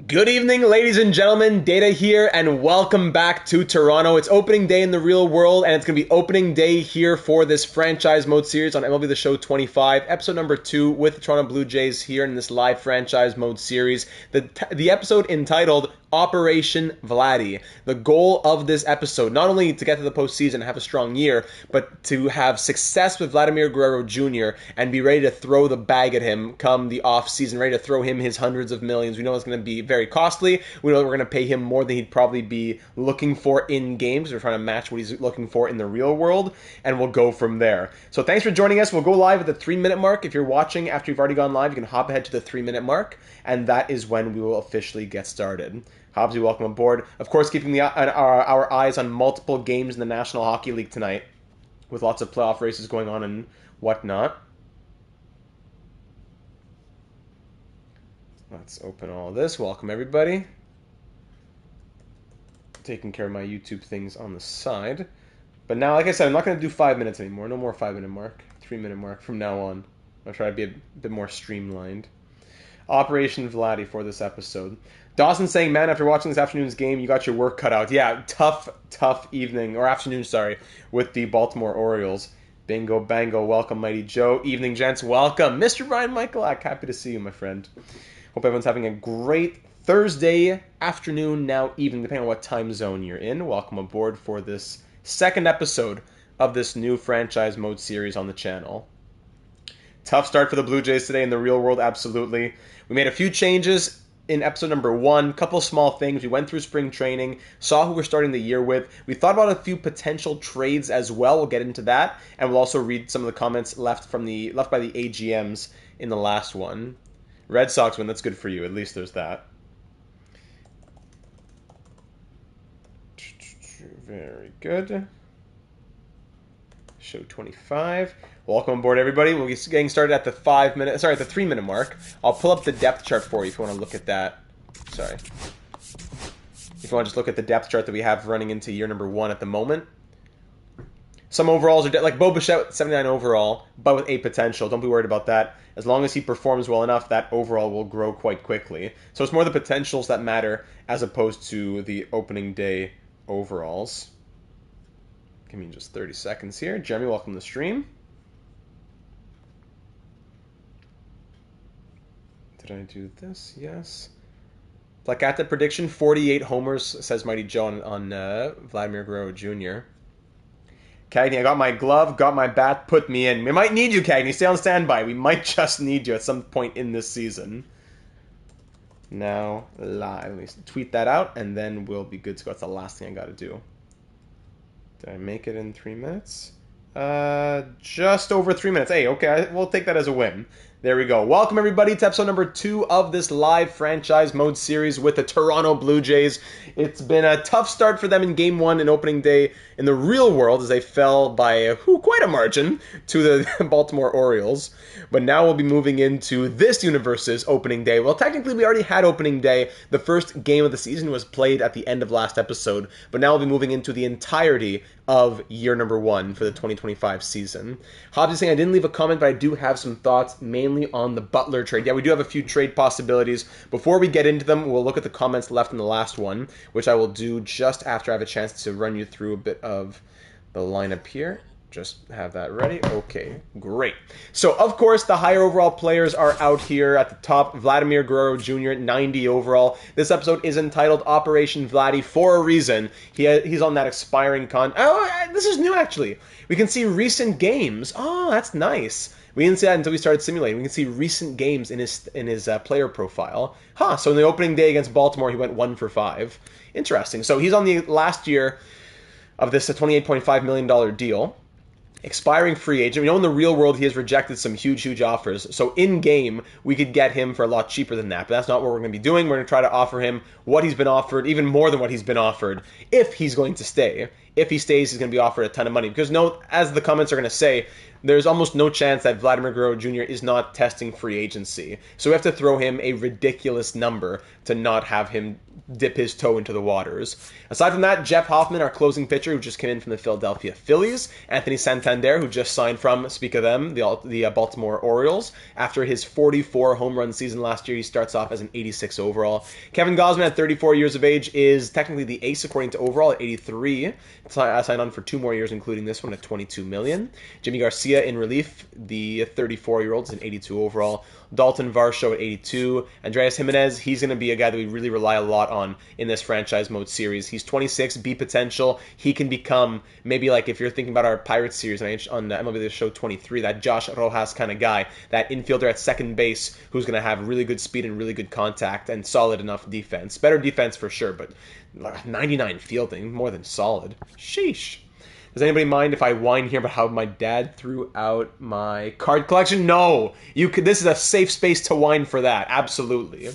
Good evening, ladies and gentlemen. Data here, and welcome back to Toronto. It's opening day in the real world, and it's going to be opening day here for this franchise mode series on MLB The Show 25, episode number 2 with the Toronto Blue Jays here in this live franchise mode series. The episode entitled Operation VLADDY. The goal of this episode, not only to get to the postseason and have a strong year, but to have success with Vladimir Guerrero Jr. and be ready to throw the bag at him come the offseason, ready to throw him his hundreds of millions. We know it's going to be very costly. We know that we're going to pay him more than he'd probably be looking for in games. We're trying to match what he's looking for in the real world, and we'll go from there. So thanks for joining us. We'll go live at the 3-minute mark. If you're watching after you've already gone live, you can hop ahead to the 3-minute mark, and that is when we will officially get started. Hobbsy, welcome aboard. Of course, keeping our eyes on multiple games in the National Hockey League tonight, with lots of playoff races going on and whatnot. Let's open all this. Welcome, everybody. Taking care of my YouTube things on the side. But now, like I said, I'm not going to do 5 minutes anymore. No more 5-minute mark. 3-minute mark from now on. I'll try to be a bit more streamlined. Operation VLADDY for this episode. Dawson saying, man, after watching this afternoon's game, you got your work cut out. Yeah, tough evening, or afternoon, sorry, with the Baltimore Orioles. Bingo, bango, welcome, Mighty Joe. Evening, gents, welcome. Mr. Brian Michaelak, happy to see you, my friend. Hope everyone's having a great Thursday afternoon, now evening, depending on what time zone you're in. Welcome aboard for this second episode of this new franchise mode series on the channel. Tough start for the Blue Jays today in the real world, absolutely. We made a few changes in episode number 1, couple small things. We went through spring training, saw who we're starting the year with. We thought about a few potential trades as well. We'll get into that, and we'll also read some of the comments left by the AGMs in the last one. Red Sox win, that's good for you. At least there's that. Very good. Show 25. Welcome aboard, everybody. We'll be getting started at the 3-minute mark. I'll pull up the depth chart for you if you want to look at that. Sorry. If you want to just look at the depth chart that we have running into year number 1 at the moment. Some overalls are like Bo Bichette, 79 overall, but with 8 potential. Don't be worried about that. As long as he performs well enough, that overall will grow quite quickly. So it's more the potentials that matter as opposed to the opening day overalls. Give me just 30 seconds here. Jeremy, welcome to the stream. Did I do this? Yes. Placata prediction, 48 homers, says Mighty Joe on Vladimir Guerrero Jr. Cagney, I got my glove, got my bat, put me in. We might need you, Cagney. Stay on standby. We might just need you at some point in this season. Now, live. Let me tweet that out, and then we'll be good to go. That's the last thing I got to do. Did I make it in 3 minutes? Just over 3 minutes. Hey, okay, we'll take that as a win. There we go. Welcome, everybody, to episode number 2 of this live franchise mode series with the Toronto Blue Jays. It's been a tough start for them in Game 1 and opening day in the real world as they fell by quite a margin to the Baltimore Orioles. But now we'll be moving into this universe's opening day. Well, technically, we already had opening day. The first game of the season was played at the end of last episode. But now we'll be moving into the entirety of year number 1 for the 2025 season. Hobbs is saying I didn't leave a comment, but I do have some thoughts, mainly on the Butler trade. Yeah, we do have a few trade possibilities. Before we get into them, we'll look at the comments left in the last one, which I will do just after I have a chance to run you through a bit of the lineup here. Just have that ready. Okay, great. So, of course, the higher overall players are out here at the top. Vladimir Guerrero Jr., 90 overall. This episode is entitled Operation VLADDY for a reason. He's on that expiring this is new, actually. We can see recent games. Oh, that's nice. We didn't see that until we started simulating. We can see recent games in his player profile. So in the opening day against Baltimore, he went 1 for 5. Interesting. So he's on the last year of this $28.5 million deal. Expiring free agent. We know in the real world he has rejected some huge offers. So in-game, we could get him for a lot cheaper than that. But that's not what we're going to be doing. We're going to try to offer him what he's been offered, even more than what he's been offered, if he's going to stay If he stays, he's going to be offered a ton of money. Because no, as the comments are going to say, there's almost no chance that Vladimir Guerrero Jr. is not testing free agency. So we have to throw him a ridiculous number to not have him dip his toe into the waters. Aside from that, Jeff Hoffman, our closing pitcher, who just came in from the Philadelphia Phillies. Anthony Santander, who just signed from, speak of them, the Baltimore Orioles. After his 44 home run season last year, he starts off as an 86 overall. Kevin Gausman, at 34 years of age, is technically the ace according to overall at 83. Signed on for 2 more years, including this one at $22 million. Jimmy Garcia in relief, the 34-year-old, is an 82 overall. Dalton Varsho at 82. Andreas Jimenez, he's going to be a guy that we really rely a lot on in this franchise mode series. He's 26, B potential. He can become maybe like if you're thinking about our Pirates series on MLB The Show 23, that Josh Rojas kind of guy, that infielder at second base who's going to have really good speed and really good contact and solid enough defense. Better defense for sure, but 99 fielding, more than solid. Sheesh. Does anybody mind if I whine here about how my dad threw out my card collection? No! This is a safe space to whine for that. Absolutely.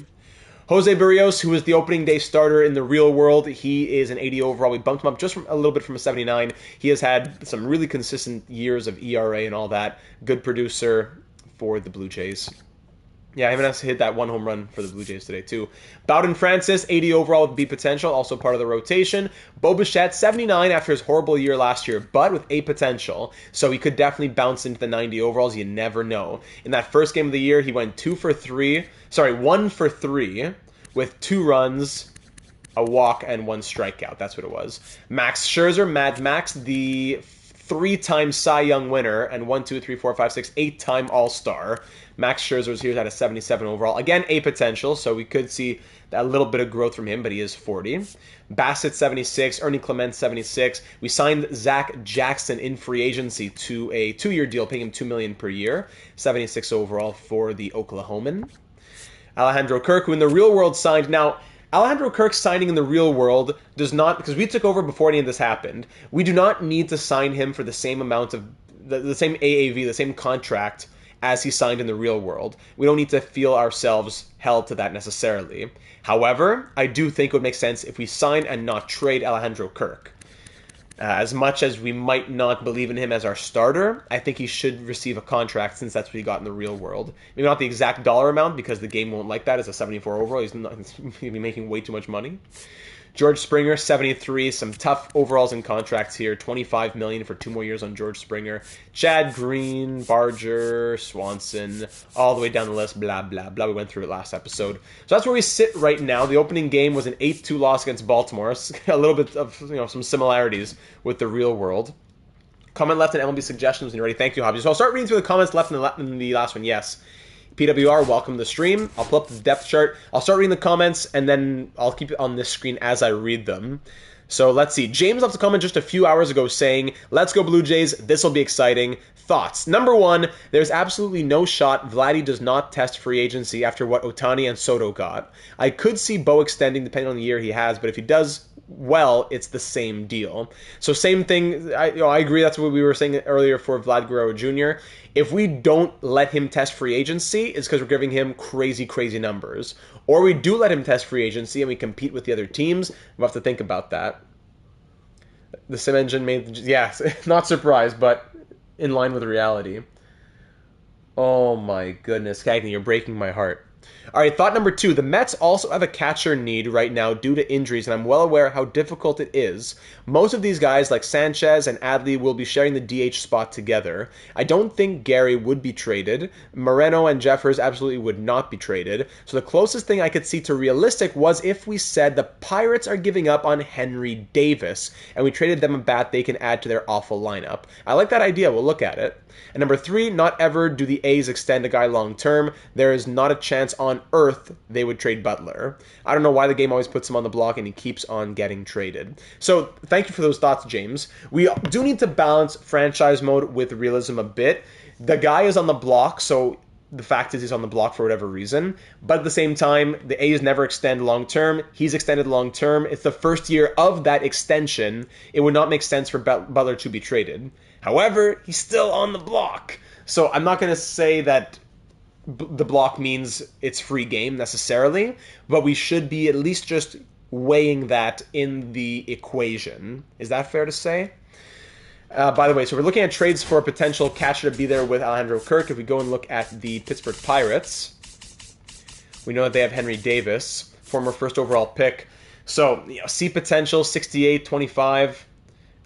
Jose Barrios, who is the opening day starter in the real world, he is an 80 overall. We bumped him up just a little bit from a 79. He has had some really consistent years of ERA and all that. Good producer for the Blue Jays. Yeah, Jimenez hit that 1 home run for the Blue Jays today, too. Bowden Francis, 80 overall with B potential, also part of the rotation. Bo Bichette, 79 after his horrible year last year, but with A potential. So he could definitely bounce into the 90 overalls. You never know. In that first game of the year, he went 1 for 3, with 2 runs, a walk, and 1 strikeout. That's what it was. Max Scherzer, Mad Max, the 3-time Cy Young winner, and 8-time All-Star. Max Scherzer's here at a 77 overall. Again, A potential, so we could see a little bit of growth from him, but he is 40. Bassett, 76. Ernie Clement, 76. We signed Zach Jackson in free agency to a 2-year deal, paying him $2 million per year. 76 overall for the Oklahoman. Alejandro Kirk, who in the real world signed. Now, Alejandro Kirk signing in the real world does not, because we took over before any of this happened, we do not need to sign him for the same amount of, the same AAV, the same contract as he signed in the real world. We don't need to feel ourselves held to that necessarily. However, I do think it would make sense if we sign and not trade Alejandro Kirk. As much as we might not believe in him as our starter, I think he should receive a contract since that's what he got in the real world. Maybe not the exact dollar amount because the game won't like that as a 74 overall. He's be making way too much money. George Springer, 73. Some tough overalls and contracts here. $25 million for 2 more years on George Springer. Chad Green, Barger, Swanson, all the way down the list. Blah, blah, blah. We went through it last episode. So that's where we sit right now. The opening game was an 8-2 loss against Baltimore. A little bit of some similarities with the real world. Comment left in MLB suggestions when you're ready. Thank you, Hobby. So I'll start reading through the comments left in the last one. Yes. PWR, welcome to the stream. I'll pull up the depth chart. I'll start reading the comments, and then I'll keep it on this screen as I read them. So let's see. James left a comment just a few hours ago saying, let's go Blue Jays. This will be exciting. Thoughts. Number 1, there's absolutely no shot Vladdy does not test free agency after what Ohtani and Soto got. I could see Bo extending depending on the year he has, but if he does well, it's the same deal. So same thing. I agree. That's what we were saying earlier for Vlad Guerrero Jr. If we don't let him test free agency, it's because we're giving him crazy, crazy numbers. Or we do let him test free agency and we compete with the other teams. We'll have to think about that. The sim engine made, not surprised, but in line with reality. Oh my goodness, Cagney, you're breaking my heart. All right, thought number 2. The Mets also have a catcher need right now due to injuries, and I'm well aware how difficult it is. Most of these guys, like Sanchez and Adley, will be sharing the DH spot together. I don't think Gary would be traded. Moreno and Jeffers absolutely would not be traded. So the closest thing I could see to realistic was if we said the Pirates are giving up on Henry Davis, and we traded them a bat they can add to their awful lineup. I like that idea. We'll look at it. And number 3, not ever do the A's extend a guy long term. There is not a chance on earth they would trade Butler. I don't know why the game always puts him on the block and he keeps on getting traded. So thank you for those thoughts, James. We do need to balance franchise mode with realism a bit. The guy is on the block, so the fact is he's on the block for whatever reason. But at the same time, the A's never extend long term. He's extended long term. It's the first year of that extension. It would not make sense for Butler to be traded. However, he's still on the block. So I'm not going to say that the block means it's free game necessarily, but we should be at least just weighing that in the equation. Is that fair to say? By the way, so we're looking at trades for a potential catcher to be there with Alejandro Kirk. If we go and look at the Pittsburgh Pirates, we know that they have Henry Davis, former first overall pick. So, see potential, 68, 25.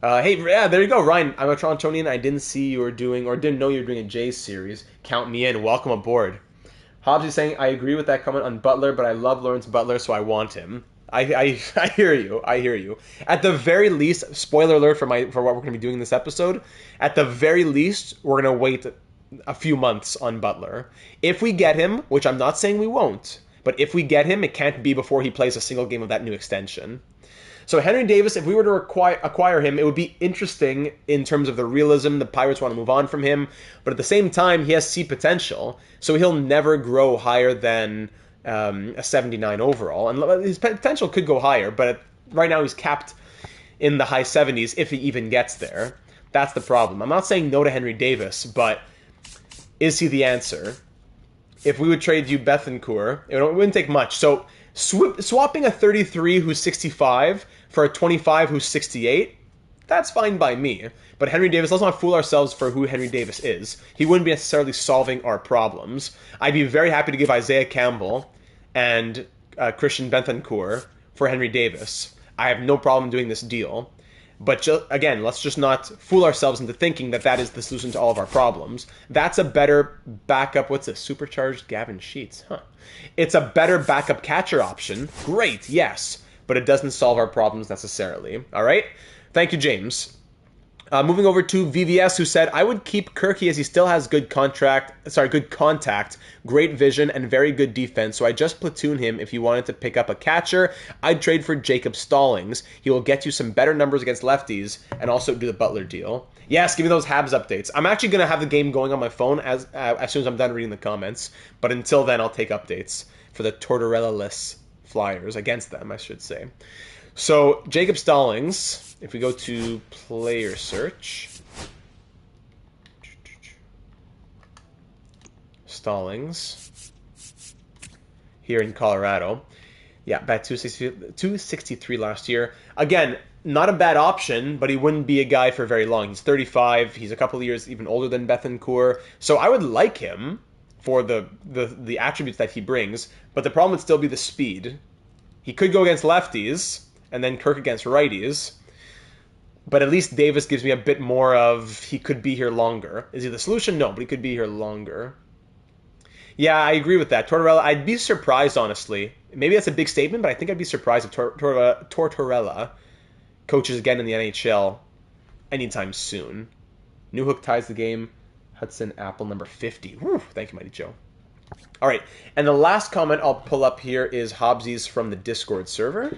Hey, yeah, there you go, Ryan. I'm a Torontonian. I didn't see you were doing, or didn't know you were doing a Jays series. Count me in. Welcome aboard. Hobbs is saying, I agree with that comment on Butler, but I love Lawrence Butler, so I want him. I hear you. I hear you. At the very least, spoiler alert for what we're going to be doing in this episode, at the very least, we're going to wait a few months on Butler. If we get him, which I'm not saying we won't, but if we get him, it can't be before he plays a single game of that new extension. So Henry Davis, if we were to acquire him, it would be interesting in terms of the realism. The Pirates want to move on from him, but at the same time, he has C potential, so he'll never grow higher than a 79 overall, and his potential could go higher, but right now he's capped in the high 70s if he even gets there. That's the problem. I'm not saying no to Henry Davis, but is he the answer? If we would trade you Bethancourt, it wouldn't take much. So swapping a 33 who's 65 for a 25 who's 68, that's fine by me. But Henry Davis, let's not fool ourselves for who Henry Davis is. He wouldn't be necessarily solving our problems. I'd be very happy to give Isaiah Campbell and Christian Bethancourt for Henry Davis. I have no problem doing this deal. But again, let's just not fool ourselves into thinking that that is the solution to all of our problems. That's a better backup. What's this? Supercharged Gavin Sheets. Huh. It's a better backup catcher option. Great, yes. But it doesn't solve our problems necessarily. All right? Thank you, James. Moving over to VVS, who said, I would keep Kirky as he still has good contact, great vision, and very good defense, so I just platoon him if you wanted to pick up a catcher. I'd trade for Jacob Stallings. He will get you some better numbers against lefties and also do the Butler deal. Yes, give me those Habs updates. I'm actually going to have the game going on my phone as soon as I'm done reading the comments, but until then, I'll take updates for the Tortorella-less Flyers, against them, I should say. So, Jacob Stallings, if we go to player search, Stallings, here in Colorado. Yeah, bat 263 last year. Again, not a bad option, but he wouldn't be a guy for very long. He's 35. He's a couple of years even older than Bethancourt. So I would like him for the attributes that he brings, but the problem would still be the speed. He could go against lefties, and then Kirk against righties. But at least Davis gives me a bit more of he could be here longer. Is he the solution? No, but he could be here longer. Yeah, I agree with that. Tortorella, I'd be surprised, honestly. Maybe that's a big statement, but I think I'd be surprised if Tortorella coaches again in the NHL anytime soon. Newhook ties the game. Hudson Apple number 50. Whew, thank you, Mighty Joe. All right, and the last comment I'll pull up here is Hobbsy's from the Discord server.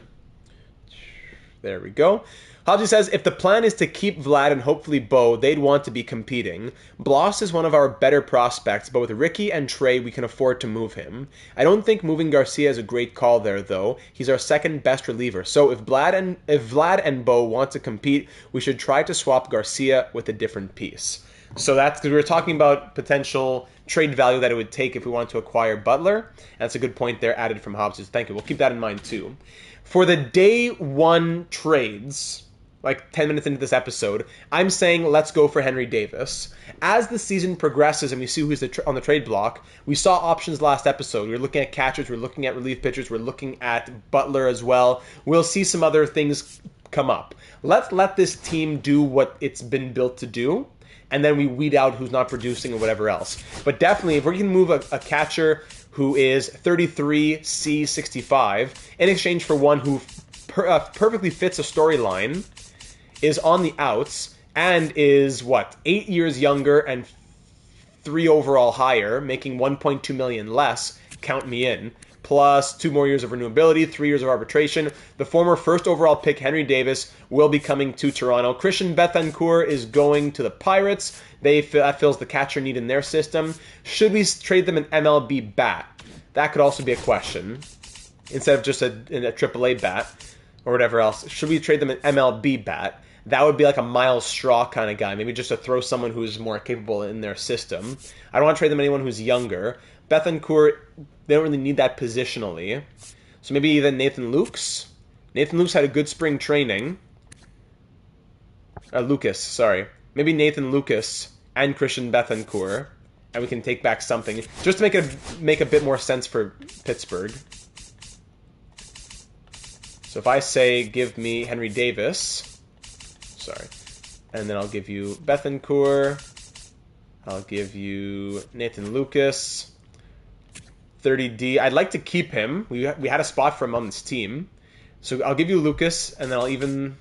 There we go. Hobbsy says, if the plan is to keep Vlad and hopefully Bo, they'd want to be competing. Bloss is one of our better prospects, but with Ricky and Trey, we can afford to move him. I don't think moving Garcia is a great call there, though. He's our second best reliever. So if Vlad and Bo want to compete, we should try to swap Garcia with a different piece. So that's because we were talking about potential trade value that it would take if we wanted to acquire Butler. And that's a good point there added from Hobbs. Thank you. We'll keep that in mind too. For the day one trades, like 10 minutes into this episode, I'm saying let's go for Henry Davis. As the season progresses and we see who's on the trade block, we saw options last episode. We were looking at catchers, we were looking at relief pitchers, we're looking at Butler as well. We'll see some other things come up. Let's let this team do what it's been built to do, and then we weed out who's not producing or whatever else. But definitely, if we can move a catcher who is 33, C, 65, in exchange for one who perfectly fits a storyline, is on the outs, and is, 8 years younger and 3 overall higher, making $1.2 million less, count me in, plus 2 more years of renewability, 3 years of arbitration. The former first overall pick, Henry Davis, will be coming to Toronto. Christian Bethancourt is going to the Pirates. That fills the catcher need in their system. Should we trade them an MLB bat? That could also be a question. Instead of just a AAA bat or whatever else, should we trade them an MLB bat? That would be like a Miles Straw kind of guy. Maybe just to throw someone who's more capable in their system. I don't want to trade them anyone who's younger. Bethancourt, they don't really need that positionally. So maybe even Nathan Lukes Nathan Lucas had a good spring training. Lucas, sorry. Maybe Nathan Lucas and Christian Bethancourt, and we can take back something just to make a bit more sense for Pittsburgh. So if I say give me Henry Davis, sorry, and then I'll give you Bethancourt, I'll give you Nathan Lucas, 30D. I'd like to keep him. We had a spot for him on this team, so I'll give you Lucas, and then I'll even.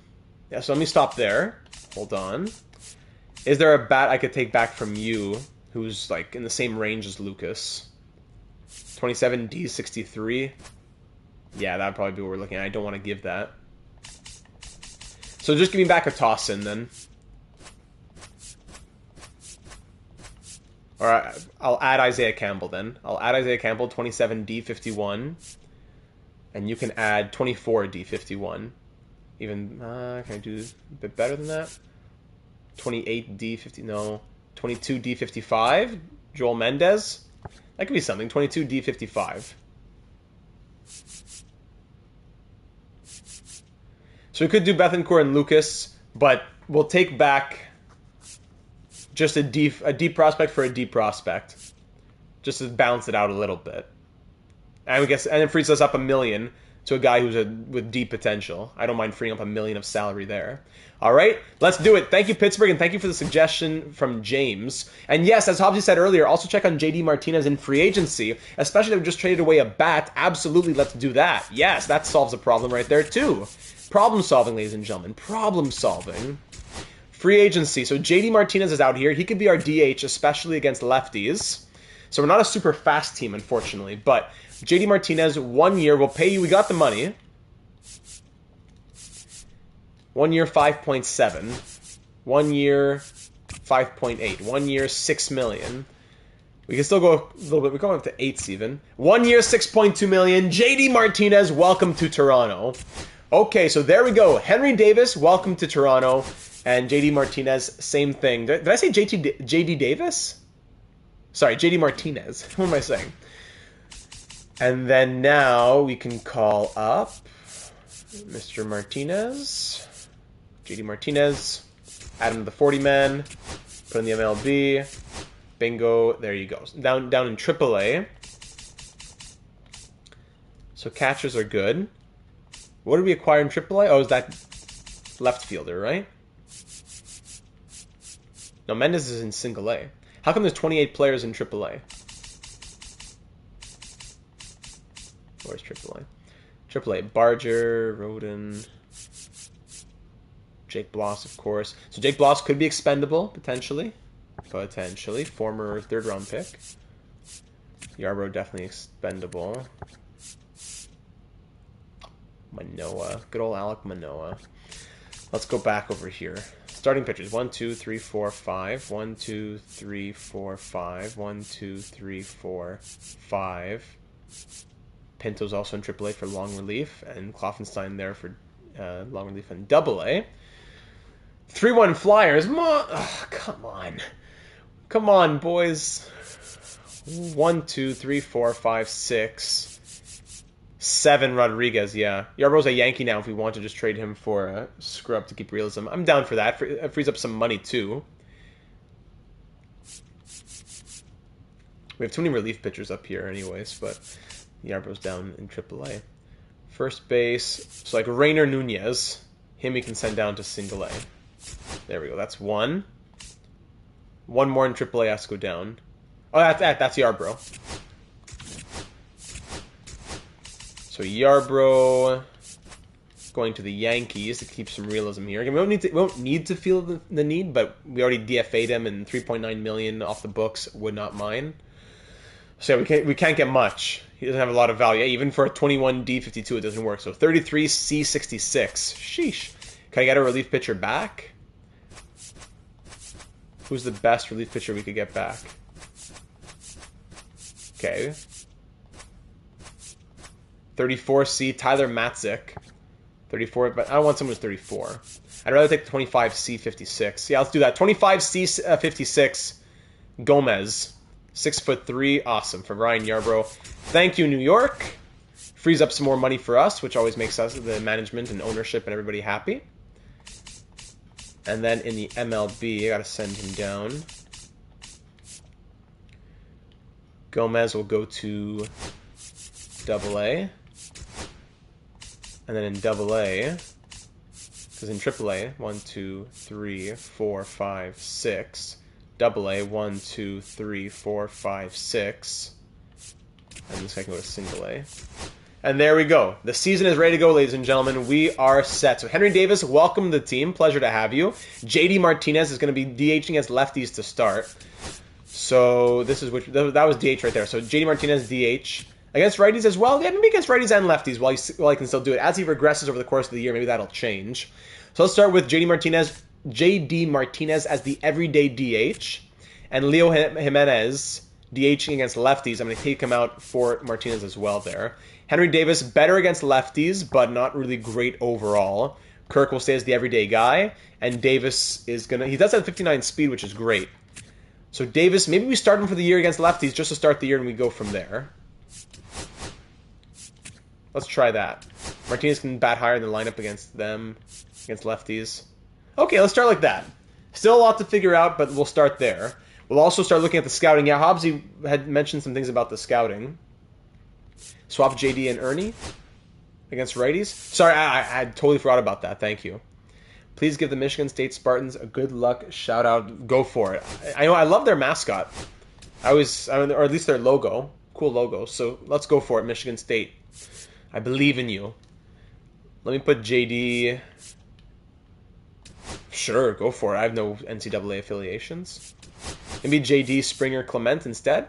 Yeah, so let me stop there. Hold on. Is there a bat I could take back from you who's like in the same range as Lucas? 27D 63. Yeah, that'd probably be what we're looking at. I don't want to give that. So just give me back a toss-in then. Alright, I'll add Isaiah Campbell then. I'll add Isaiah Campbell, 27D51. And you can add 24D51. Even, can I do a bit better than that? 28D50, no. 22D55, Joel Mendez. That could be something, 22D55. So we could do Bethancourt and Lucas, but we'll take back just a deep prospect for a deep prospect. Just to balance it out a little bit. And it frees us up $1 million to a guy who's with deep potential. I don't mind freeing up $1 million of salary there. All right, let's do it. Thank you, Pittsburgh, and thank you for the suggestion from James. And yes, as Hobbsy said earlier, also check on JD Martinez in free agency, especially if we just traded away a bat. Absolutely, let's do that. Yes, that solves a problem right there, too. Problem solving, ladies and gentlemen. Problem solving. Free agency. So JD Martinez is out here. He could be our DH, especially against lefties. So we're not a super fast team, unfortunately, but JD Martinez, 1 year, we'll pay you. We got the money. 1 year, 5.7. 1 year, 5.8. 1 year, $6 million. We can still go a little bit. We're going up to 8s even. 1 year, $6.2 million. JD Martinez, welcome to Toronto. Okay, so there we go. Henry Davis, welcome to Toronto. And JD Martinez, same thing. Did I say JD Davis? Sorry, JD Martinez. What am I saying? And then now we can call up Mr. Martinez. JD Martinez. Add him to the 40-man. Put in the MLB. Bingo. There you go. Down in AAA. So catchers are good. What did we acquire in AAA? Oh, is that left fielder, right? No, Mendez is in single A. How come there's 28 players in AAA? Where's AAA? AAA. Barger, Roden, Jake Bloss, of course. So Jake Bloss could be expendable, potentially. Potentially. Former third-round pick. Yarbrough definitely expendable. Manoah. Good old Alek Manoah. Let's go back over here. Starting pitchers. 1, 2, 3, 4, 5. 1, 2, 3, 4, 5. 1, 2, 3, 4, 5. Pinto's also in AAA for long relief, and Kloffenstein there for long relief in AA. 3-1 Flyers. Come on. Come on, boys. 1, 2, 3, 4, 5, 6. 7 Rodriguez, yeah. Yarbrough's a Yankee now if we want to just trade him for a scrub to keep realism. I'm down for that. It frees up some money, too. We have too many relief pitchers up here anyways, but Yarbrough's down in AAA. First base, so like Rainer Nunez. Him we can send down to single A. There we go, that's 1. 1 more in AAA has to go down. Oh, that's Yarbrough. So Yarbrough going to the Yankees to keep some realism here. Again, we won't need to feel the need, but we already DFA'd him, and $3.9 million off the books would not mind. So yeah, we can't get much. He doesn't have a lot of value. Even for a 21 D52, it doesn't work. So 33 C66. Sheesh. Can I get a relief pitcher back? Who's the best relief pitcher we could get back? Okay. 34C, Tyler Matzik. 34, but I don't want someone who's 34. I'd rather take the 25C56. Yeah, let's do that. 25C56, Gomez. 6'3", awesome, for Ryan Yarbrough. Thank you, New York. Frees up some more money for us, which always makes us, the management and ownership and everybody, happy. And then in the MLB, I got to send him down. Gomez will go to AA. And then in AA, because in AAA, 1, 2, 3, 4, 5, 6. AA, 1, 2, 3, 4, 5, 6. And this guy can go to single A. And there we go. The season is ready to go, ladies and gentlemen. We are set. So Henry Davis, welcome to the team. Pleasure to have you. JD Martinez is going to be DHing as lefties to start. So this is that was DH right there. So JD Martinez DH against righties as well. Yeah, maybe against righties and lefties while he can still do it. As he regresses over the course of the year, maybe that'll change. So let's start with JD Martinez as the everyday DH, and Leo Jimenez DHing against lefties. I'm going to take him out for Martinez as well there. Henry Davis, better against lefties, but not really great overall. Kirk will stay as the everyday guy, and Davis is going to... He does have 59 speed, which is great. So Davis, maybe we start him for the year against lefties just to start the year, and we go from there. Let's try that. Martinez can bat higher in the lineup against them, against lefties. Okay, let's start like that. Still a lot to figure out, but we'll start there. We'll also start looking at the scouting. Yeah, Hobbsy had mentioned some things about the scouting. Swap JD and Ernie against righties. Sorry, I totally forgot about that. Thank you. Please give the Michigan State Spartans a good luck shout out. Go for it. I know I love their mascot. Or at least their logo. Cool logo. So let's go for it, Michigan State. I believe in you. Let me put JD. Sure, go for it. I have no NCAA affiliations. Maybe JD, Springer, Clement instead.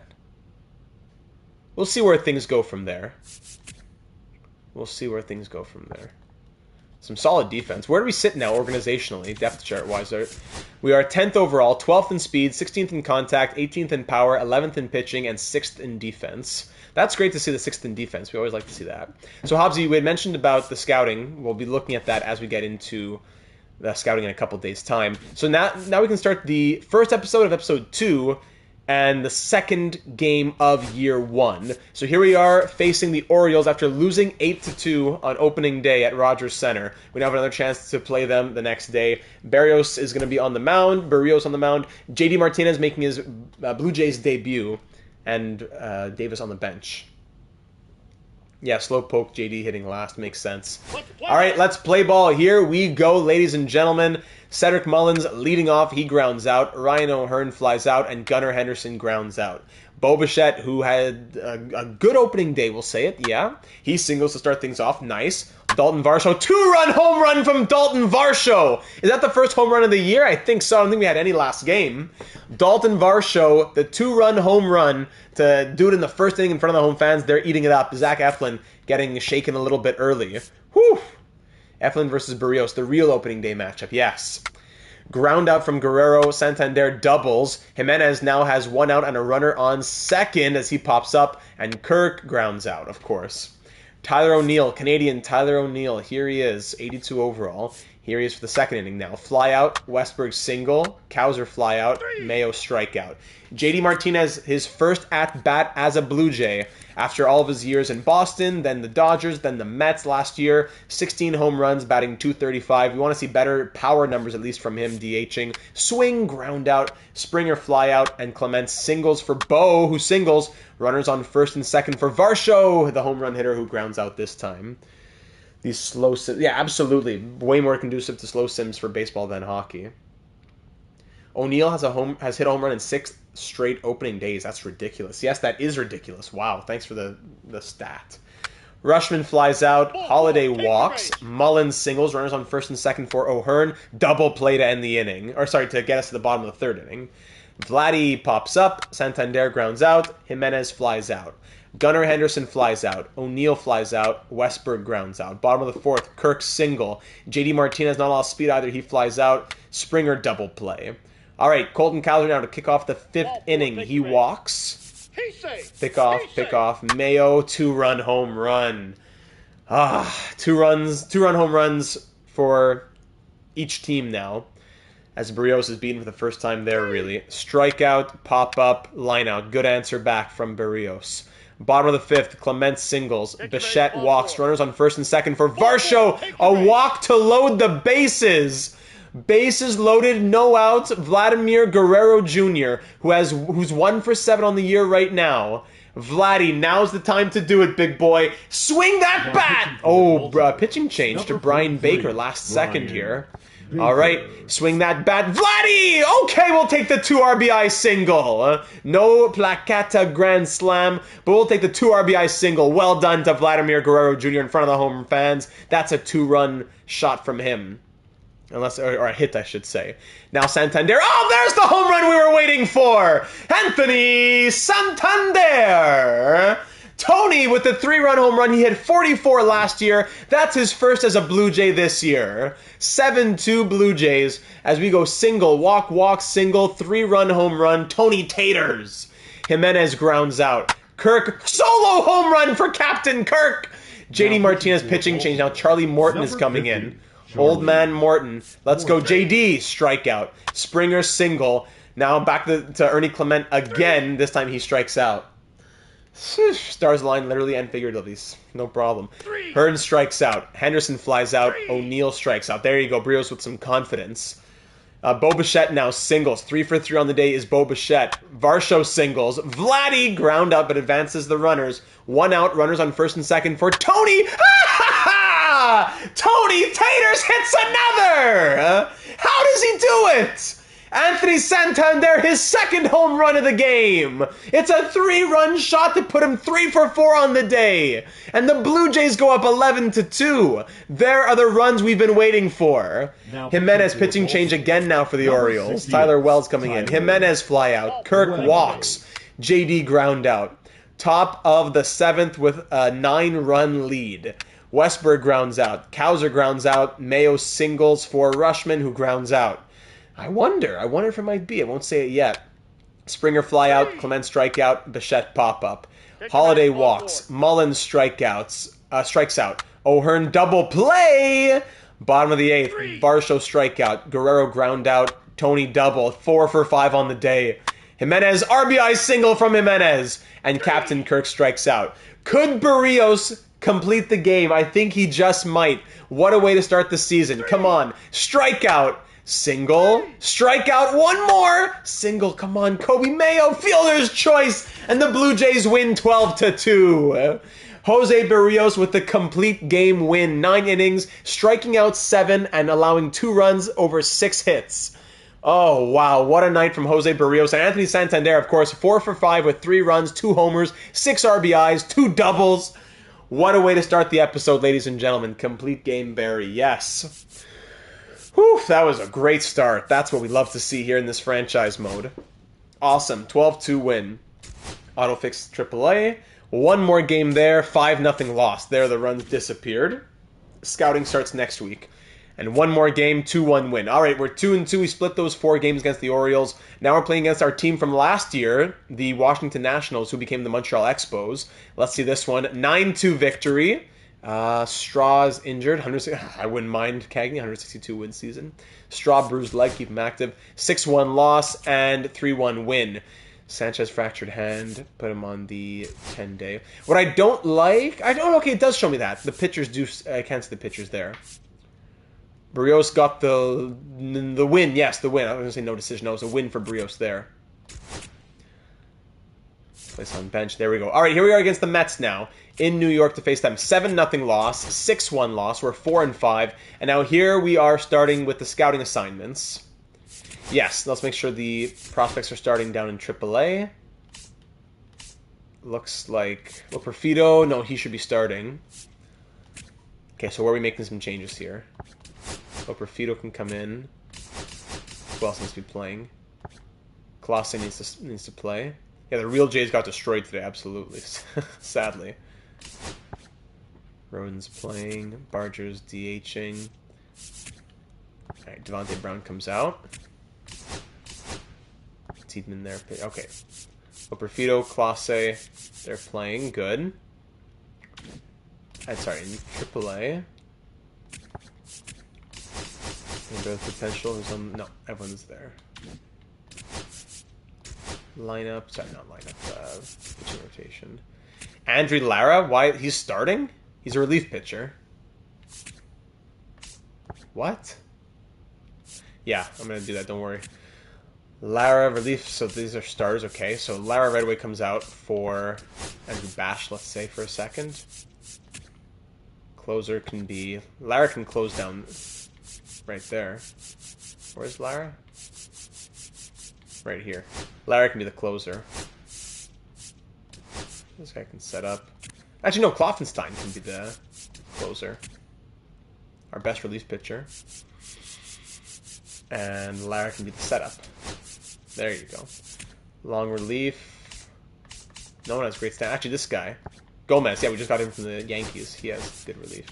We'll see where things go from there. Some solid defense. Where do we sit now organizationally, depth chart-wise? We are 10th overall, 12th in speed, 16th in contact, 18th in power, 11th in pitching, and 6th in defense. That's great to see the 6th in defense. We always like to see that. So, Hobbsy, we had mentioned about the scouting. We'll be looking at that as we get into the scouting in a couple days' time. So now we can start the first episode of episode 2 and the second game of year 1. So here we are facing the Orioles after losing 8-2 on opening day at Rogers Center. We now have another chance to play them the next day. Barrios is going to be on the mound. Barrios on the mound. JD Martinez making his Blue Jays debut. And Davis on the bench. Yeah, slowpoke JD hitting last. Makes sense. All right, let's play ball. Here we go, ladies and gentlemen. Cedric Mullins leading off. He grounds out. Ryan O'Hearn flies out. And Gunnar Henderson grounds out. Bo Bichette, who had a good opening day, we'll say it, yeah. He singles to start things off. Nice. Dalton Varsho. 2-run home run from Dalton Varsho. Is that the first home run of the year? I think so. I don't think we had any last game. Dalton Varsho, the 2-run home run to do it in the first inning in front of the home fans. They're eating it up. Zach Eflin getting shaken a little bit early. Whew. Eflin versus Barrios, the real opening day matchup. Yes. Ground out from Guerrero. Santander doubles. Jimenez now has 1 out and a runner on second as he pops up. And Kirk grounds out, of course. Tyler O'Neill, Canadian Tyler O'Neill. Here he is, 82 overall. Here he is for the second inning now. Fly out, Westberg single, Kowser fly out, Mayo strikeout. JD Martinez, his first at-bat as a Blue Jay after all of his years in Boston, then the Dodgers, then the Mets last year. 16 home runs, batting .235. We want to see better power numbers, at least from him DHing. Swing, ground out, Springer fly out, and Clement singles for Bo, who singles. Runners on first and second for Varsho, the home run hitter who grounds out this time. These slow sims, yeah, absolutely. Way more conducive to slow sims for baseball than hockey. O'Neill has hit a home run in 6 straight opening days. That's ridiculous. Yes, that is ridiculous. Wow, thanks for the stat. Rushman flies out. Holiday walks. Mullins singles. Runners on first and second for O'Hearn. Double play to end the inning. Or sorry, to get us to the bottom of the third inning. Vladdy pops up. Santander grounds out. Jimenez flies out. Gunnar Henderson flies out. O'Neill flies out. Westberg grounds out. Bottom of the fourth, Kirk single. JD Martinez not a lot of speed either. He flies out. Springer double play. All right, Colton Kowser now to kick off the 5th inning. He walks. Pick off. Mayo, 2-run home run. 2-run home runs for each team now. As Barrios is beaten for the first time there, really. Strikeout, pop up, line out. Good answer back from Barrios. Bottom of the 5th, Clement singles. Bichette walks. Runners on first and second for Varsho. A walk to load the bases. Bases loaded, no outs. Vladimir Guerrero Jr., who's 1 for 7 on the year right now. Vladdy, now's the time to do it, big boy. Swing that bat! Oh, pitching change to Brian Baker last second here. All right, swing that bat. Vladdy! Okay, we'll take the 2 RBI single. No placata grand slam, but we'll take the 2 RBI single. Well done to Vladimir Guerrero Jr. in front of the home fans. That's a 2-run shot from him. Or a hit, I should say. Now Santander. Oh, there's the home run we were waiting for! Anthony Santander! Tony with the 3-run home run. He hit 44 last year. That's his first as a Blue Jay this year. 7-2 Blue Jays as we go single, walk, single, 3-run home run. Tony Taters. Jimenez grounds out. Kirk, solo home run for Captain Kirk. JD Martinez pitching change. Now Charlie Morton is coming in. Old man Morton. Let's go. JD, strikeout. Springer, single. Now back to Ernie Clement again. This time he strikes out. Stars line literally and figuratively. No problem. Hearn strikes out. Henderson flies out. O'Neill strikes out. There you go. Brios with some confidence. Bo Bichette now singles. 3 for 3 on the day is Bo Bichette. Varsho singles. Vladdy ground out but advances the runners. 1 out. Runners on first and second for Tony. Tony Taters hits another! How does he do it? Anthony Santander, his 2nd home run of the game. It's a 3-run shot to put him 3 for 4 on the day. And the Blue Jays go up 11-2. There are the runs we've been waiting for. Jimenez pitching change again now for the Orioles. Tyler Wells coming in. Jimenez fly out. Kirk walks. JD ground out. Top of the 7th with a 9-run lead. Westberg grounds out. Kowser grounds out. Mayo singles for Rushman, who grounds out. I wonder if it might be. I won't say it yet. Springer fly out. Clement strike out. Bichette pop up. Holiday walks. Mullins strikes out. O'Hearn double play. Bottom of the 8th. Varsho strikeout. Guerrero ground out. Tony double. 4 for 5 on the day. Jimenez RBI single from Jimenez. And Captain Kirk strikes out. Could Barrios complete the game? I think he just might. What a way to start the season. Come on. Strikeout. Single. Strikeout. One more. Single. Come on. Kobe Mayo. Fielder's choice. And the Blue Jays win 12-2. Jose Barrios with the complete game win. 9 innings. Striking out 7 and allowing 2 runs over 6 hits. Oh, wow. What a night from Jose Barrios. And Anthony Santander, of course, 4 for 5 with 3 runs, 2 homers, 6 RBIs, 2 doubles. What a way to start the episode, ladies and gentlemen. Complete game Barry, yes. Whew, that was a great start. That's what we love to see here in this franchise mode. Awesome, 12-2 win. Autofix AAA. 1 more game there, 5-0 loss. There the runs disappeared. Scouting starts next week. And 1 more game, 2-1 win. All right, we're 2-2. We split those 4 games against the Orioles. Now we're playing against our team from last year, the Washington Nationals, who became the Montreal Expos. Let's see this one. 9-2 victory. Straw's injured. I wouldn't mind Cagney. 162 win season. Straw bruised leg. Keep him active. 6-1 loss and 3-1 win. Sanchez fractured hand. Put him on the 10-day. What I don't like... Okay, it does show me that. The pitchers do... I can't see the pitchers there. Barrios got the win. Yes, the win. I was going to say no decision. No, it was a win for Barrios there. Place on bench. There we go. All right, here we are against the Mets now. In New York to face them. 7-0 loss. 6-1 loss. We're 4-5. And now here we are starting with the scouting assignments. Yes, let's make sure the prospects are starting down in AAA. Looks like... Well, Perfido, no, he should be starting. Okay, so where are we making some changes here? So Perfido can come in. Who else needs to be playing? Clase needs to play. Yeah, the real Jays got destroyed today, absolutely. Sadly. Rodin's playing. Barger's DHing. Alright, Devontae Brown comes out. Tiedemann there. Okay. So Perfido, Clase, they're playing. Good. Sorry, in AAA. Potential is on. No, everyone's there. Lineup. Sorry, not lineup. Pitching rotation. Andrew Lara, why? He's starting? He's a relief pitcher. What? Yeah, I'm going to do that, don't worry. Lara, relief, so these are stars, okay. So Lara right away comes out for Andrew Bash, let's say, for a second. Closer can be... Lara can close down right there. Where's Lara? Right here. Lara can be the closer. This guy can set up. Actually, no, Kloffenstein can be the closer. Our best relief pitcher. And Lara can be the setup. There you go. Long relief. No one has great stamina. Actually, this guy. Gomez. Yeah, we just got him from the Yankees. He has good relief.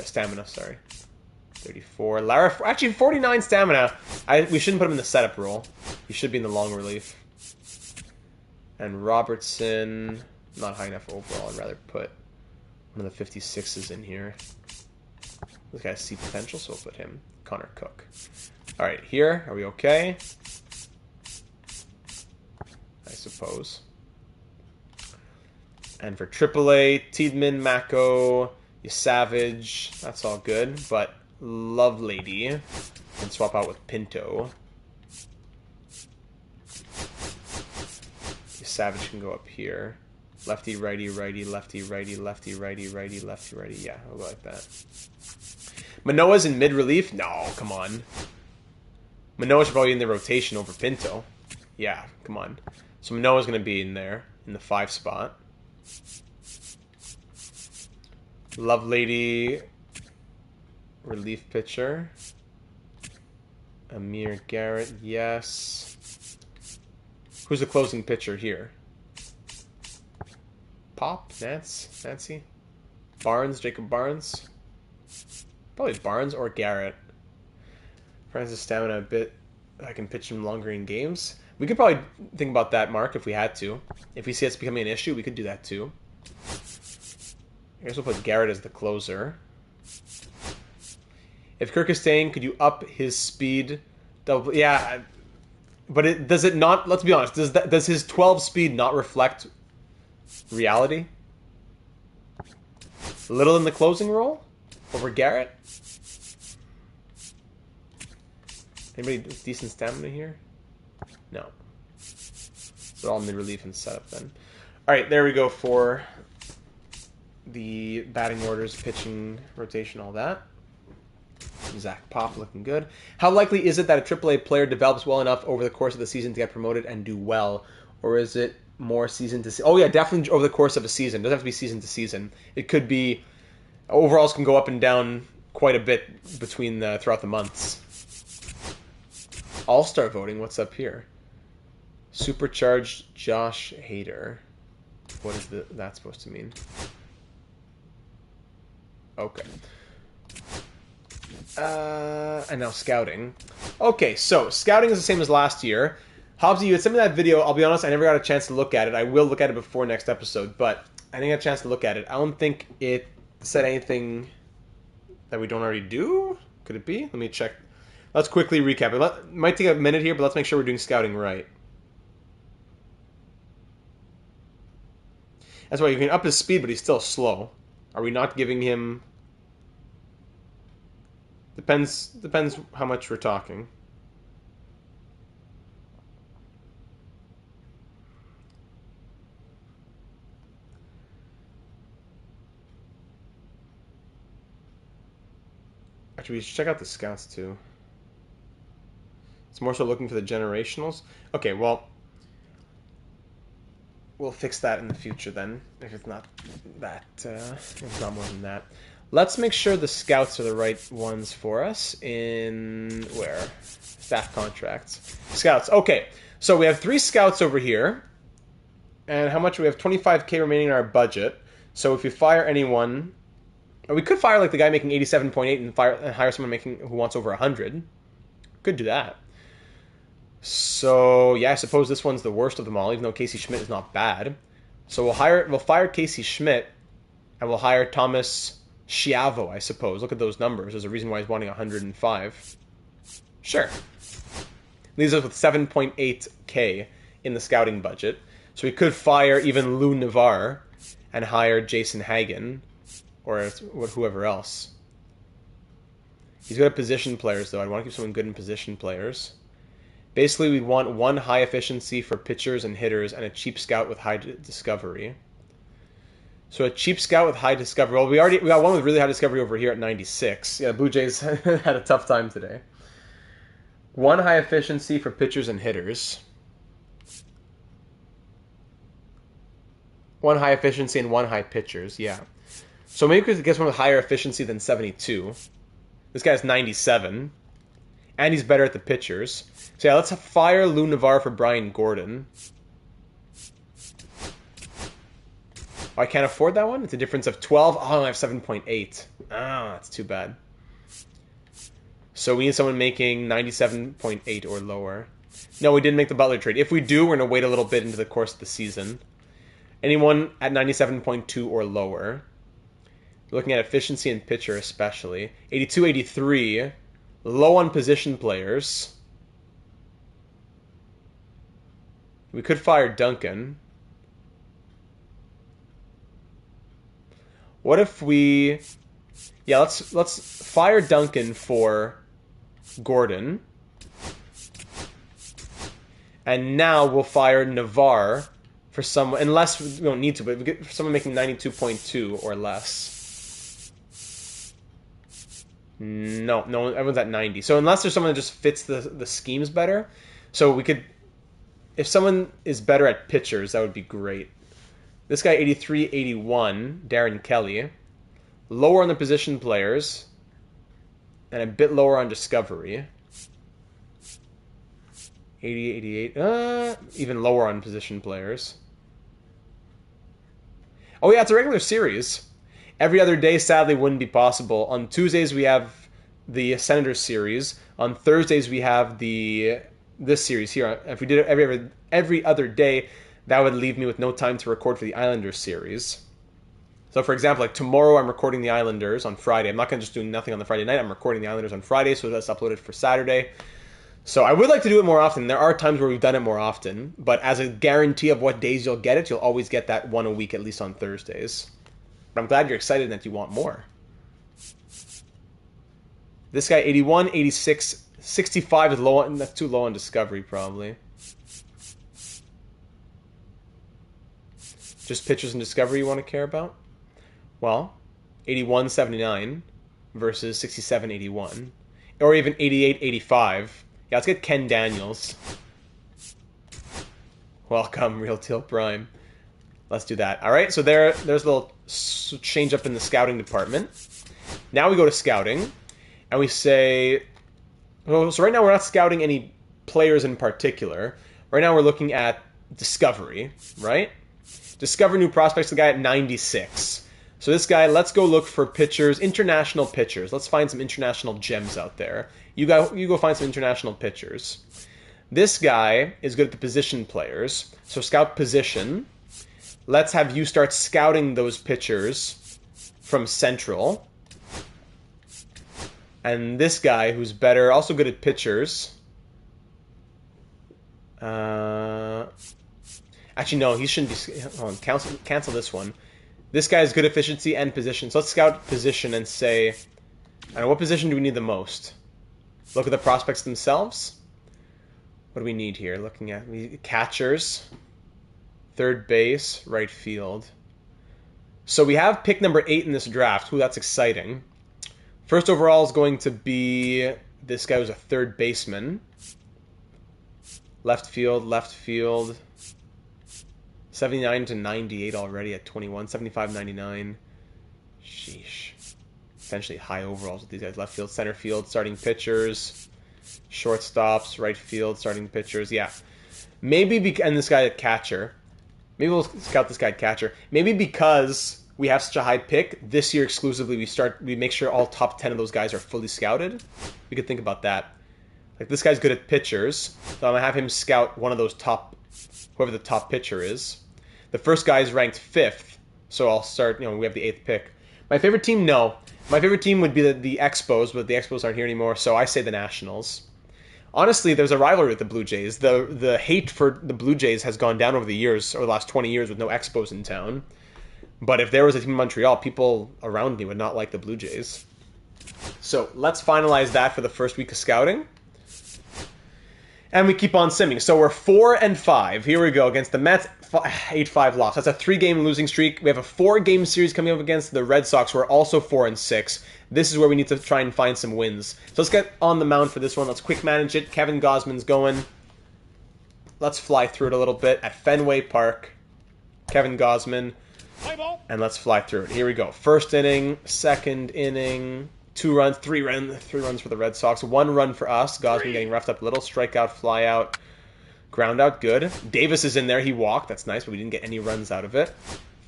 Stamina, sorry. 34. Lara, actually 49 stamina. We shouldn't put him in the setup role. He should be in the long relief. And Robertson, not high enough overall. I'd rather put one of the 56s in here. This guy has C potential, so we'll put him. Connor Cook. Alright, here. Are we okay? I suppose. And for AAA, Tiedemann, Mako, Savage. That's all good, but Lovelady can swap out with Pinto. Savage can go up here. Lefty, righty, righty, lefty, righty, lefty, righty, righty, lefty, righty. Yeah, I'll go like that. Manoa's in mid-relief? No, come on. Manoa should probably be in the rotation over Pinto. Yeah, come on. So Manoa's going to be in there, in the 5 spot. Lovelady, relief pitcher. Amir Garrett, yes. Who's the closing pitcher here? Pop? Nancy? Barnes? Jacob Barnes? Probably Barnes or Garrett. Francis stamina a bit. I can pitch him longer in games. We could probably think about that, Mark, if we had to. If we see it's becoming an issue, we could do that too. I guess we'll put Garrett as the closer. If Kirk is staying, could you up his speed? Double, yeah, but does it not? Let's be honest. Does his 12 speed not reflect reality? Little in the closing role over Garrett. Anybody with decent stamina here? No. So all mid relief and setup then. All right, there we go for the batting orders, pitching, rotation, all that. Zach Pop looking good. How likely is it that a AAA player develops well enough over the course of the season to get promoted and do well? Or is it more season to season? Oh, yeah, definitely over the course of a season. It doesn't have to be season to season. It could be... Overalls can go up and down quite a bit between throughout the months. All-star voting, what's up here? Supercharged Josh Hader. What is that supposed to mean? Okay. And now scouting. Okay, so scouting is the same as last year. Hobbsy, you had sent me that video. I'll be honest, I never got a chance to look at it. I will look at it before next episode, but I didn't get a chance to look at it. I don't think it said anything that we don't already do. Could it be? Let me check. Let's quickly recap it. It might take a minute here, but let's make sure we're doing scouting right. That's why you can up his speed, but he's still slow. Are we not giving him... Depends how much we're talking. Actually, we should check out the scouts too. It's more so looking for the generationals. Okay, well, we'll fix that in the future then. If it's not that, if it's not more than that. Let's make sure the scouts are the right ones for us in where? Staff contracts. Scouts. Okay, so we have 3 scouts over here. And how much? We have 25K remaining in our budget. So if you fire anyone, or we could fire like the guy making 87.8 and hire someone who wants over 100. Could do that. So yeah, I suppose this one's the worst of them all, even though Casey Schmidt is not bad. So we'll fire Casey Schmidt, and we'll hire Thomas Schiavo, I suppose. Look at those numbers. There's a reason why he's wanting 105. Sure. Leaves us with 7.8K in the scouting budget. So we could fire even Lou Navar and hire Jason Hagen or whoever else. He's good at position players, though. I'd want to keep someone good in position players. Basically, we want one high efficiency for pitchers and hitters and a cheap scout with high discovery. So a cheap scout with high discovery. Well, we got one with really high discovery over here at 96. Yeah, Blue Jays had a tough time today. One high efficiency for pitchers and hitters. One high efficiency and one high pitchers, yeah. So maybe we could get someone with higher efficiency than 72. This guy's 97. And he's better at the pitchers. So yeah, let's fire Lou Navar for Brian Gordon. Oh, I can't afford that one? It's a difference of 12. Oh, I have 7.8. Ah, that's too bad. So we need someone making 97.8 or lower. No, we didn't make the Butler trade. If we do, we're going to wait a little bit into the course of the season. Anyone at 97.2 or lower. Looking at efficiency and pitcher especially. 82, 83. Low on position players. We could fire Duncan. What if we... Yeah, let's fire Duncan for Gordon. And now we'll fire Navar for someone... Unless we don't need to, but we get someone making 92.2 or less. No, everyone's at 90. So unless there's someone that just fits the schemes better. So we could... If someone is better at pitchers, that would be great. This guy, 83, 81, Darren Kelly. Lower on the position players. And a bit lower on discovery. 80, 88. Even lower on position players. Oh yeah, it's a regular series. Every other day, sadly, wouldn't be possible. On Tuesdays, we have the Senators series. On Thursdays, we have this series here. If we did it every other day, that would leave me with no time to record for the Islanders series. So, for example, like tomorrow, I'm recording the Islanders on Friday. I'm not going to just do nothing on the Friday night. I'm recording the Islanders on Friday, so that's uploaded for Saturday. So I would like to do it more often. There are times where we've done it more often, but as a guarantee of what days you'll get it, you'll always get that one a week, at least on Thursdays. But I'm glad you're excited and that you want more. This guy, 81, 86, 65 is low. That's too low on discovery, probably. Just pitchers and discovery you want to care about? Well, 81, 79 versus 67, 81. Or even 88, 85. Yeah, let's get Ken Daniels. Welcome, Real Teal Prime. Let's do that. All right, so there's a little change up in the scouting department. Now we go to scouting, and we say... So right now we're not scouting any players in particular. Right now we're looking at discovery, right? Discover new prospects, the guy at 96. So this guy, let's go look for pitchers, international pitchers. Let's find some international gems out there. You go find some international pitchers. This guy is good at the position players. So scout position. Let's have you start scouting those pitchers from Central. And this guy, who's better, also good at pitchers. Actually, no, he shouldn't be... Hold on, cancel this one. This guy has good efficiency and position. So let's scout position and say... I don't know, what position do we need the most? Look at the prospects themselves. What do we need here? Looking at catchers, third base, right field. So we have pick number 8 in this draft. Ooh, that's exciting. First overall is going to be this guy who's a third baseman. Left field. 79 to 98 already at 21. 75, 99. Sheesh. Essentially high overalls with these guys. Left field, center field, starting pitchers. Shortstops, right field, starting pitchers. Yeah. Maybe, and this guy at catcher. Maybe we'll scout this guy at catcher. Maybe because we have such a high pick, this year exclusively we make sure all top 10 of those guys are fully scouted. We could think about that. Like, this guy's good at pitchers, so I'm going to have him scout one of those whoever the top pitcher is. The first guy is ranked 5th, so I'll start, we have the 8th pick. My favorite team, no. My favorite team would be the Expos, but the Expos aren't here anymore, so I say the Nationals. Honestly, there's a rivalry with the Blue Jays. The hate for the Blue Jays has gone down over the years, over the last 20 years with no Expos in town. But if there was a team in Montreal, people around me would not like the Blue Jays. So let's finalize that for the first week of scouting. And we keep on simming. So we're 4-5. Here we go against the Mets. 8-5 loss. That's a 3-game losing streak. We have a 4-game series coming up against the Red Sox, who are also 4-6. This is where we need to try and find some wins. So let's get on the mound for this one. Let's quick manage it. Kevin Gausman's going. Let's fly through it a little bit at Fenway Park. Kevin Gausman. And let's fly through it. Here we go. First inning, second inning, 2 runs, 3 runs for the Red Sox, 1 run for us. Gausman getting roughed up a little. Strikeout, fly out, ground out, good. Davis is in there. He walked. That's nice, but we didn't get any runs out of it.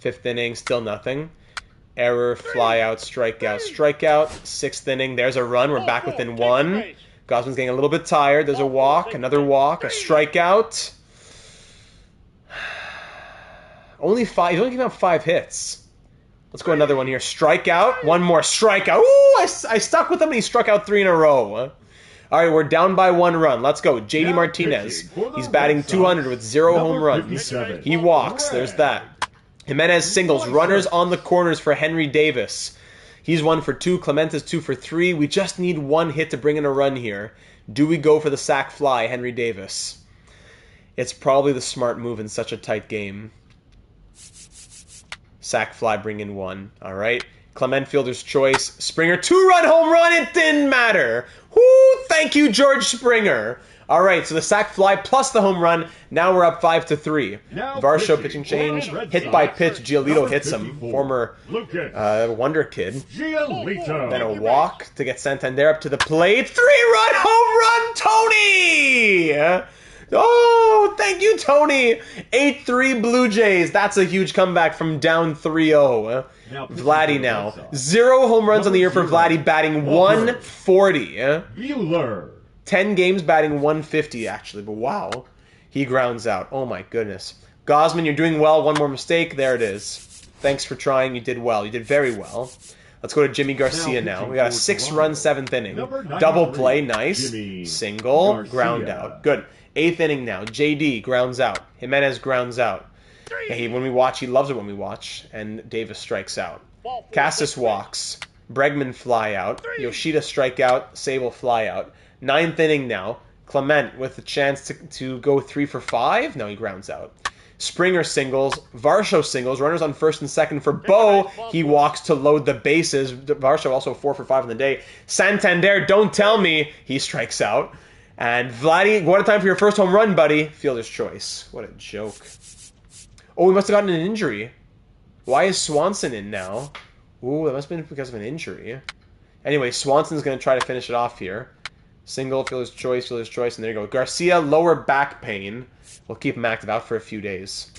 5th inning, still nothing. Error, fly out, strikeout, strikeout. 6th inning, there's a run. We're back within 1. Gausman's getting a little bit tired. There's a walk, another walk, a strikeout. Only 5. He's only giving up 5 hits. Let's go another one here. Strikeout. 1 more strikeout. Ooh, I stuck with him and he struck out 3 in a row. All right, we're down by 1 run. Let's go. JD Martinez. He's batting 200 with 0 home runs. He walks. There's that. Jimenez singles. Runners on the corners for Henry Davis. He's 1 for 2. Clement is 2 for 3. We just need 1 hit to bring in a run here. Do we go for the sac fly, Henry Davis? It's probably the smart move in such a tight game. Sac fly, bring in 1. All right. Clement fielder's choice. Springer, 2-run home run. It didn't matter. Whoo! Thank you, George Springer. All right, so the sac fly plus the home run. Now we're up 5-3. Varsho pitching change. Hit by pitch. Giolito hits him. Former Wonder Kid. Then a walk to get Santander up to the plate. 3-run home run, Tony! Oh, thank you, Tony. 8-3 Blue Jays. That's a huge comeback from down 3-0. Vladdy now. 0 home runs on the year for Vladdy, batting 140. 10 games batting 150, actually. But wow, he grounds out. Oh, my goodness. Gausman, you're doing well. 1 more mistake. There it is. Thanks for trying. You did well. You did very well. Let's go to Jimmy Garcia now. We got a 6-run 7th inning. Double play. Nice. Single. Ground out. Good. 8th inning now. JD grounds out. Jimenez grounds out. Hey, when we watch, he loves it when we watch. And Davis strikes out. Cassis walks. Bregman fly out. Yoshida strike out. Sable fly out. 9th inning now. Clement with the chance to go 3 for 5. No, he grounds out. Springer singles. Varsho singles. Runners on first and second for Bo. He walks to load the bases. Varsho also 4 for 5 in the day. Santander, don't tell me. He strikes out. And Vladdy, what a time for your first home run, buddy. Fielder's choice. What a joke. Oh, we must have gotten an injury. Why is Swanson in now? Ooh, that must have been because of an injury. Anyway, Swanson's going to try to finish it off here. Single, fielder's choice, and there you go. Garcia, lower back pain. We'll keep him active out for a few days.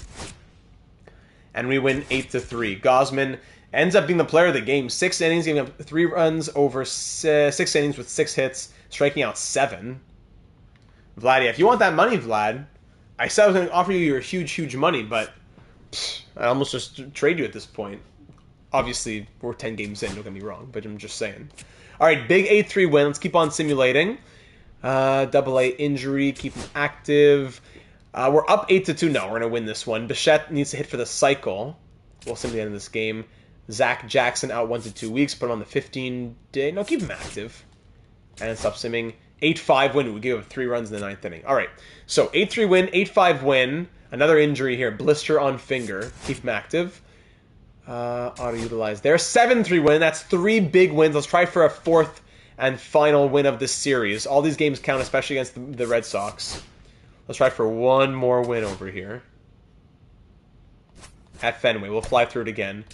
And we win 8-3. Gausman ends up being the player of the game. 6 innings, giving up 3 runs over 6 innings with 6 hits, striking out 7. Vladdy, if you want that money, Vlad, I said I was going to offer you your huge money, but I almost just trade you at this point. Obviously, we're 10 games in, don't get me wrong, but I'm just saying. All right, big 8-3 win. Let's keep on simulating. AA injury, keep him active. We're up 8-2 now. We're going to win this one. Bichette needs to hit for the cycle. We'll sim the end of this game. Zach Jackson out 1 to 2 weeks. Put him on the 15-day. No, keep him active. And stop simming. 8-5 win. We gave up 3 runs in the 9th inning. All right. So 8-3 win, 8-5 win. Another injury here. Blister on finger. Keep him active. Auto-utilize there. 7-3 win. That's 3 big wins. Let's try for a 4th and final win of this series. All these games count, especially against the Red Sox. Let's try for 1 more win over here. At Fenway. We'll fly through it again.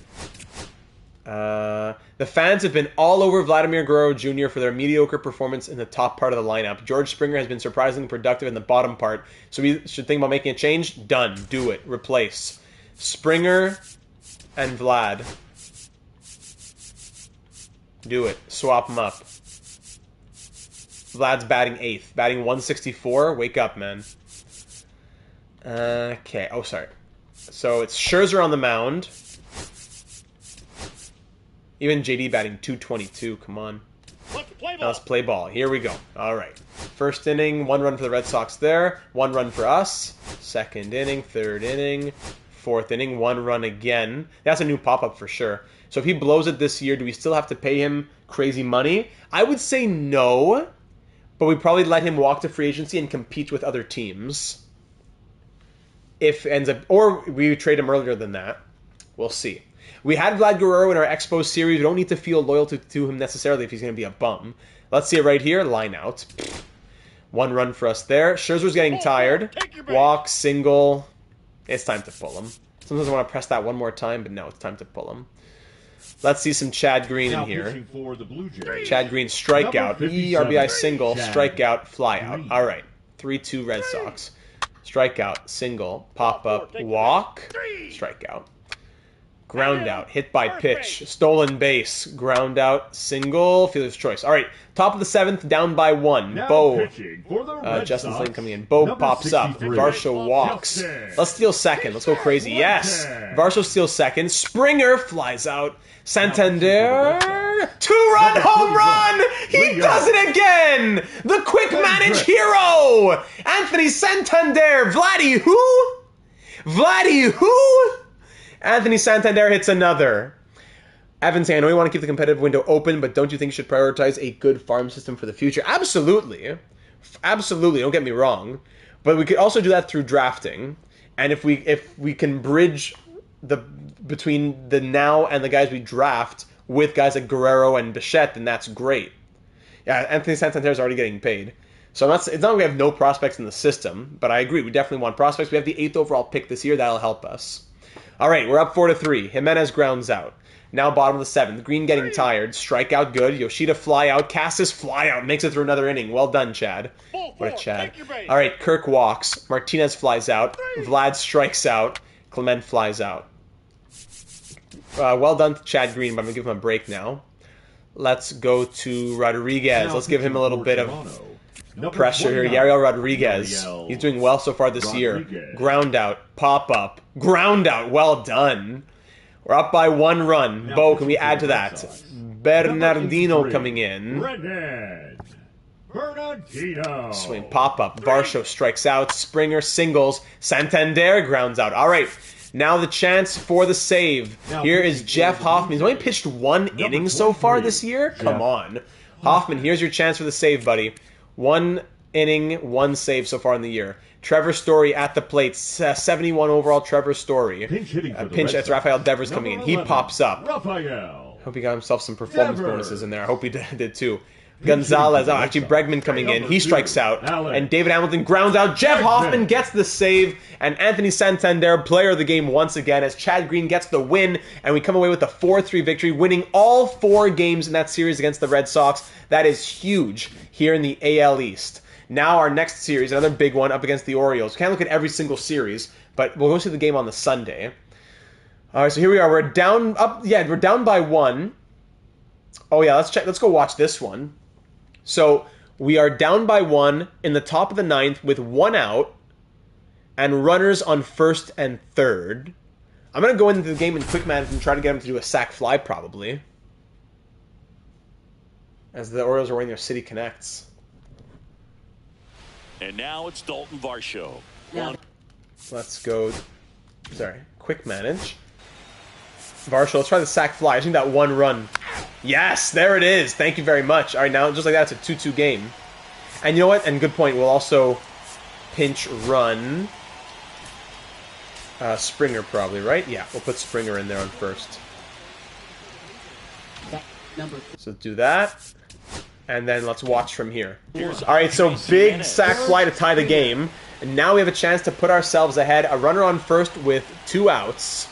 The fans have been all over Vladimir Guerrero Jr. for their mediocre performance in the top part of the lineup. George Springer has been surprisingly productive in the bottom part, so we should think about making a change. Done. Do it. Replace Springer and Vlad. Do it. Swap them up. Vlad's batting 8th. Batting 164. Wake up, man. Okay. Oh, sorry. So it's Scherzer on the mound. Even JD batting 222. Come on. Now let's play ball. Here we go. All right. First inning, 1 run for the Red Sox there. 1 run for us. Second inning, third inning, fourth inning, 1 run again. That's a new pop-up for sure. So if he blows it this year, do we still have to pay him crazy money? I would say no, but we probably let him walk to free agency and compete with other teams. If ends up, or we trade him earlier than that. We'll see. We had Vlad Guerrero in our Expo series. We don't need to feel loyal to him necessarily if he's going to be a bum. Let's see it right here. Line out. 1 run for us there. Scherzer's getting tired. Walk, single. It's time to pull him. Sometimes I want to press that one more time, but no, it's time to pull him. Let's see some Chad Green in here. Chad Green, strikeout. RBI single, strikeout, flyout. All right. 3-2 Red Sox. Strikeout, single, pop-up, walk, strikeout. Ground out, hit by pitch, stolen base, ground out, single, fielder's choice. All right, top of the 7th, down by 1. Bo, Justin Flynn coming in. Bo pops up. Varsho walks. Let's steal second. Let's go crazy. Yes, Varsho steals second. Springer flies out. Santander, 2-run home run. He does it again. The quick manage hero, Anthony Santander. Vladdy who? Vladdy who? Anthony Santander hits another. Evan saying, I know you want to keep the competitive window open, but don't you think you should prioritize a good farm system for the future? Absolutely. Absolutely, don't get me wrong. But we could also do that through drafting. And if we can bridge between the now and the guys we draft with guys like Guerrero and Bichette, then that's great. Yeah, Anthony Santander is already getting paid. So it's not like we have no prospects in the system, but I agree, we definitely want prospects. We have the 8th overall pick this year. That'll help us. All right, we're up 4-3. Jimenez grounds out. Now bottom of the 7th. Green getting tired. Strikeout good. Yoshida fly out. Cassis fly out. Makes it through another inning. Well done, Chad. What a Chad. All right, Kirk walks. Martinez flies out. Vlad strikes out. Clement flies out. Well done to Chad Green, but I'm going to give him a break now. Let's go to Rodriguez. Let's give him a little bit of pressure here. Yariel Rodriguez. He's doing well so far this year. Ground out. Pop up. Ground out. Well done. We're up by 1 run. Bo, can we add to that? Bernardino coming in. Swing. Pop up. Varsho strikes out. Springer singles. Santander grounds out. All right. Now the chance for the save. Here is Jeff Hoffman. He's only pitched 1 inning so far this year. Come on. Hoffman, here's your chance for the save, buddy. 1 inning, 1 save so far in the year. Trevor Story at the plate. 71 overall Trevor Story. Pinch, that's Rafael Devers coming in. He pops up. Hope he got himself some performance bonuses in there. I hope he did too. Gonzalez, actually Bregman coming in. He strikes out. And David Hamilton grounds out. Jeff Hoffman gets the save. And Anthony Santander, player of the game once again, as Chad Green gets the win. And we come away with a 4-3 victory, winning all 4 games in that series against the Red Sox. That is huge here in the AL East. Now our next series, another big one, up against the Orioles. We can't look at every single series, but we'll go see the game on the Sunday. All right, so here we are. We're down by 1. Oh yeah, let's go watch this one. So we are down by 1 in the top of the 9th with 1 out and runners on 1st and 3rd. I'm going to go into the game in quick manage and try to get him to do a sac fly probably, as the Orioles are winning their City Connects. And now it's Dalton Varsho. Let's go. Sorry, quick manage. Varsho, let's try the sac fly. I think that 1 run. Yes, there it is. Thank you very much. All right, now just like that, it's a 2-2 game. And you know what? And good point. We'll also pinch run Springer probably, right? Yeah, we'll put Springer in there on 1st. So do that. And then let's watch from here. All right, so big sac fly to tie the game. And now we have a chance to put ourselves ahead. A runner on 1st with 2 outs.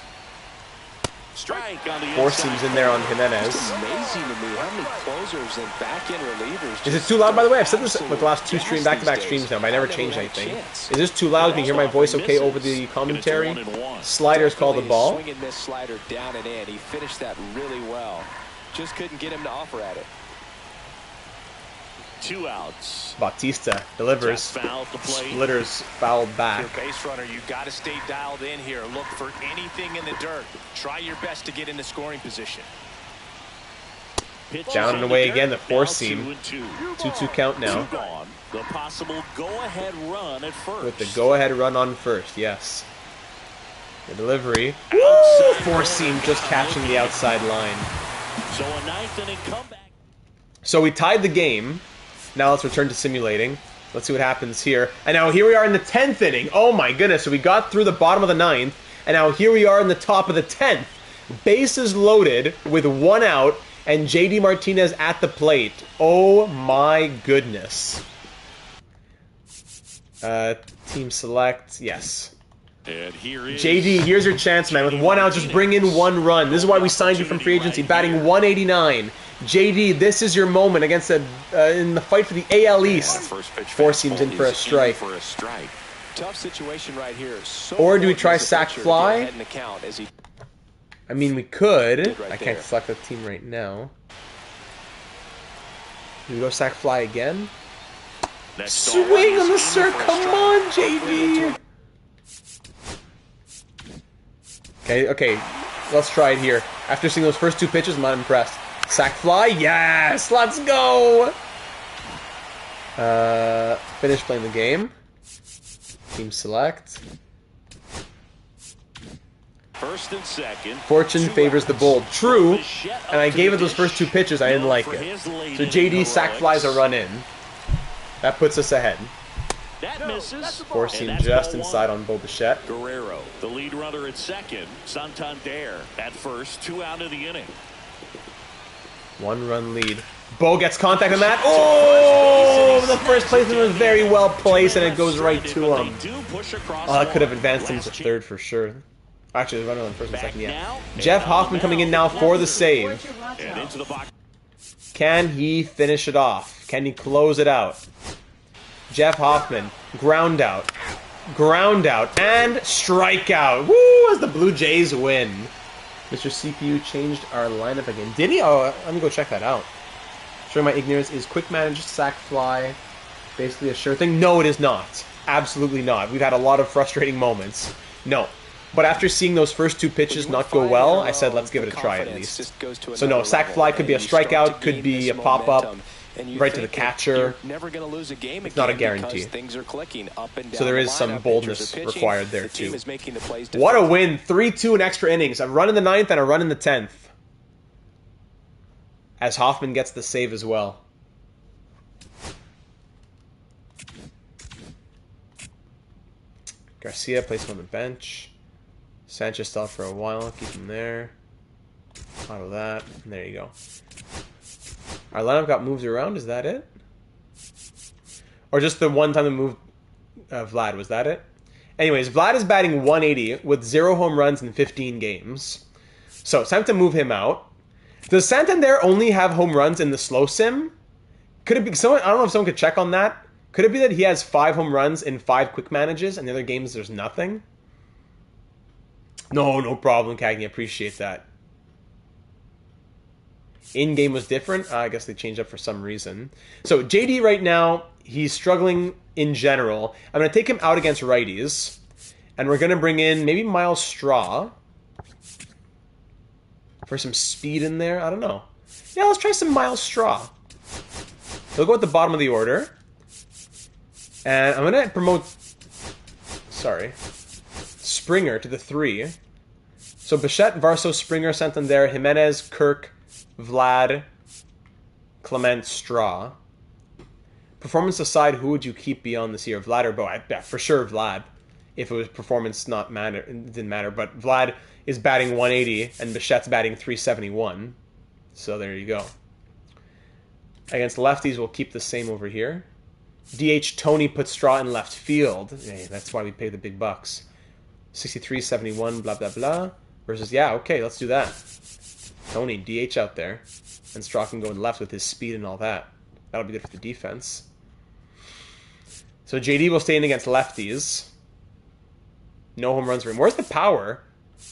Strike on the 4 seams in there on Jimenez. It's amazing to me how many closers and back-end relievers. Is it too loud, by the way? I've said this with the last 2 back-to-back streams now, but I never changed anything. Is this too loud? Can you hear my voice okay over the commentary? Sliders call the ball. Swinging this slider down and in. He finished that really well. Just couldn't get him to offer at it. 2 outs. Bautista delivers. Splitters fouled back. If you're a base runner, you got to stay dialed in here. Look for anything in the dirt. Try your best to get into scoring position. Pitch Down and on away the again, the dirt. four Now seam. 2-2. 2-2 count now. Two gone. The possible go-ahead run at first. With the go-ahead run on first, yes. The delivery. Outside Four seam just catching the outside line. So a ninth inning comeback. So we tied the game. Now let's return to simulating. Let's see what happens here. And now here we are in the 10th inning. Oh my goodness. So we got through the bottom of the 9th. And now here we are in the top of the 10th. Bases loaded with 1 out. And JD Martinez at the plate. Oh my goodness. Team select. Yes. And here is JD, here's your chance, man. With 1 out, just bring in 1 run. This is why we signed you from free agency, batting 189. JD, this is your moment against in the fight for the AL East. Four seams in for a strike. Tough situation right here. So Or do we try sack fly? He I mean, we could. right I can't there. select the team right now. Do we go sack fly again? Swing on the circle. Come on, JD. Okay. Let's try it here. After seeing those first 2 pitches, I'm not impressed. Sack fly. Yes. Let's go. Finish playing the game. Team select. first and second. Fortune favors the bold. True. And I gave it those first 2 pitches. I didn't like it. So JD sack flies a run in. That puts us ahead. That misses. Four seam just inside on Bo Bichette. Guerrero, the lead runner at second. Santander at first. 2 out of the inning. 1 run lead. Bo gets contact on that. Oh! The first placement was very well placed, and it goes right to him. Oh, that could have advanced him to third for sure. Actually, the runner on first and second, yeah. Jeff Hoffman coming in now for the save. And into the box. Can he finish it off? Can he close it out? Jeff Hoffman, ground out, and strikeout. Woo! As the Blue Jays win. Mr. CPU changed our lineup again. Did he? Oh, let me go check that out. Showing my ignorance, is quick manage sack fly basically a sure thing? No, it is not. Absolutely not. We've had a lot of frustrating moments. No. But after seeing those first 2 pitches not go well, I said let's give it a try at least. So no, sack fly could be a strikeout, could be a pop-up, right to the catcher. It's not a guarantee. So there is some boldness required there too. What a win! 3-2 in extra innings. A run in the 9th and a run in the 10th. As Hoffman gets the save as well. Garcia placed him on the bench. Sanchez still for a while. Keep him there. Auto that. And there you go. Our lineup got moved around. Is that it? Or just the one time we moved Vlad. Was that it? Anyways, Vlad is batting 180 with 0 home runs in 15 games. So it's time to move him out. Does Santander only have home runs in the slow sim? Could it be someone? I don't know if someone could check on that. Could it be that he has 5 home runs in 5 quick manages and the other games there's nothing? No problem, Cagney. Appreciate that. In-game was different. I guess they changed up for some reason. So JD right now, he's struggling in general. I'm going to take him out against righties. And we're going to bring in maybe Miles Straw. For some speed in there. I don't know. Yeah, let's try some Miles Straw. He'll go at the bottom of the order. And I'm going to promote... Sorry. Springer to the 3. So Bichette, Varso, Springer, Santander, Jimenez, Kirk, Vlad, Clement, Straw. Performance aside, who would you keep beyond this year? Vlad or Bo? Yeah, for sure Vlad. If it was performance it didn't matter. But Vlad is batting 180 and Bichette's batting 371. So there you go. Against lefties, we'll keep the same over here. DH Tony puts Straw in left field. Hey, that's why we pay the big bucks. 63-71, blah, blah, blah. Versus, yeah, okay, let's do that. Tony, DH out there. And Straw can go in left with his speed and all that. That'll be good for the defense. So JD will stay in against lefties. No home runs for him. Where's the power?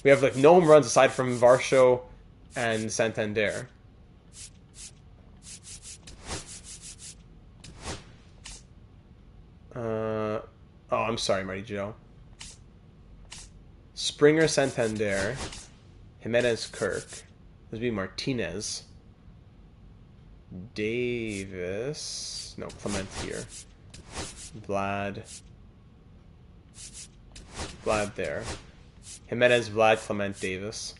We have, like, no home runs aside from Varsho and Santander. Oh, I'm sorry, Marty Joe. Springer, Santander, Jimenez, Kirk. This would be Martinez. Davis. No, Clement here. Vlad there. Jimenez, Vlad, Clement, Davis.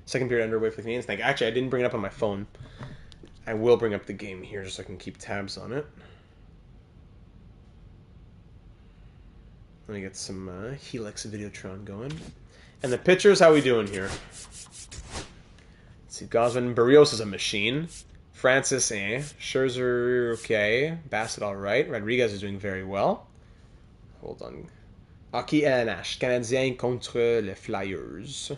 Second period underway for the Canadians. Actually, I didn't bring it up on my phone. I will bring up the game here just so I can keep tabs on it. Let me get some Helix Videotron going. And the pitchers, how we doing here? Let's see, Gosman. Barrios is a machine. Francis, Scherzer, okay. Bassett, all right. Rodriguez is doing very well. Hold on. Hockey NH. Canadiens contre les Flyers.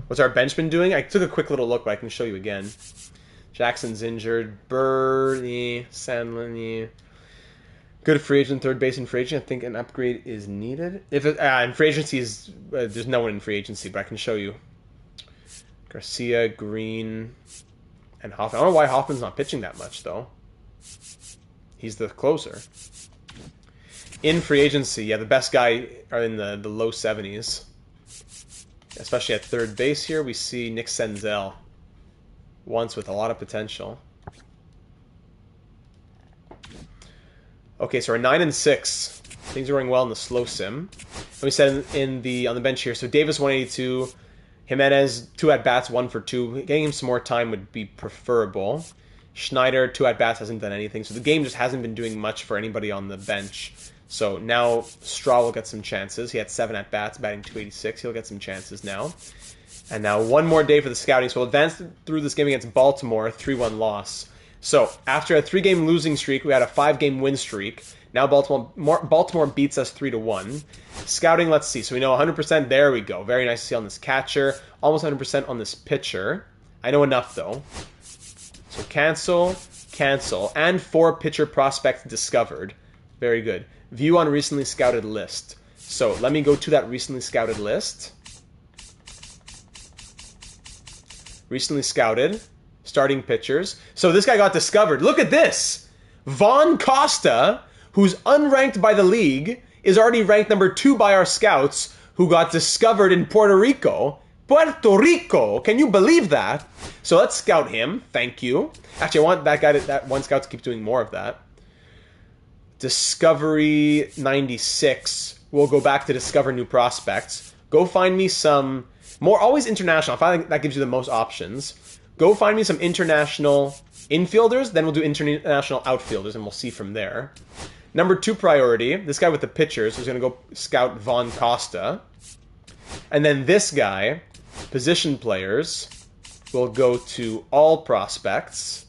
What's our bench been doing? I took a quick little look, but I can show you again. Jackson's injured. Bernie, Sandlin. Good free agent, third base in free agent. I think an upgrade is needed. If it, in free agency, there's no one in free agency, but I can show you. Garcia, Green, and Hoffman. I don't know why Hoffman's not pitching that much, though. He's the closer. In free agency, yeah, the best guy are in the low 70s. Especially at third base here, we see Nick Senzel. Once with a lot of potential. Okay, so we're 9-6. Things are going well in the slow sim. And we said on the bench here, so Davis 182, Jimenez 2 at-bats, 1 for 2. Getting him some more time would be preferable. Schneider 2 at-bats, hasn't done anything. So the game just hasn't been doing much for anybody on the bench. So now Straw will get some chances. He had 7 at-bats, batting .286. He'll get some chances now. And now one more day for the scouting. So we'll advance through this game against Baltimore, 3-1 loss. So after a 3-game losing streak, we had a 5-game win streak. Now Baltimore beats us 3-1. Scouting, let's see. So we know 100%. There we go. Very nice to see on this catcher. Almost 100% on this pitcher. I know enough, though. So cancel, and 4 pitcher prospects discovered. Very good. View on recently scouted list. So let me go to that recently scouted list. Recently scouted. Starting pitchers. So this guy got discovered. Look at this. Vaughn Costa, who's unranked by the league, is already ranked number 2 by our scouts, who got discovered in Puerto Rico. Puerto Rico! Can you believe that? So let's scout him. Thank you. Actually, I want that one scout to keep doing more of that. Discovery 96. We'll go back to discover new prospects. Go find me some more, always international. I find that gives you the most options. Go find me some international infielders, then we'll do international outfielders, and we'll see from there. Number 2 priority, this guy with the pitchers, who's going to go scout Vaughn Costa. And then this guy, position players, will go to all prospects.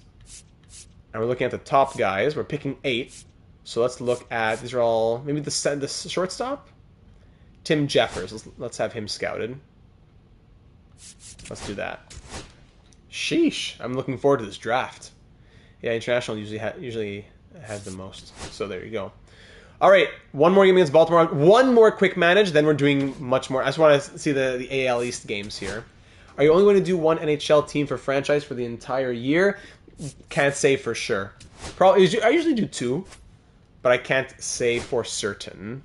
And we're looking at the top guys. We're picking 8. So let's look at, these are all, maybe the shortstop? Tim Jeffers. Let's have him scouted. Let's do that. Sheesh. I'm looking forward to this draft. Yeah, international usually has the most. So there you go. All right, one more game against Baltimore. One more quick manage, then we're doing much more. I just want to see the AL East games here. Are you only going to do one NHL team for franchise for the entire year? Can't say for sure. Probably. I usually do 2, but I can't say for certain.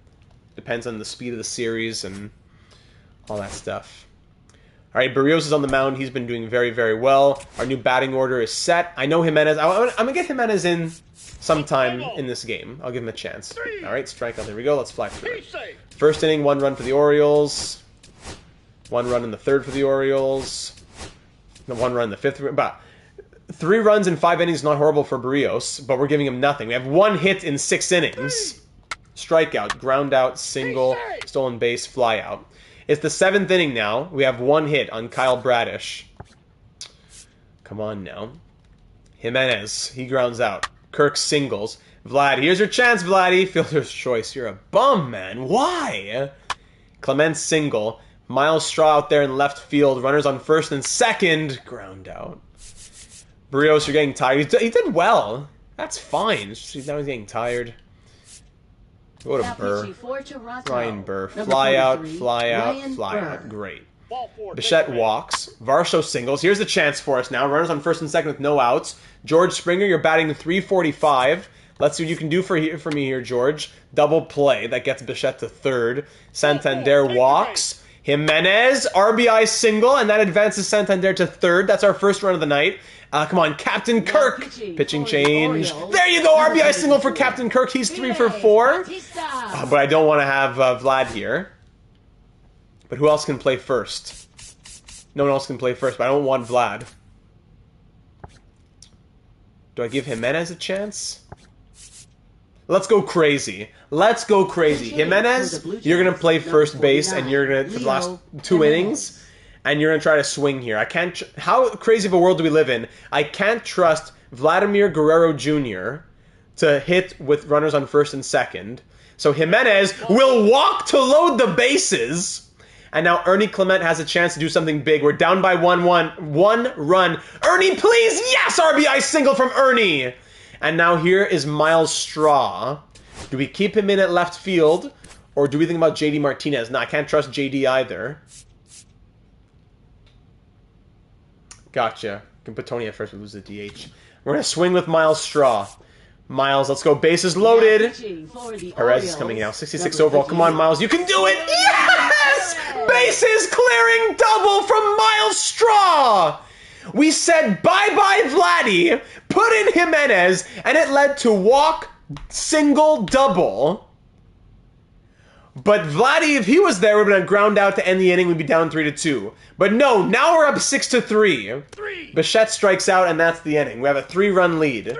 Depends on the speed of the series and all that stuff. All right, Barrios is on the mound. He's been doing very, very well. Our new batting order is set. I know Jimenez. I'm going to get Jimenez in sometime in this game. I'll give him a chance. All right, strikeout. There we go. Let's fly through it. First inning, 1 run for the Orioles. 1 run in the 3rd for the Orioles. 1 run in the 5th. But 3 runs in 5 innings is not horrible for Barrios, but we're giving him nothing. We have 1 hit in 6 innings. Strikeout, ground out, single, stolen base, fly out. It's the 7th inning now. We have 1 hit on Kyle Bradish. Come on now. Jimenez, he grounds out. Kirk singles. Vlad, here's your chance, Vladdy. Fielder's choice. You're a bum, man. Why? Clement single. Miles Straw out there in left field. Runners on 1st and 2nd. Ground out. Barrios, you're getting tired. He did well. That's fine. It's just, now he's getting tired. Go to Burr. Ryan Burr. Fly out, fly out, fly out. Great. Bichette walks. Varsho singles. Here's the chance for us now. Runners on 1st and 2nd with no outs. George Springer, you're batting 345. Let's see what you can do for me here, George. Double play. That gets Bichette to 3rd. Santander walks. Jimenez, RBI single, and that advances Santander to third. That's our first run of the night. Come on, Captain Kirk. Pitching change. There you go, RBI single for Captain Kirk. He's 3 for 4. But I don't want to have Vlad here. But who else can play first? No one else can play first, but I don't want Vlad. Do I give Jimenez a chance? Let's go crazy. Let's go crazy. Jimenez, you're going to play first base, and you're going to, for the last 2 innings, and you're going to try to swing here. I can't, how crazy of a world do we live in? I can't trust Vladimir Guerrero Jr. to hit with runners on first and second. So Jimenez will walk to load the bases. And now Ernie Clement has a chance to do something big. We're down by 1 run. Ernie, please! Yes! RBI single from Ernie! And now here is Miles Straw. Do we keep him in at left field? Or do we think about JD Martinez? No, I can't trust JD either. Gotcha. Can put Tony at first, we lose the DH. We're going to swing with Miles Straw. Miles, let's go. Bases loaded. Perez is coming out. 66 overall. Come on, Miles. You can do it. Yes! Bases clearing double from Miles Straw. We said bye-bye Vladdy, put in Jimenez, and it led to walk, single, double. But Vladdy, if he was there, would have been a ground out to end the inning. We'd be down 3-2. But no, now we're up 6-3. Bichette strikes out, and that's the inning. We have a 3-run lead.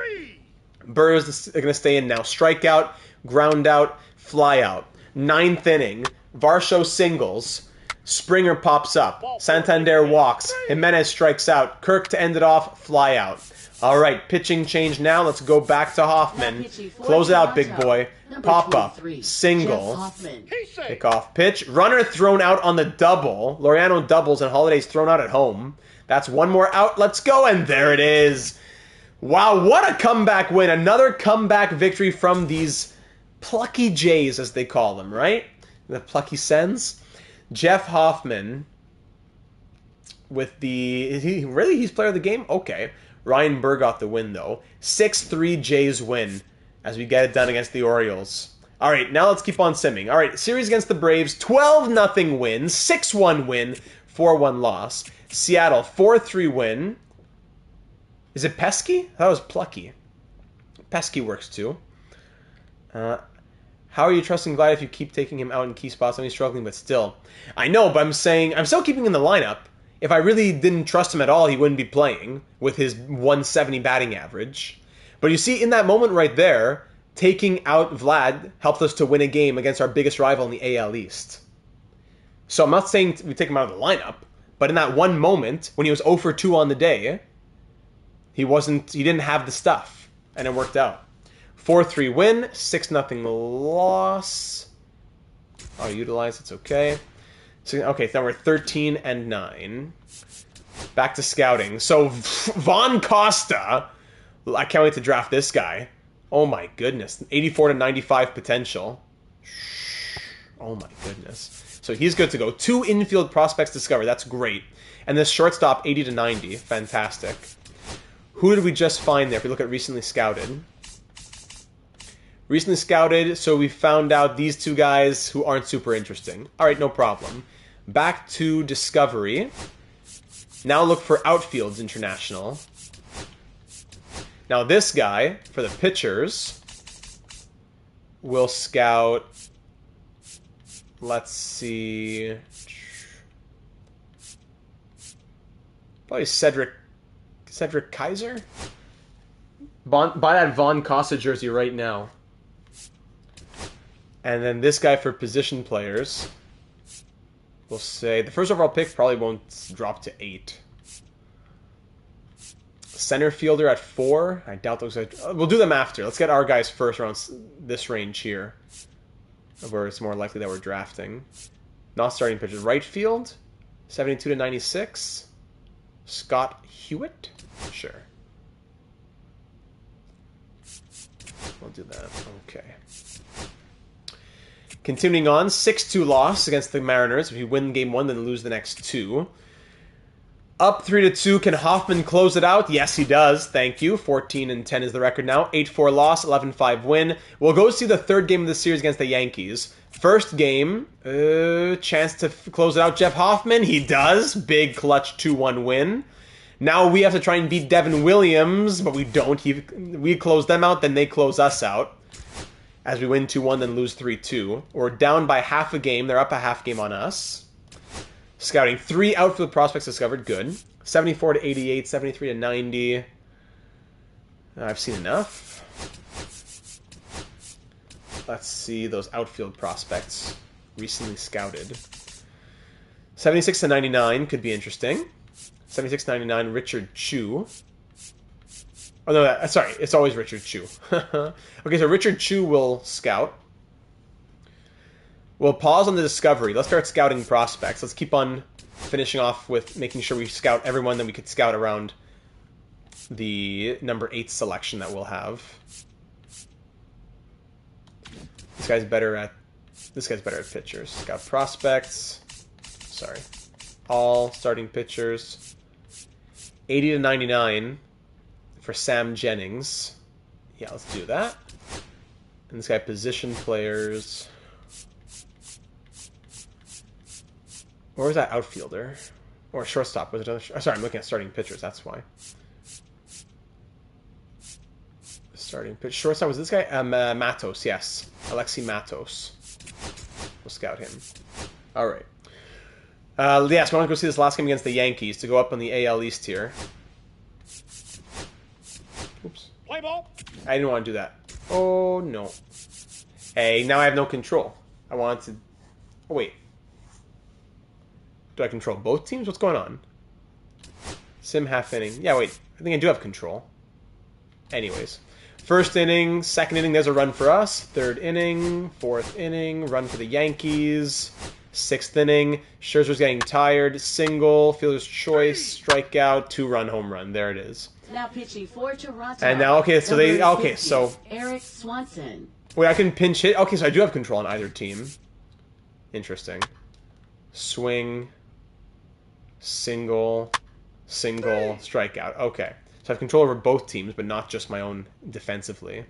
Burrs is going to stay in now. Strikeout, ground out, fly out. 9th inning. Varsho singles. Springer pops up. Santander walks. Jimenez strikes out. Kirk to end it off. Fly out. All right, pitching change now. Let's go back to Hoffman. Close it out, big boy. Pop up. Single. Pick off pitch. Runner thrown out on the double. Laureano doubles and Holiday's thrown out at home. That's one more out. Let's go. And there it is. Wow, what a comeback win. Another comeback victory from these plucky Jays, as they call them, right? The plucky Sens. Jeff Hoffman with the... He's player of the game? Okay. Ryan Burr got the win, though. 6-3 Jays win as we get it done against the Orioles. All right, now let's keep on simming. All right, series against the Braves, 12-0 win, 6-1 win, 4-1 loss. Seattle, 4-3 win. Is it Pesky? That was Plucky. Pesky works too. How are you trusting Vlad if you keep taking him out in key spots? I mean, he's struggling, but still. I know, but I'm saying I'm still keeping him in the lineup. If I really didn't trust him at all, he wouldn't be playing with his 170 batting average. But you see, in that moment right there, taking out Vlad helped us to win a game against our biggest rival in the AL East. So I'm not saying we take him out of the lineup, but in that one moment, when he was 0 for 2 on the day, he didn't have the stuff, and it worked out. 4-3 win, 6-0 loss. I'll utilize, it's okay. So, okay, now we're 13-9. Back to scouting. So, Von Costa, I can't wait to draft this guy. Oh my goodness, 84-95 potential. Oh my goodness. So he's good to go. 2 infield prospects discovered, that's great. And this shortstop, 80-90, fantastic. Who did we just find there if we look at recently scouted? Recently scouted, so we found out these 2 guys who aren't super interesting. All right, no problem. Back to Discovery. Now look for Outfields International. Now this guy, for the pitchers, will scout, let's see, probably Cedric Kaiser? Buy that Von Costa jersey right now. And then this guy for position players, we'll say the first overall pick probably won't drop to 8. Center fielder at 4. I doubt those guys. We'll do them after. Let's get our guys first around this range here, where it's more likely that we're drafting. Not starting pitchers. Right field, 72-96. Scott Hewitt? Sure. We'll do that. Okay. Continuing on, 6-2 loss against the Mariners. If we win game 1, then lose the next 2. Up 3-2. Can Hoffman close it out? Yes, he does. Thank you. 14-10 is the record now. 8-4 loss, 11-5 win. We'll go see the third game of the series against the Yankees. First game, chance to close it out. Jeff Hoffman, he does. Big clutch 2-1 win. Now we have to try and beat Devin Williams, but we don't. We close them out, then they close us out. As we win 2-1, then lose 3-2. We're down by half a game. They're up a half game on us. Scouting. 3 outfield prospects discovered. Good. 74 to 88, 73 to 90. I've seen enough. Let's see those outfield prospects recently scouted. 76 to 99 could be interesting. 76 to 99, Richard Chu. Oh, no, sorry. It's always Richard Chu. Okay, so Richard Chu will scout. We'll pause on the discovery. Let's start scouting prospects. Let's keep on finishing off with making sure we scout everyone that we could scout around the number 8 selection that we'll have. This guy's better at pitchers. Scout prospects. Sorry. All starting pitchers. 80 to 99 for Sam Jennings. Yeah, let's do that. And this guy, position players. Or was that outfielder? Or shortstop? Was it another? Sorry, I'm looking at starting pitchers. That's why. Starting pitch. Shortstop was this guy? Matos, yes. Alexi Matos. We'll scout him. All right. Yes, we want to go see this last game against the Yankees to go up on the AL East here. Oops. Play ball. I didn't want to do that. Oh, no. Hey, now I have no control. I want to... Oh, wait. Do I control both teams? What's going on? Sim half inning. Yeah, wait. I think I do have control. Anyways. First inning, second inning, there's a run for us. Third inning, fourth inning, run for the Yankees. Sixth inning, Scherzer's getting tired. Single, fielder's choice, strikeout, 2-run home run. There it is. Now pitching for Toronto. And now, okay, so they, okay, so. Eric Swanson. Wait, I can pinch hit. Okay, so I do have control on either team. Interesting. Swing, single, strikeout. Okay. So I have control over both teams, but not just my own defensively.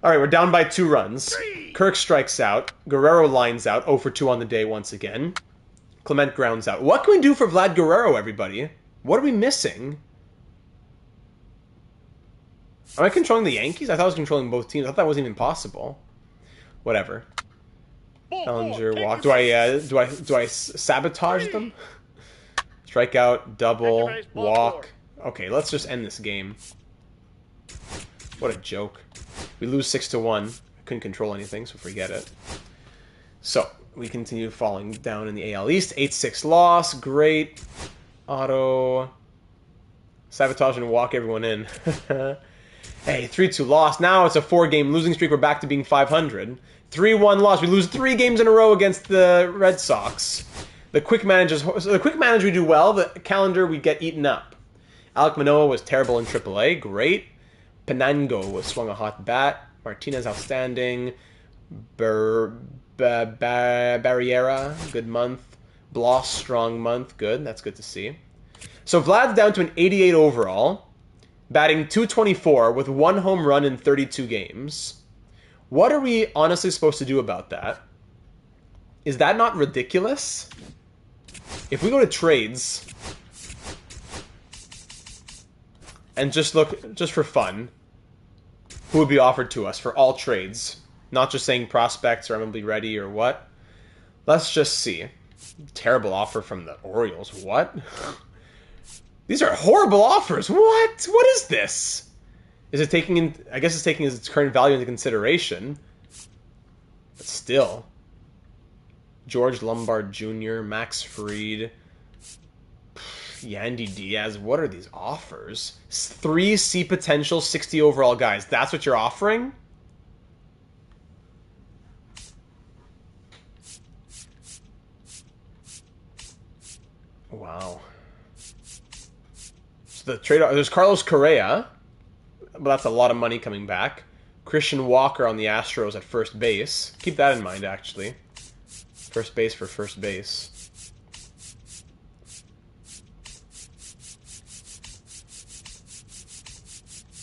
All right, we're down by 2 runs. Kirk strikes out. Guerrero lines out. 0 for 2 on the day once again. Clement grounds out. What can we do for Vlad Guerrero, everybody? What are we missing? Am I controlling the Yankees? I thought I was controlling both teams. I thought that wasn't even possible. Whatever. Bellinger walk. Do I sabotage them? Strikeout, double, walk. Okay, let's just end this game. What a joke. We lose 6-1. I couldn't control anything, so forget it. So, we continue falling down in the AL East. 8-6 loss. Great. Auto. Sabotage and walk everyone in. Hey, 3-2 loss. Now it's a 4-game losing streak. We're back to being 500. 3-1 loss. We lose 3 games in a row against the Red Sox. The quick managers. So the quick manage we do well. The calendar we get eaten up. Alek Manoah was terrible in AAA. Great. Penango was swung a hot bat. Martinez outstanding. Barriera, good month. Bloss, strong month. Good. That's good to see. So Vlad's down to an 88 overall. Batting .224 with 1 home run in 32 games. What are we honestly supposed to do about that? Is that not ridiculous? If we go to trades... and just look, just for fun, who would be offered to us for all trades? Not just saying prospects or MLB ready or what. Let's just see. Terrible offer from the Orioles. What? These are horrible offers. What? What is this? Is it taking in... I guess it's taking its current value into consideration. But still. George Lombard Jr., Max Fried... Yandy Diaz, what are these offers? 3 C potential, 60 overall guys. That's what you're offering? Wow. So the trade, there's Carlos Correa, but that's a lot of money coming back. Christian Walker on the Astros at first base. Keep that in mind, actually. First base for first base.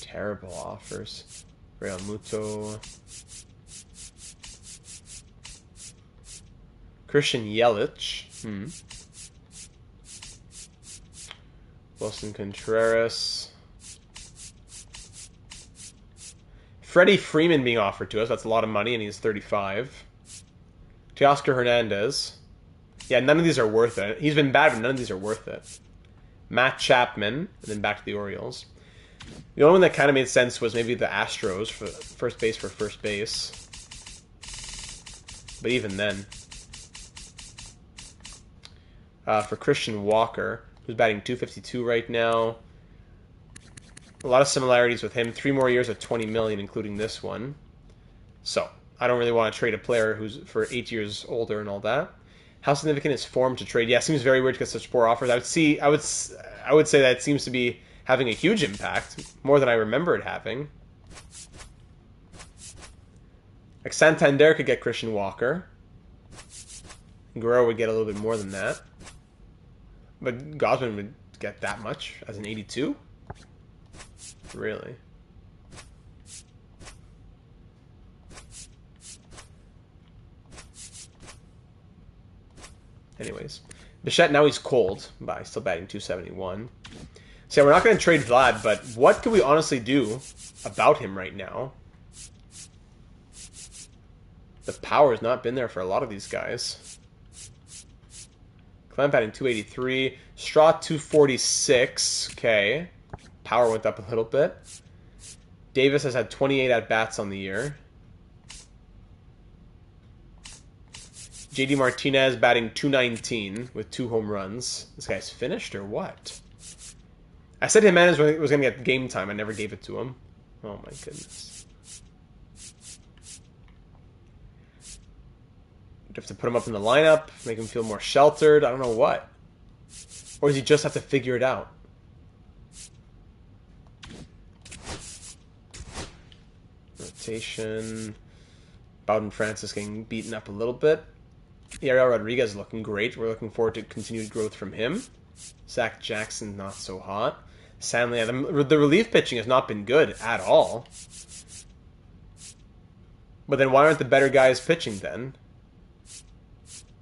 Terrible offers. Real Muto. Christian Yelich. Wilson Contreras. Freddie Freeman being offered to us. That's a lot of money, and he's 35. Teoscar Hernandez. Yeah, none of these are worth it. He's been bad, but none of these are worth it. Matt Chapman, and then back to the Orioles. The only one that kind of made sense was maybe the Astros for first base. But even then. For Christian Walker, who's batting .252 right now. A lot of similarities with him. 3 more years at $20 million, including this one. So, I don't really want to trade a player who's for 8 years older and all that. How significant is form to trade? Yeah, it seems very weird to get such poor offers. I would say that it seems to be having a huge impact, more than I remember it having. Like Santander could get Christian Walker. Guerrero would get a little bit more than that. But Gosman would get that much as an 82? Really? Anyways. Bichette, now he's cold, but he's still batting .271. So yeah, we're not going to trade Vlad, but what could we honestly do about him right now? The power has not been there for a lot of these guys. Clem batting .283. Straw .246. Okay. Power went up a little bit. Davis has had 28 at-bats on the year. JD Martinez batting .219 with 2 home runs. This guy's finished or what? I said Jimenez was going to get game time. I never gave it to him. Oh my goodness. Do you have to put him up in the lineup? Make him feel more sheltered? I don't know what. Or does he just have to figure it out? Rotation. Bowden Francis getting beaten up a little bit. Ariel Rodriguez is looking great. We're looking forward to continued growth from him. Zach Jackson, not so hot. Sadly, the relief pitching has not been good at all. But then why aren't the better guys pitching then?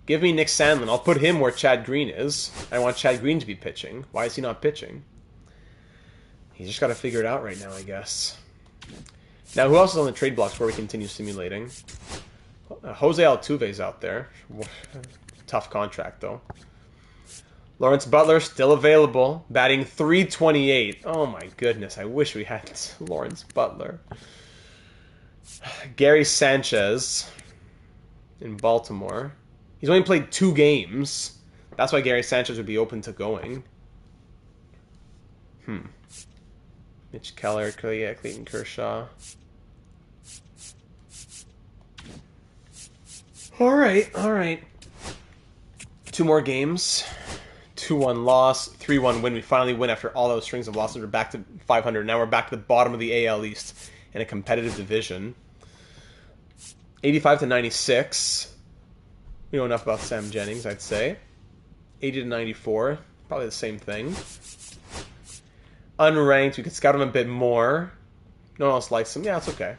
Give me Nick Sandlin. I'll put him where Chad Green is. I want Chad Green to be pitching. Why is he not pitching? He's just got to figure it out right now, I guess. Now, who else is on the trade blocks before we continue simulating? Jose Altuve's out there. Tough contract, though. Lawrence Butler still available. Batting .328. Oh, my goodness. I wish we had Lawrence Butler. Gary Sanchez in Baltimore. He's only played 2 games. That's why Gary Sanchez would be open to going. Mitch Keller, Clayton Kershaw. All right. 2 more games. 2-1 loss, 3-1 win. We finally win after all those strings of losses. We're back to 500. Now we're back to the bottom of the AL East in a competitive division. 85 to 96. We know enough about Sam Jennings, I'd say. 80 to 94. Probably the same thing. Unranked. We could scout him a bit more. No one else likes him. Yeah, it's okay.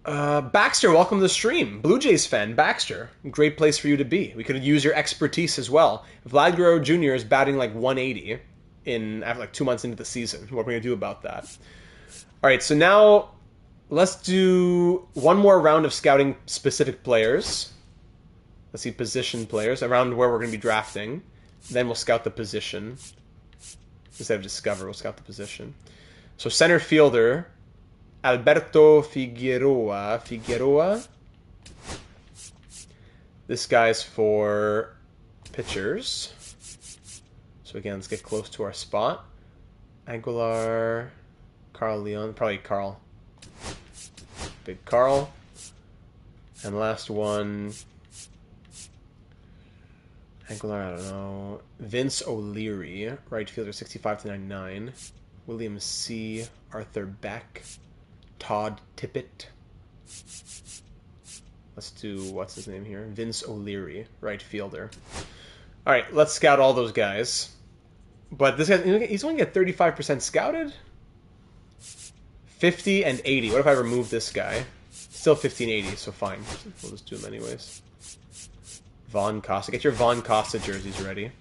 Baxter, welcome to the stream. Blue Jays fan, Baxter. Great place for you to be. We could use your expertise as well. Vladimir Guerrero Jr. is batting like 180 after like 2 months into the season. What are we going to do about that? All right, so now let's do one more round of scouting specific players. Let's see, position players, around where we're going to be drafting. Then we'll scout the position. Instead of discover, we'll scout the position. So center fielder, Alberto Figueroa. This guy's for pitchers. So again, let's get close to our spot. Aguilar, Carl Leon, probably Carl. Big Carl. And last one, Aguilar, I don't know. Vince O'Leary, right fielder, 65 to 99. William C. Arthur Beck. Todd Tippett. Let's do, what's his name here? Vince O'Leary, right fielder. All right, let's scout all those guys. But this guy, he's only got 35% scouted? 50 and 80. What if I remove this guy? Still 1580, so fine. We'll just do them anyways. Von Costa. Get your Von Costa jerseys ready.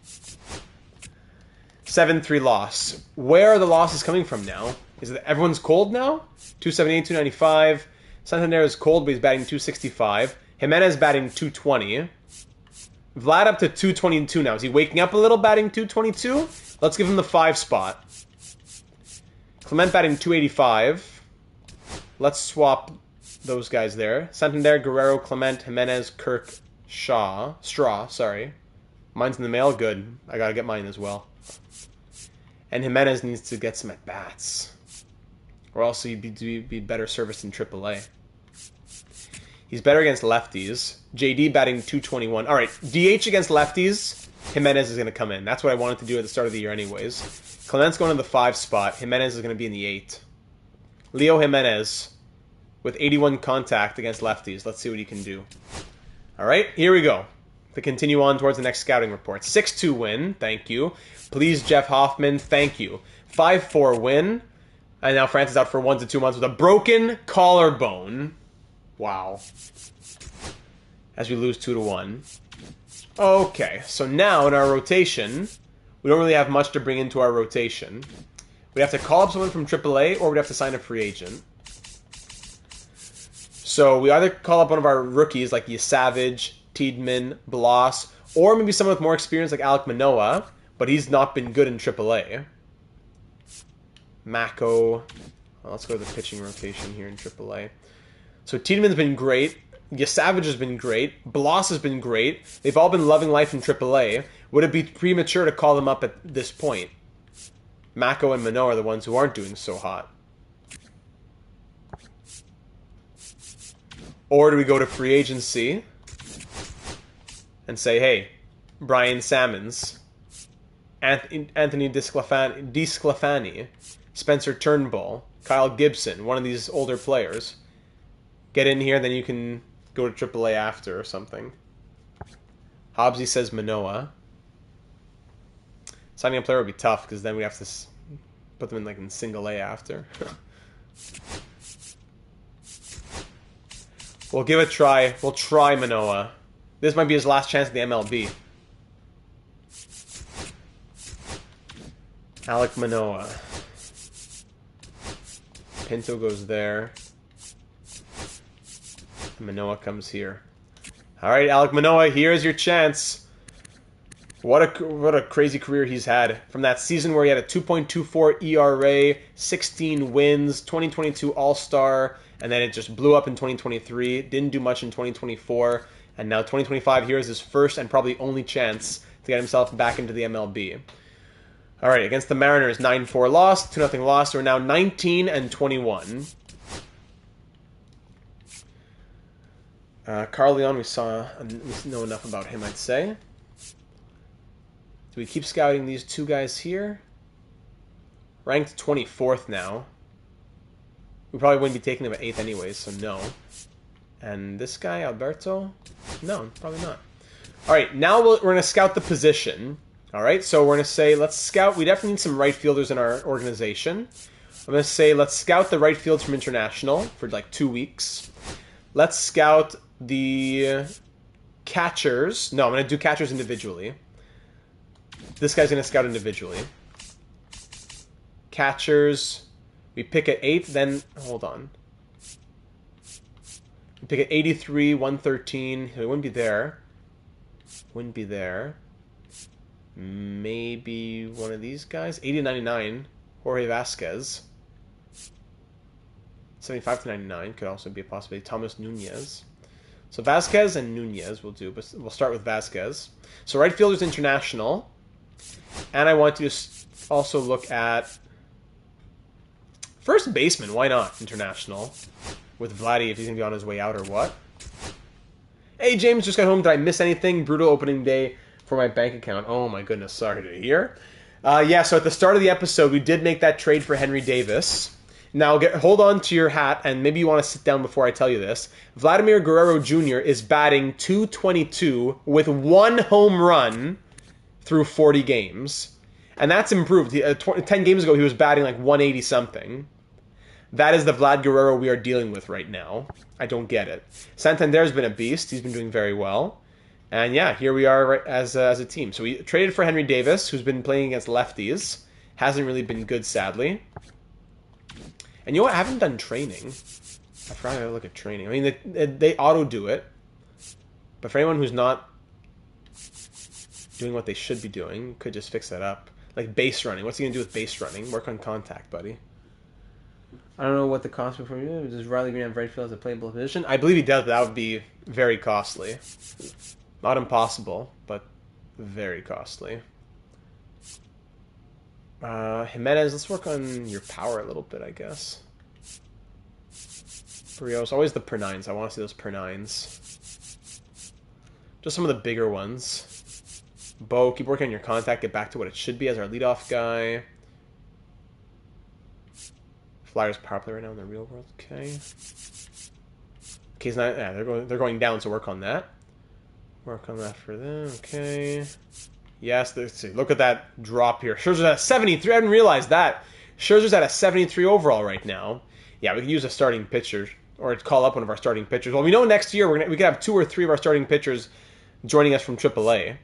7-3 loss. Where are the losses coming from now? Is it everyone's cold now? 278, 295. Santander is cold, but he's batting 265. Jimenez batting 220. Vlad up to 222 now. Is he waking up a little, batting 222? Let's give him the 5 spot. Clement batting 285. Let's swap those guys there. Santander, Guerrero, Clement, Jimenez, Kirk, Straw, sorry. Mine's in the mail? Good. I gotta get mine as well. And Jimenez needs to get some at-bats. Or else he'd be better serviced in AAA. He's better against lefties. JD batting 221. Alright, DH against lefties, Jimenez is going to come in. That's what I wanted to do at the start of the year anyways. Clement's going to the 5 spot. Jimenez is going to be in the 8. Leo Jimenez with 81 contact against lefties. Let's see what he can do. Alright, here we go. To continue on towards the next scouting report. 6-2 win. Thank you. Please, Jeff Hoffman. Thank you. 5-4 win. And now Francis out for 1 to 2 months with a broken collarbone. Wow. As we lose 2-1. Okay, so now in our rotation, we don't really have much to bring into our rotation. We have to call up someone from AAA, or we'd have to sign a free agent. So we either call up one of our rookies, like Savage, Tiedemann, Bloss, or maybe someone with more experience like Alek Manoah, but he's not been good in AAA. Mako. Well, let's go to the pitching rotation here in AAA. So Tiedemann's been great. Savage has been great. Bloss has been great. They've all been loving life in AAA. Would it be premature to call them up at this point? Mako and Manoah are the ones who aren't doing so hot. Or do we go to free agency and say, hey, Brian Sammons, Anthony DeSclafani, Spencer Turnbull, Kyle Gibson, one of these older players. Get in here, then you can go to AAA after or something. Hobbsy says Manoah. Signing a player would be tough because then we have to put them in single A after. We'll give it a try. We'll try Manoah. This might be his last chance at the MLB. Alek Manoah. Pinto goes there. Manoah comes here. Alright, Alek Manoah, here's your chance. What a crazy career he's had. From that season where he had a 2.24 ERA, 16 wins, 2022 All-Star, and then it just blew up in 2023. Didn't do much in 2024. And now 2025, here is his first and probably only chance to get himself back into the MLB. Alright, against the Mariners, 9-4 loss, 2-0 loss. We're now 19-21. Carl Leon, we know enough about him, I'd say. Do we keep scouting these two guys here? Ranked 24th now. We probably wouldn't be taking him at 8th anyways, so no. And this guy, Alberto? No, probably not. Alright, now we're going to scout the position. Alright, so we're going to say, let's scout. We definitely need some right fielders in our organization. I'm going to say, let's scout the right fields from International for 2 weeks. Let's scout the catchers. No, I'm going to do catchers individually. This guy's going to scout individually. Catchers. We pick at 8, then... Hold on. We pick at 83, 113. It wouldn't be there. Wouldn't be there. Maybe one of these guys. 80-99. Jorge Vasquez. 75-99 could also be a possibility. Thomas Nunez. So Vasquez and Nunez we'll do, but we'll start with Vasquez. So right fielder's International. And I want to also look at first baseman. Why not International? With Vladdy if he's going to be on his way out or what. Hey, James, just got home. Did I miss anything? Brutal opening day for my bank account. Oh my goodness, sorry to hear. Yeah, so at the start of the episode, we did make that trade for Henry Davis. Now, hold on to your hat, and maybe you want to sit down before I tell you this. Vladimir Guerrero Jr. is batting .222 with 1 home run through 40 games. And that's improved. 10 games ago, he was batting 180-something. That is the Vlad Guerrero we are dealing with right now. I don't get it. Santander's been a beast. He's been doing very well. And yeah, here we are as a team. So we traded for Henry Davis, who's been playing against lefties. Hasn't really been good, sadly. And you know what? I haven't done training. I forgot to look at training. I mean, they auto-do it. But for anyone who's not doing what they should be doing, could just fix that up. Like base running. What's he going to do with base running? Work on contact, buddy. I don't know what the cost before you. Does Riley Green have right field as a playable position? I believe he does, but that would be very costly. Not impossible, but very costly. Jimenez, let's work on your power a little bit, I guess. Barrios, always the per 9s. I want to see those per 9s. Just some of the bigger ones. Bo, keep working on your contact. Get back to what it should be as our leadoff guy. Flyers power play right now in the real world. Okay. Okay, it's not. Yeah, they're going down, so work on that. Work on that for them. Okay. Yes, let's see. Look at that drop here. Scherzer's at a 73. I didn't realize that. Scherzer's at a 73 overall right now. Yeah, we could use a starting pitcher or call up one of our starting pitchers. Well, we know next year we could have 2 or 3 of our starting pitchers joining us from AAA.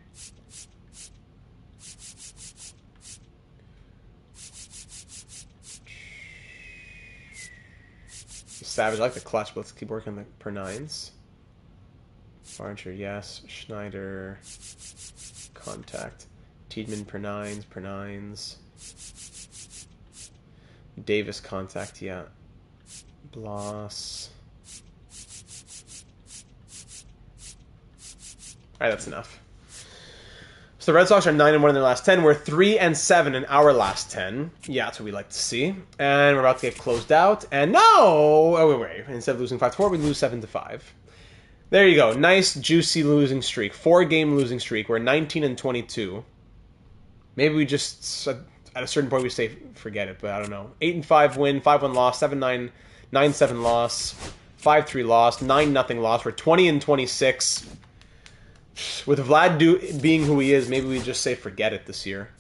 Savage, I like the clutch, but let's keep working on the per 9s. Archer, yes. Schneider, contact. Tiedemann, per 9s, per 9s. Davis, contact, yeah. Bloss. Alright, that's enough. So the Red Sox are 9-1 in their last 10. We're 3-7 in our last 10. Yeah, that's what we like to see. And we're about to get closed out. And no! Oh, wait. Instead of losing 5-4, we lose 7-5. There you go. Nice, juicy losing streak. 4-game losing streak. We're 19-22. Maybe we just, at a certain point, we say forget it, but I don't know. 8-5 win, 5-1 loss, 7-9, 9-7 loss, 5-3 loss, 9-0 loss. We're 20-26. With Vlad being who he is, maybe we just say forget it this year.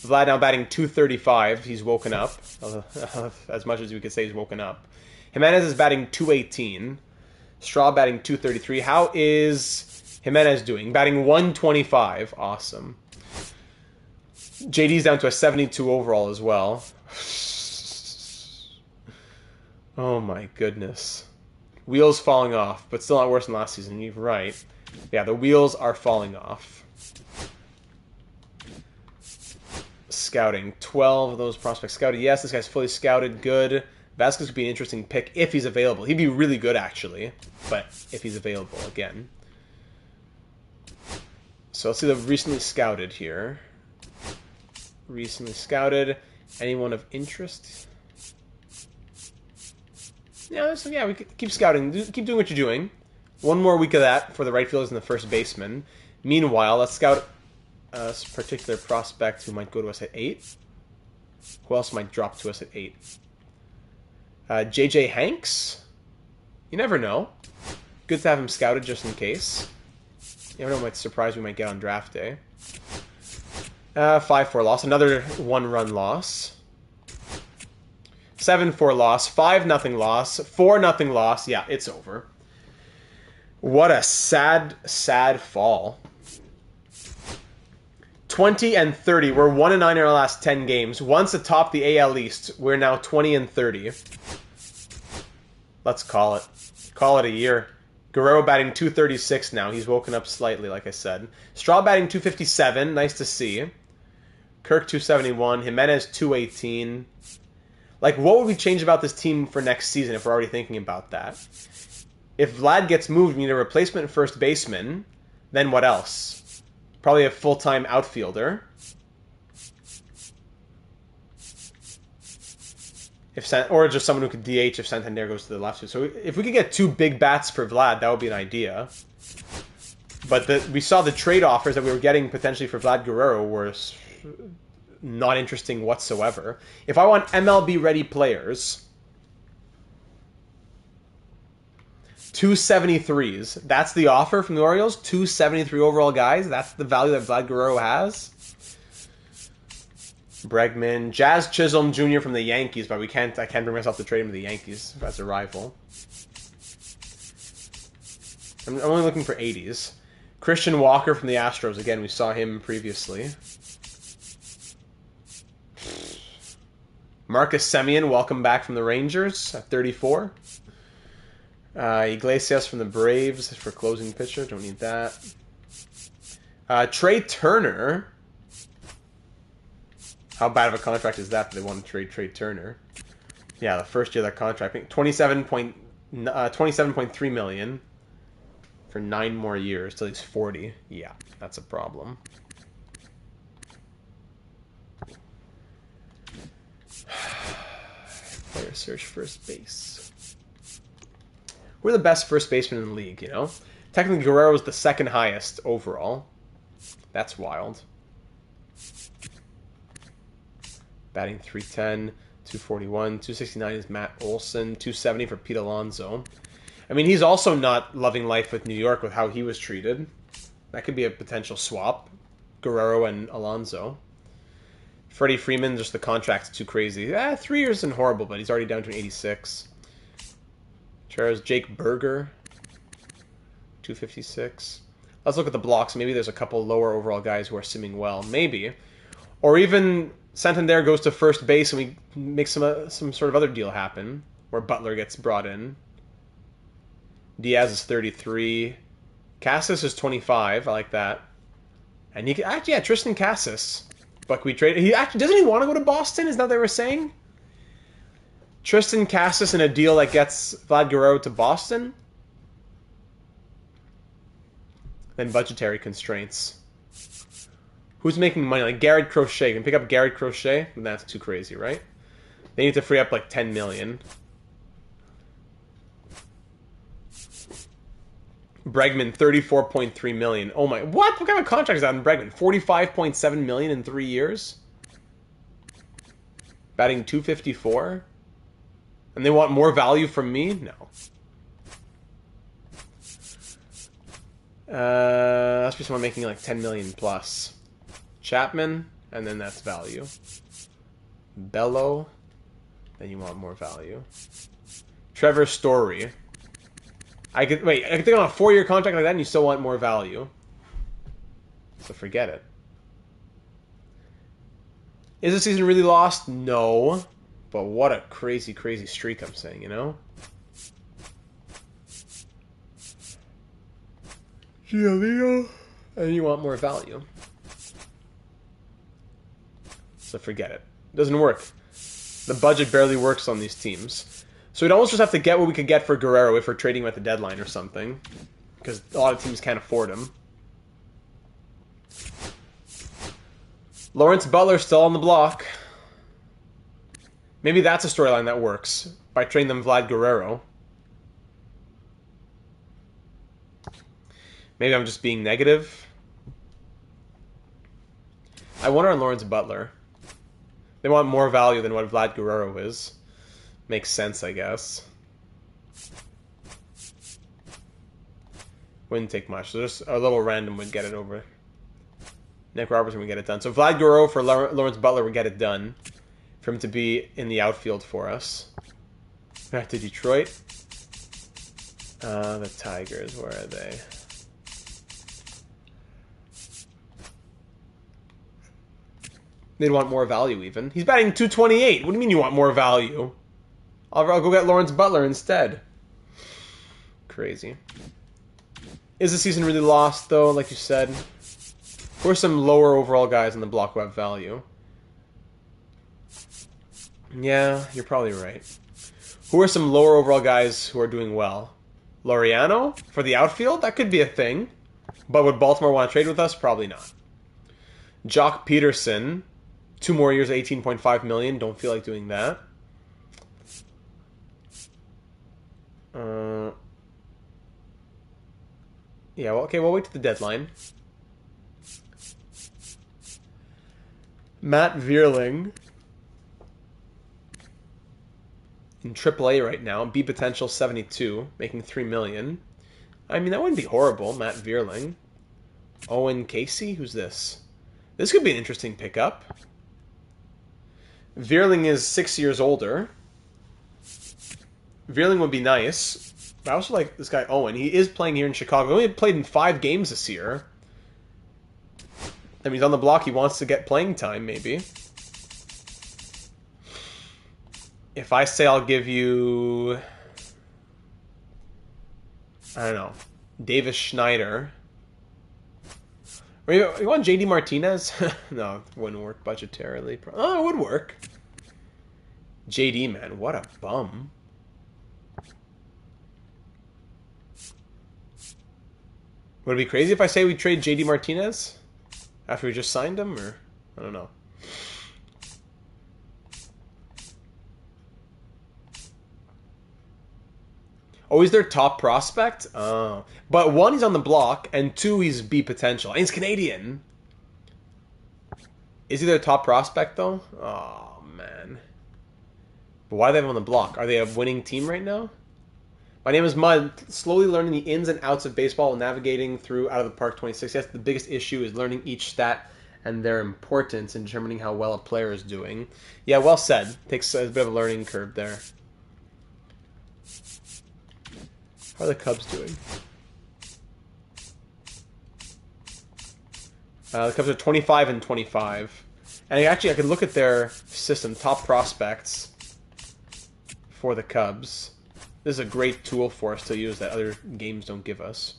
Vlad now batting .235. He's woken up. As much as we could say he's woken up. Jimenez is batting .218. Straw batting .233. How is Jimenez doing? Batting .125. Awesome. JD's down to a 72 overall as well. Oh my goodness. Wheels falling off, but still not worse than last season. You're right. Yeah, the wheels are falling off. Scouting. 12 of those prospects scouted. Yes, this guy's fully scouted. Good. Vasquez would be an interesting pick if he's available. He'd be really good, actually. But if he's available, again. So let's see the recently scouted here. Recently scouted. Anyone of interest? Yeah, so yeah, we could keep scouting. Keep doing what you're doing. One more week of that for the right fielders and the first baseman. Meanwhile, let's scout a particular prospect who might go to us at 8. Who else might drop to us at 8? JJ Hanks? You never know. Good to have him scouted just in case. You never know what surprise we might get on draft day. 5-4 loss. Another 1-run loss. 7-4 loss. 5-0 loss. 4-0 loss. Yeah, it's over. What a sad, sad fall. 20-30. We're 1-9 in our last 10 games. Once atop the AL East, we're now 20-30. Let's call it. Call it a year. Guerrero batting .236 now. He's woken up slightly, like I said. Straw batting .257. Nice to see. Kirk .271. Jimenez .218. Like, what would we change about this team for next season if we're already thinking about that? If Vlad gets moved, we need a replacement first baseman. Then what else? Probably a full-time outfielder. Or just someone who could DH if Santander goes to the left. So if we could get 2 big bats for Vlad, that would be an idea. But we saw the trade offers that we were getting potentially for Vlad Guerrero were not interesting whatsoever. If I want MLB-ready players, 2 73s. That's the offer from the Orioles. 2 73 overall guys. That's the value that Vlad Guerrero has. Bregman. Jazz Chisholm Jr. from the Yankees, but I can't bring myself to trade him to the Yankees as a rival. I'm only looking for 80s. Christian Walker from the Astros. Again, we saw him previously. Marcus Semien, welcome back from the Rangers at 34. Iglesias from the Braves for closing pitcher. Don't need that. Trey Turner. How bad of a contract is that they want to trade Trey Turner? Yeah, the first year of that contract. 27.3 million for 9 more years till he's 40. Yeah, that's a problem. Player search first base. We're the best first baseman in the league, you know? Technically, Guerrero was the second highest overall. That's wild. Batting 310, 241, 269 is Matt Olson, 270 for Pete Alonso. I mean, he's also not loving life with New York with how he was treated. That could be a potential swap. Guerrero and Alonso. Freddie Freeman, just the contract's too crazy. 3 years isn't horrible, but he's already down to an 86. Charles Jake Berger, 256. Let's look at the blocks. Maybe there's a couple lower overall guys who are simming well. Maybe. Or even Santander goes to first base and we make some sort of other deal happen where Butler gets brought in. Diaz is 33. Cassis is 25. I like that. And he actually, yeah, Tristan Cassis. But we trade. He actually doesn't he want to go to Boston? Is that what they were saying? Tristan Cassis in a deal that gets Vlad Guerrero to Boston. Then budgetary constraints. Who's making money? Like Garrett Crochet. You can pick up Garrett Crochet? That's too crazy, right? They need to free up like 10 million. Bregman, 34.3 million. Oh my, what? What kind of contract is that in Bregman? 45.7 million in 3 years? Batting 254? And they want more value from me? No. That's be someone making like 10 million plus. Chapman, and then that's value. Bello, then you want more value. Trevor Story. I could take on a 4-year contract like that and you still want more value. So forget it. Is the season really lost? No. But what a crazy, crazy streak I'm saying, you know? Giolito. And you want more value. So forget it. It doesn't work. The budget barely works on these teams. So we'd almost just have to get what we could get for Guerrero if we're trading him at the deadline or something. Because a lot of teams can't afford him. Lawrence Butler still on the block. Maybe that's a storyline that works. By trading them Vlad Guerrero. Maybe I'm just being negative. I wonder on Lawrence Butler. They want more value than what Vlad Guerrero is. Makes sense, I guess. Wouldn't take much. So just a little random would get it over. Nick Robertson would get it done. So Vlad Guerrero for Lawrence Butler would get it done. For him to be in the outfield for us. Back to Detroit. The Tigers, where are they? They'd want more value even. He's batting 228. What do you mean you want more value? I'll go get Lawrence Butler instead. Crazy. Is the season really lost, though, like you said? Who are some lower overall guys in the block who have value? Yeah, you're probably right. Who are some lower overall guys who are doing well? Laureano for the outfield? That could be a thing. But would Baltimore want to trade with us? Probably not. Jock Peterson. 2 more years, 18.5 million. Don't feel like doing that. Yeah, well, okay, we'll wait to the deadline. Matt Vierling. In AAA right now. B potential 72. Making 3 million. I mean, that wouldn't be horrible, Matt Vierling. Owen Casey? Who's this? This could be an interesting pickup. Vierling is 6 years older. Vierling would be nice. But I also like this guy Owen. He is playing here in Chicago. He only played in 5 games this year. I mean, he's on the block. He wants to get playing time, maybe. If I say I'll give you... I don't know. Davis Schneider. Or you want JD Martinez? No, it wouldn't work budgetarily. Oh, it would work. JD, man. What a bum. Would it be crazy if I say we trade JD Martinez? After we just signed him? Or I don't know. Oh, he's their top prospect? Oh. But 1, he's on the block, and 2, he's B potential. And he's Canadian. Is he their top prospect, though? Oh, man. But why do they have him on the block? Are they a winning team right now? My name is Mud. Slowly learning the ins and outs of baseball while navigating through Out of the Park 26. Yes, the biggest issue is learning each stat and their importance in determining how well a player is doing. Yeah, well said. Takes a bit of a learning curve there. How are the Cubs doing? The Cubs are 25 and 25. And actually, I could look at their system, top prospects for the Cubs. This is a great tool for us to use that other games don't give us.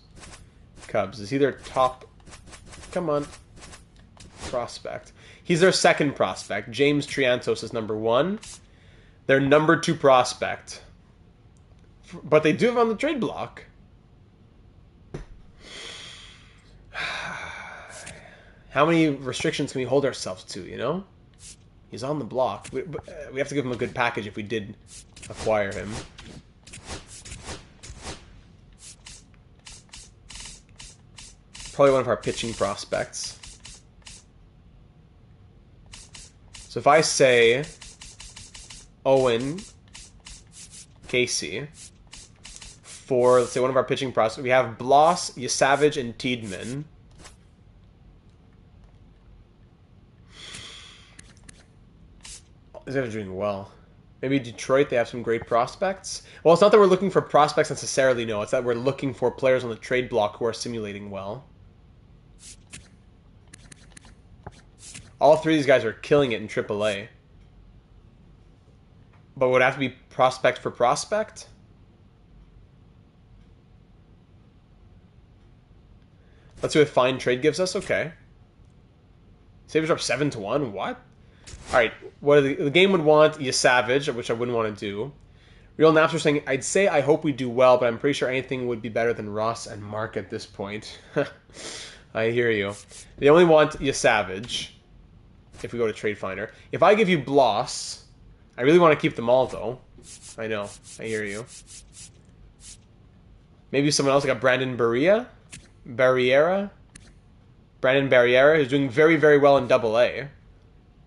Cubs. Is he their top... Come on. Prospect. He's their second prospect. James Triantos is number 1. Their number 2 prospect. But they do have on the trade block. How many restrictions can we hold ourselves to, you know? He's on the block. We have to give him a good package if we did acquire him. Probably one of our pitching prospects. So if I say Owen Casey for, let's say, one of our pitching prospects, we have Bloss, Yasavage, and Tiedemann. These guys are doing well. Maybe Detroit, they have some great prospects. Well, it's not that we're looking for prospects necessarily, no. It's that we're looking for players on the trade block who are simulating well. All 3 of these guys are killing it in AAA. But would it have to be prospect for prospect? Let's see what fine trade gives us. Okay. Sabres are up 7-1. What? Alright, what the game would want Yasavage, which I wouldn't want to do. Real Naps are saying, I'd say I hope we do well, but I'm pretty sure anything would be better than Ross and Mark at this point. I hear you. They only want Yasavage if we go to Trade Finder. If I give you Bloss, I really want to keep them all, though. I know. I hear you. Maybe someone else, like a Brandon Barriera? Brandon Barriera, who's doing very, very well in AA.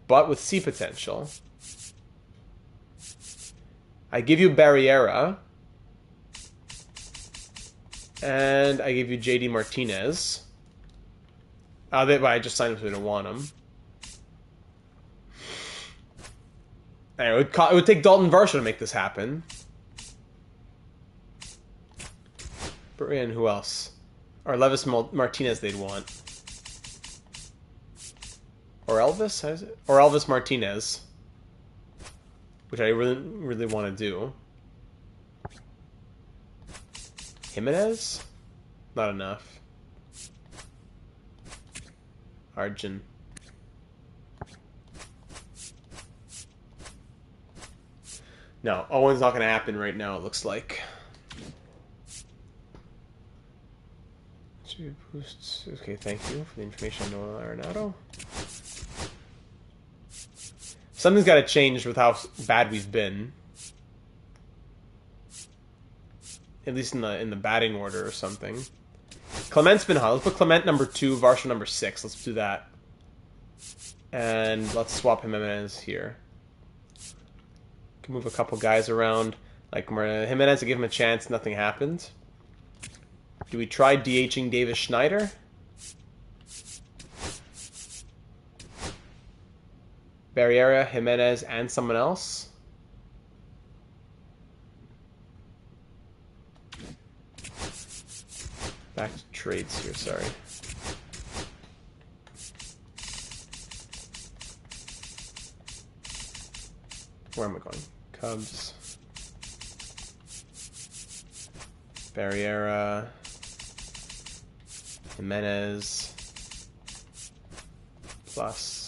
But with C potential. I give you Barriera. And I give you JD Martinez. But I just signed him so we don't want him. Anyway, it would take Dalton Varsho to make this happen. And who else? Or Levis Martinez they'd want. Or Elvis? How is it? Or Elvis Martinez. Which I really, really want to do. Jimenez? Not enough. Arjun. No, Owen's not going to happen right now, it looks like. Okay, thank you for the information on Noah Arenado. Something's got to change with how bad we've been. At least in the batting order or something. Clement's been hot. Let's put Clement number 2, Varsho number 6. Let's do that. And let's swap Jimenez here. Can move a couple guys around. Like Jimenez to give him a chance, nothing happened. Do we try DHing Davis Schneider? Barriera, Jimenez, and someone else. Back to trades here, sorry. Where am I going? Cubs. Barriera. Jimenez. Plus.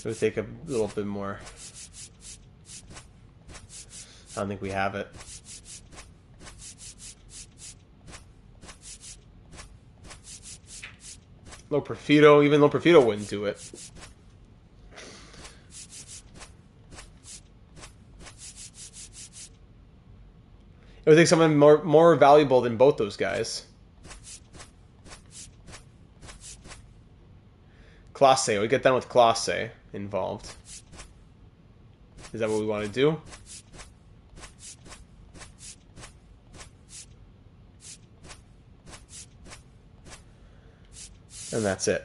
It would take a little bit more. I don't think we have it. Low Profito, even Low Profito wouldn't do it. It would take someone more valuable than both those guys. Clase, we get done with Clase involved. Is that what we want to do? And that's it.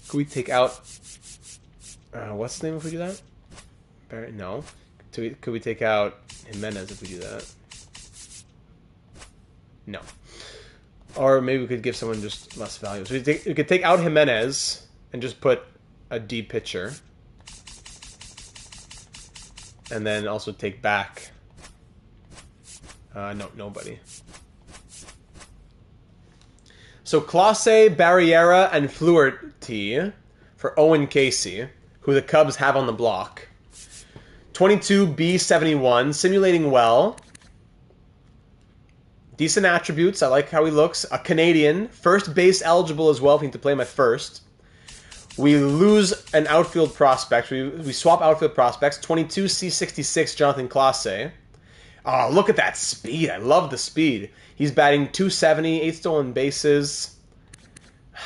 Could we take out... what's the name if we do that? No. Could we take out Jimenez if we do that? No. Or maybe we could give someone just less value. So we could take out Jimenez and just put a D pitcher. And then also take back... no, nobody. So Clase, Barriera, and Fluharty for Owen Casey, who the Cubs have on the block. 22B71, simulating well. Decent attributes. I like how he looks. A Canadian. First base eligible as well if we need to play him at first. We lose an outfield prospect. We swap outfield prospects. 22C66, Jonathan Clase. Oh, look at that speed. I love the speed. He's batting .270, 8 stolen bases.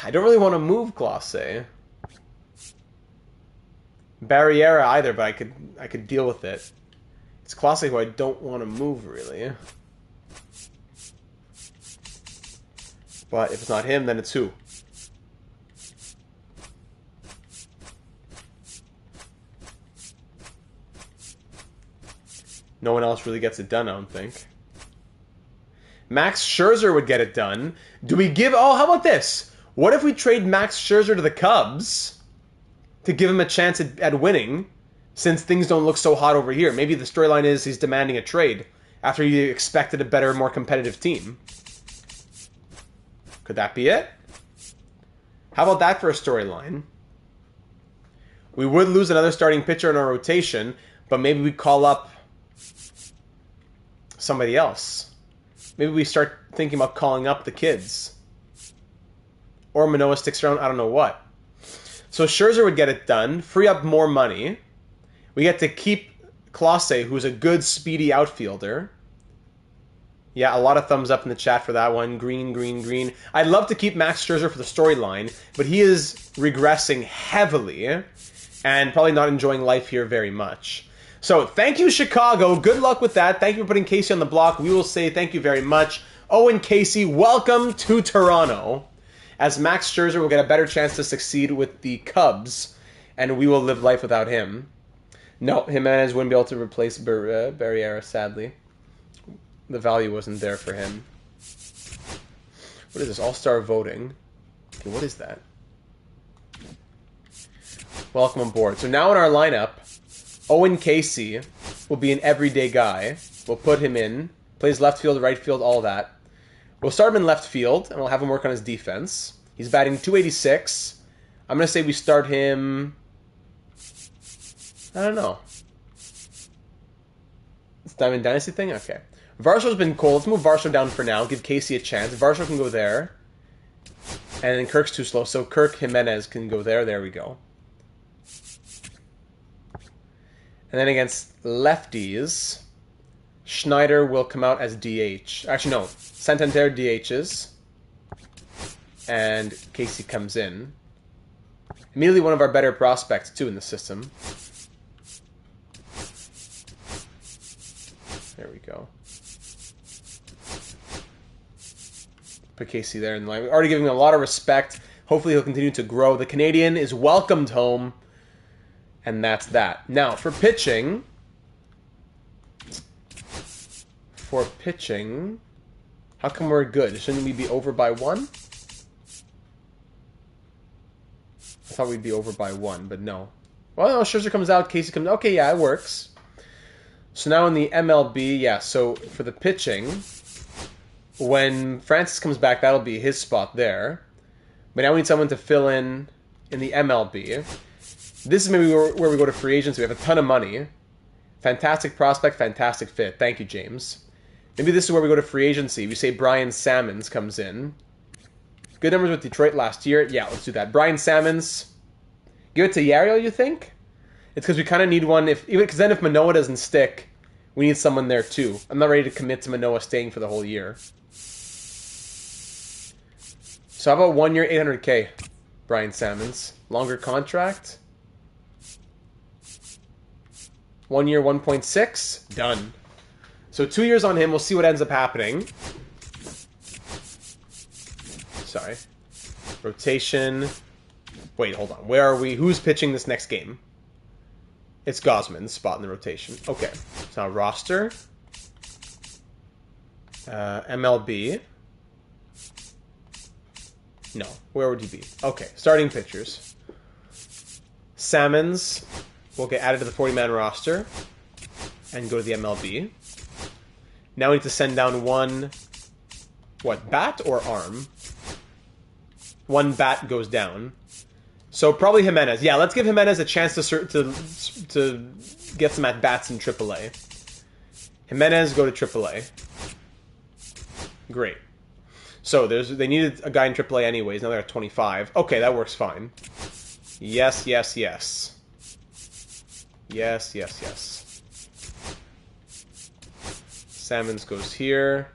I don't really want to move Clase. Barriera either, but I could deal with it. It's Clase who I don't want to move, really. But if it's not him, then it's who? No one else really gets it done, I don't think. Max Scherzer would get it done. Do we give... Oh, how about this? What if we trade Max Scherzer to the Cubs to give him a chance at winning, since things don't look so hot over here? Maybe the storyline is he's demanding a trade after he expected a better, more competitive team. Could that be it? How about that for a storyline? We would lose another starting pitcher in our rotation, but maybe we call up somebody else. Maybe we start thinking about calling up the kids. Or Manoah sticks around, I don't know what. So Scherzer would get it done, free up more money. We get to keep Clase, who's a good, speedy outfielder. Yeah, a lot of thumbs up in the chat for that one. Green, green, green. I'd love to keep Max Scherzer for the storyline, but he is regressing heavily and probably not enjoying life here very much. So, thank you, Chicago. Good luck with that. Thank you for putting Casey on the block. We will say thank you very much. Owen Casey, welcome to Toronto. As Max Scherzer will get a better chance to succeed with the Cubs, and we will live life without him. No, Jimenez wouldn't be able to replace Barriera, sadly. The value wasn't there for him. What is this? All-star voting. Okay, what is that? Welcome aboard. So now in our lineup, Owen Casey will be an everyday guy. We'll put him in. Plays left field, right field, all that. We'll start him in left field, and we'll have him work on his defense. He's batting .286. I'm going to say we start him... I don't know. It's Diamond Dynasty thing? Okay. Varsho's been cool. Let's move Varsho down for now. Give Casey a chance. Varsho can go there. And then Kirk's too slow, so Kirk Jimenez can go there. There we go. And then against lefties, Schneider will come out as DH. Actually, no. Santander DHs. And Casey comes in. Immediately one of our better prospects, too, in the system. There we go. Put Casey there in the line. We're already giving him a lot of respect. Hopefully he'll continue to grow. The Canadian is welcomed home. And that's that. Now, for pitching... How come we're good? Shouldn't we be over by 1? I thought we'd be over by 1, but no. Well, no, Scherzer comes out, Casey comes out. Okay, yeah, it works. So now in the MLB, yeah, so for the pitching, when Francis comes back, that'll be his spot there. But now we need someone to fill in the MLB. This is maybe where we go to free agency. We have a ton of money. Fantastic prospect, fantastic fit. Thank you, James. Maybe this is where we go to free agency. We say Brian Sammons comes in. Good numbers with Detroit last year. Yeah, let's do that. Brian Sammons. Give it to Yariel, you think? It's because we kind of need one. Because then if Manoah doesn't stick, we need someone there too. I'm not ready to commit to Manoah staying for the whole year. So how about 1 year, $800K, Brian Sammons. Longer contract. 1 year, 1.6. Done. So 2 years on him. We'll see what ends up happening. Sorry. Rotation. Wait, hold on. Where are we? Who's pitching this next game? It's Gosman's spot in the rotation. Okay. So now roster. MLB. No. Where would he be? Okay. Starting pitchers. Sammons will get added to the 40-man roster and go to the MLB. Now we need to send down one, what, bat or arm? One bat goes down. So probably Jimenez. Yeah, let's give Jimenez a chance to get some at-bats in AAA. Jimenez, go to AAA. Great. So they needed a guy in AAA anyways. Now they're at 25. Okay, that works fine. Yes, yes, yes. Yes, yes, yes. Sammons goes here.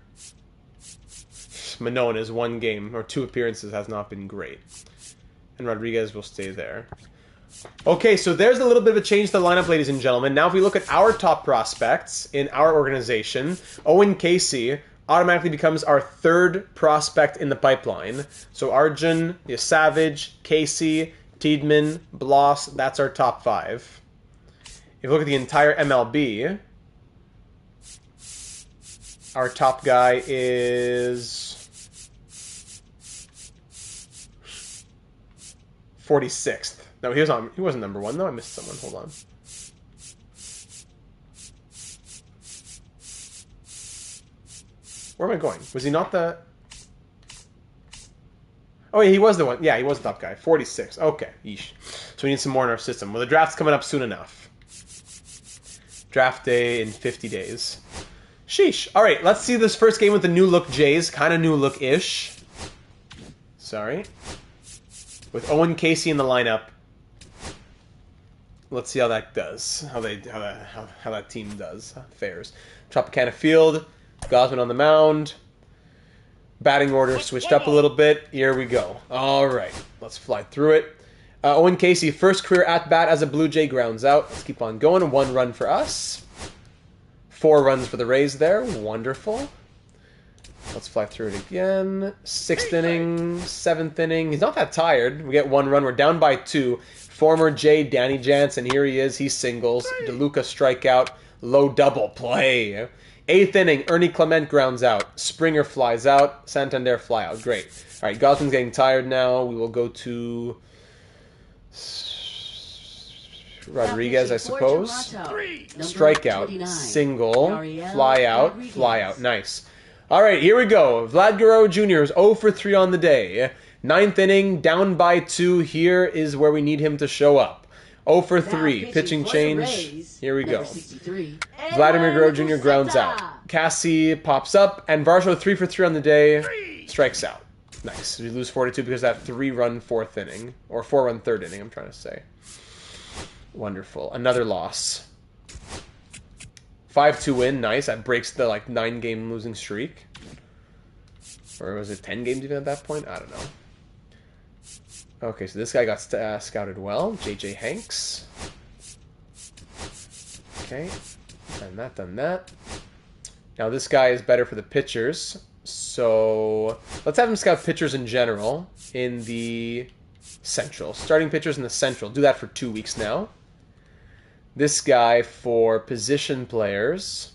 Manoah in his 1 game or 2 appearances has not been great. And Rodriguez will stay there. Okay, so there's a little bit of a change to the lineup, ladies and gentlemen. Now if we look at our top prospects in our organization, Owen Casey automatically becomes our 3rd prospect in the pipeline. So Arjun, Savage, Casey, Tiedemann, Bloss, that's our top 5. If you look at the entire MLB, our top guy is 46th. No, he wasn't number 1 though. I missed someone. Hold on. Where am I going? Was he not the... Oh, yeah, he was the one. Yeah, he was the top guy. 46. Okay. Yeesh. So we need some more in our system. Well, the draft's coming up soon enough. Draft day in 50 days. Sheesh. All right, let's see this first game with the new look Jays. Kind of new look-ish. Sorry. With Owen Casey in the lineup. Let's see how that does. How that team does. Fares. Tropicana Field. Gosman on the mound. Batting order switched up a little bit. Here we go. All right. Let's fly through it. Owen Casey, first career at-bat as a Blue Jay, grounds out. Let's keep on going. 1 run for us. 4 runs for the Rays there. Wonderful. Let's fly through it again. 6th inning, 7th inning. He's not that tired. We get 1 run. We're down by 2. Former Jay, Danny Jansen. Here he is. He singles. DeLuca strikeout. Low double play. 8th inning, Ernie Clement grounds out. Springer flies out. Santander fly out. Great. All right, Gosman's getting tired now. We will go to Rodriguez, I suppose. Strikeout, single, fly out. Nice. All right, here we go. Vlad Guerrero Jr. is 0 for 3 on the day. 9th inning, down by 2. Here is where we need him to show up. 0 for 3. Pitching change. Here we go. Vladimir Guerrero Jr. grounds out. Cassie pops up, and Varsho 3 for 3 on the day. Strikes out. Nice. We lose 4-2 because of that 3-run 4th inning. Or 4-run 3rd inning, I'm trying to say. Wonderful. Another loss. 5-2 win. Nice. That breaks the 9-game losing streak. Or was it 10 games even at that point? I don't know. Okay, so this guy got scouted well. J.J. Hanks. Okay. Done that. Now this guy is better for the pitchers, so let's have him scout pitchers in general in the Central. Starting pitchers in the Central. Do that for 2 weeks now. This guy for position players.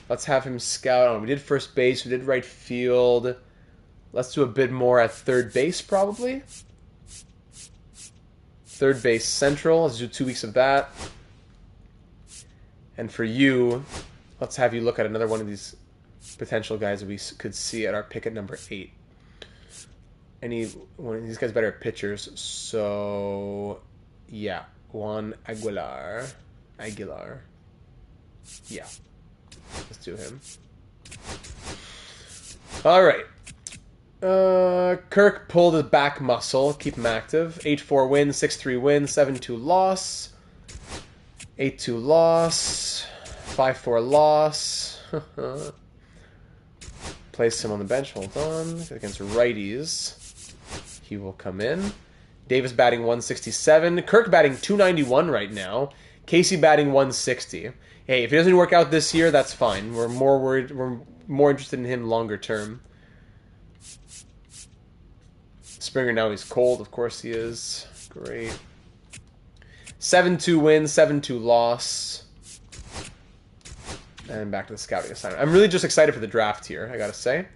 Let's have him scout on. We did first base, we did right field. Let's do a bit more at third base, probably. Third base Central. Let's do 2 weeks of that. And for you, let's have you look at another one of these potential guys that we could see at our pick at number 8. Any one of these guys better at pitchers. So, yeah. Juan Aguilar. Yeah. Let's do him. All right. Kirk pulled his back muscle. Keep him active. 8-4 win, 6-3 win, 7-2 loss. 8-2 loss. 5-4 loss. Place him on the bench. Hold on. Against righties. He will come in. Davis batting 167. Kirk batting 291 right now. Casey batting 160. Hey, if he doesn't work out this year, that's fine. We're more worried. We're more interested in him longer term. Springer now he's cold. Of course he is. Great. 7-2 win, 7-2 loss. And back to the scouting assignment. I'm really just excited for the draft here, I gotta say.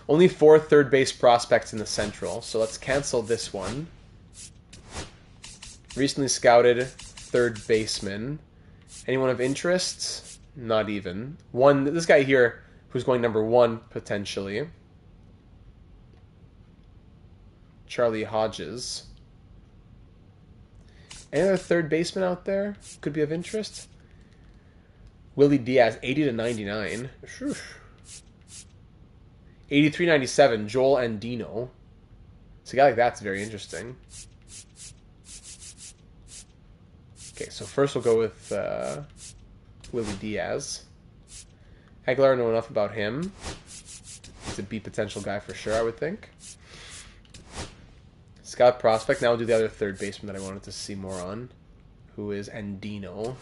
Only 4 third base prospects in the Central, so let's cancel this one. Recently scouted third baseman. Anyone of interest? Not even. This guy here, who's going number 1, potentially. Charlie Hodges. Any other third baseman out there could be of interest? Willie Diaz, 80-99. 83-97, Joel Andino. So a guy like that's very interesting. Okay, so first we'll go with Willie Diaz. Aguilar, know enough about him. He's a B potential guy for sure, I would think. Scout prospect. Now we'll do the other third baseman that I wanted to see more on, who is Andino.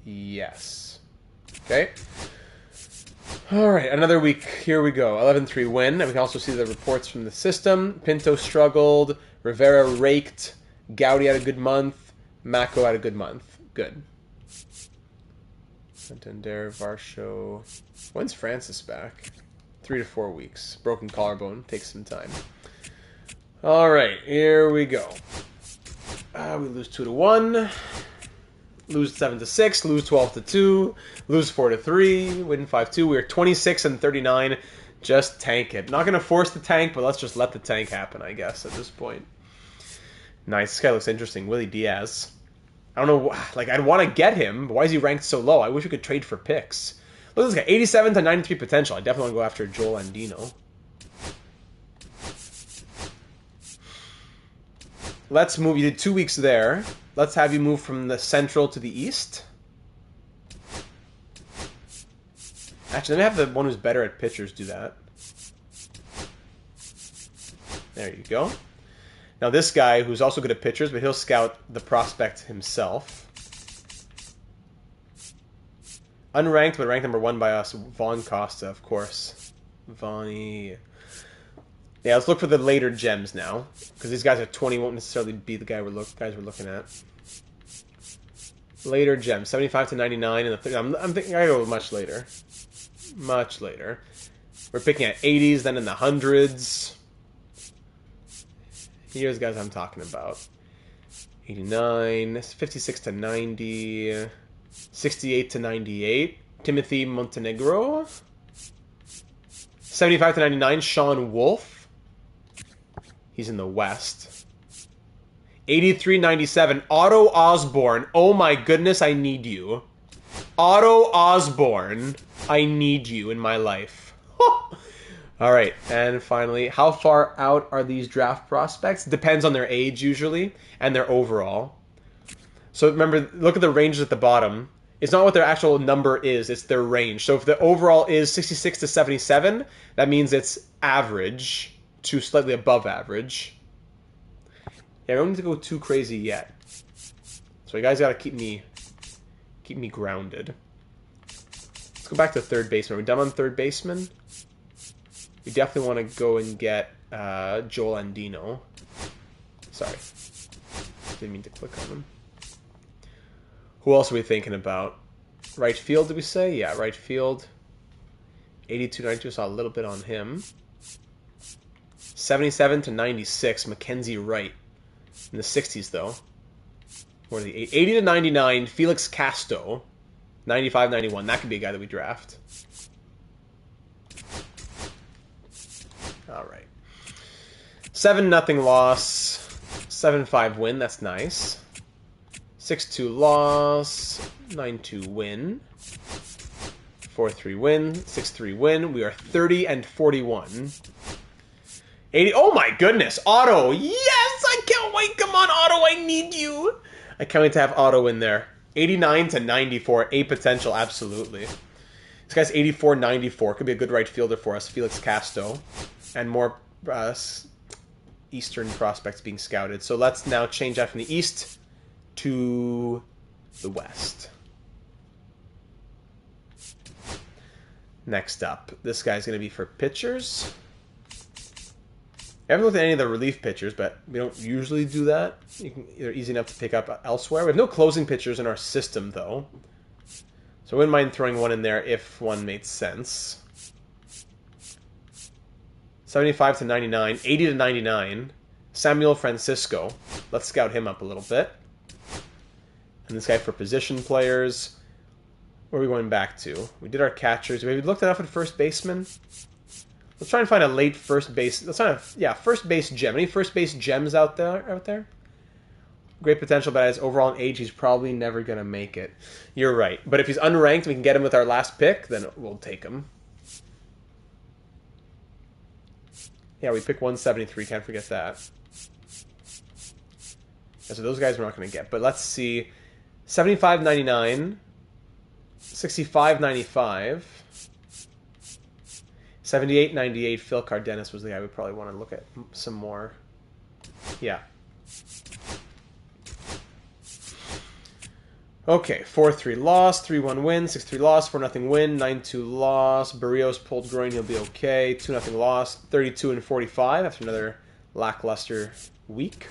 Yes. Okay. All right, another week. Here we go. 11-3 win. And we can also see the reports from the system. Pinto struggled. Rivera raked. Gowdy had a good month. Mako had a good month. Good. Santander, Varsho. When's Francis back? 3 to 4 weeks. Broken collarbone. Takes some time. All right, here we go. We lose 2-1. Lose 7-6. Lose 12-2. Lose 4-3. Win 5-2. We're 26-39. Just tank it. Not gonna force the tank, but let's just let the tank happen, I guess, at this point. Nice. This guy looks interesting. Willie Diaz. I don't know. Like, I'd want to get him, but why is he ranked so low? I wish we could trade for picks. Look at this guy. 87-93 potential. I definitely want to go after Joel Andino. Let's move. You did 2 weeks there. Let's have you move from the Central to the East. Actually, let me have the one who's better at pitchers do that. There you go. Now this guy, who's also good at pitchers, but he'll scout the prospect himself. Unranked, but ranked number 1 by us. Vaughn Costa, of course. Vaughny. Yeah, let's look for the later gems now, because these guys at 20 won't necessarily be the guy we're looking at. Later gems, 75-99, and I'm thinking I go much later. Much later. We're picking at 80s, then in the hundreds. Here's guys I'm talking about. 89, 56-90, 68-98. Timothy Montenegro. 75-99, Sean Wolf. He's in the West. 83-97, Otto Osborne. Oh my goodness, I need you. Otto Osborne, I need you in my life. All right, and finally, how far out are these draft prospects? Depends on their age usually and their overall. So remember, look at the ranges at the bottom. It's not what their actual number is, it's their range. So if the overall is 66-77, that means it's average to slightly above average. Yeah, I don't need to go too crazy yet. So you guys gotta keep me grounded. Let's go back to third baseman. Are we done on third baseman? We definitely want to go and get Joel Andino. Sorry. Didn't mean to click on him. Who else are we thinking about? Right field, did we say? Yeah, right field. 82-92, saw a little bit on him. 77-96, Mackenzie Wright. In the 60s, though. What are the 80-99, Felix Casto. 95-91, that could be a guy that we draft. All right. 7-0 loss. 7-5 win, that's nice. 6-2 loss. 9-2 win. 4-3 win. 6-3 win. We are 30-41. 80. Oh my goodness, Otto! Yes, I can't wait. Come on, Otto, I need you. I can't wait to have Otto in there. 89-94, A potential, absolutely. This guy's 84-94. Could be a good right fielder for us. Felix Casto, and more Eastern prospects being scouted. So let's now change that from the East to the West. Next up, this guy's going to be for pitchers. I haven't looked at any of the relief pitchers, but we don't usually do that. They're easy enough to pick up elsewhere. We have no closing pitchers in our system, though. So I wouldn't mind throwing one in there if one made sense. 75-99, 80-99. Samuel Francisco. Let's scout him up a little bit. And this guy for position players. Where are we going back to? We did our catchers. We looked enough at first baseman. Let's try and find a late first base. Let's find a first base gem. Any first base gems out there? Great potential, but as overall in age, he's probably never gonna make it. You're right. But if he's unranked, we can get him with our last pick. Then we'll take him. Yeah, we pick 173. Can't forget that. Yeah, so those guys we're not gonna get. But let's see. 75-99. 65-95. 78-98, Phil Cardenas was the guy we probably want to look at some more. Yeah. Okay, 4-3 loss, 3-1 win, 6-3 loss, 4-0 win, 9-2 loss. Barrios pulled groin, he'll be okay. 2-0 loss, 32-45 after another lackluster week.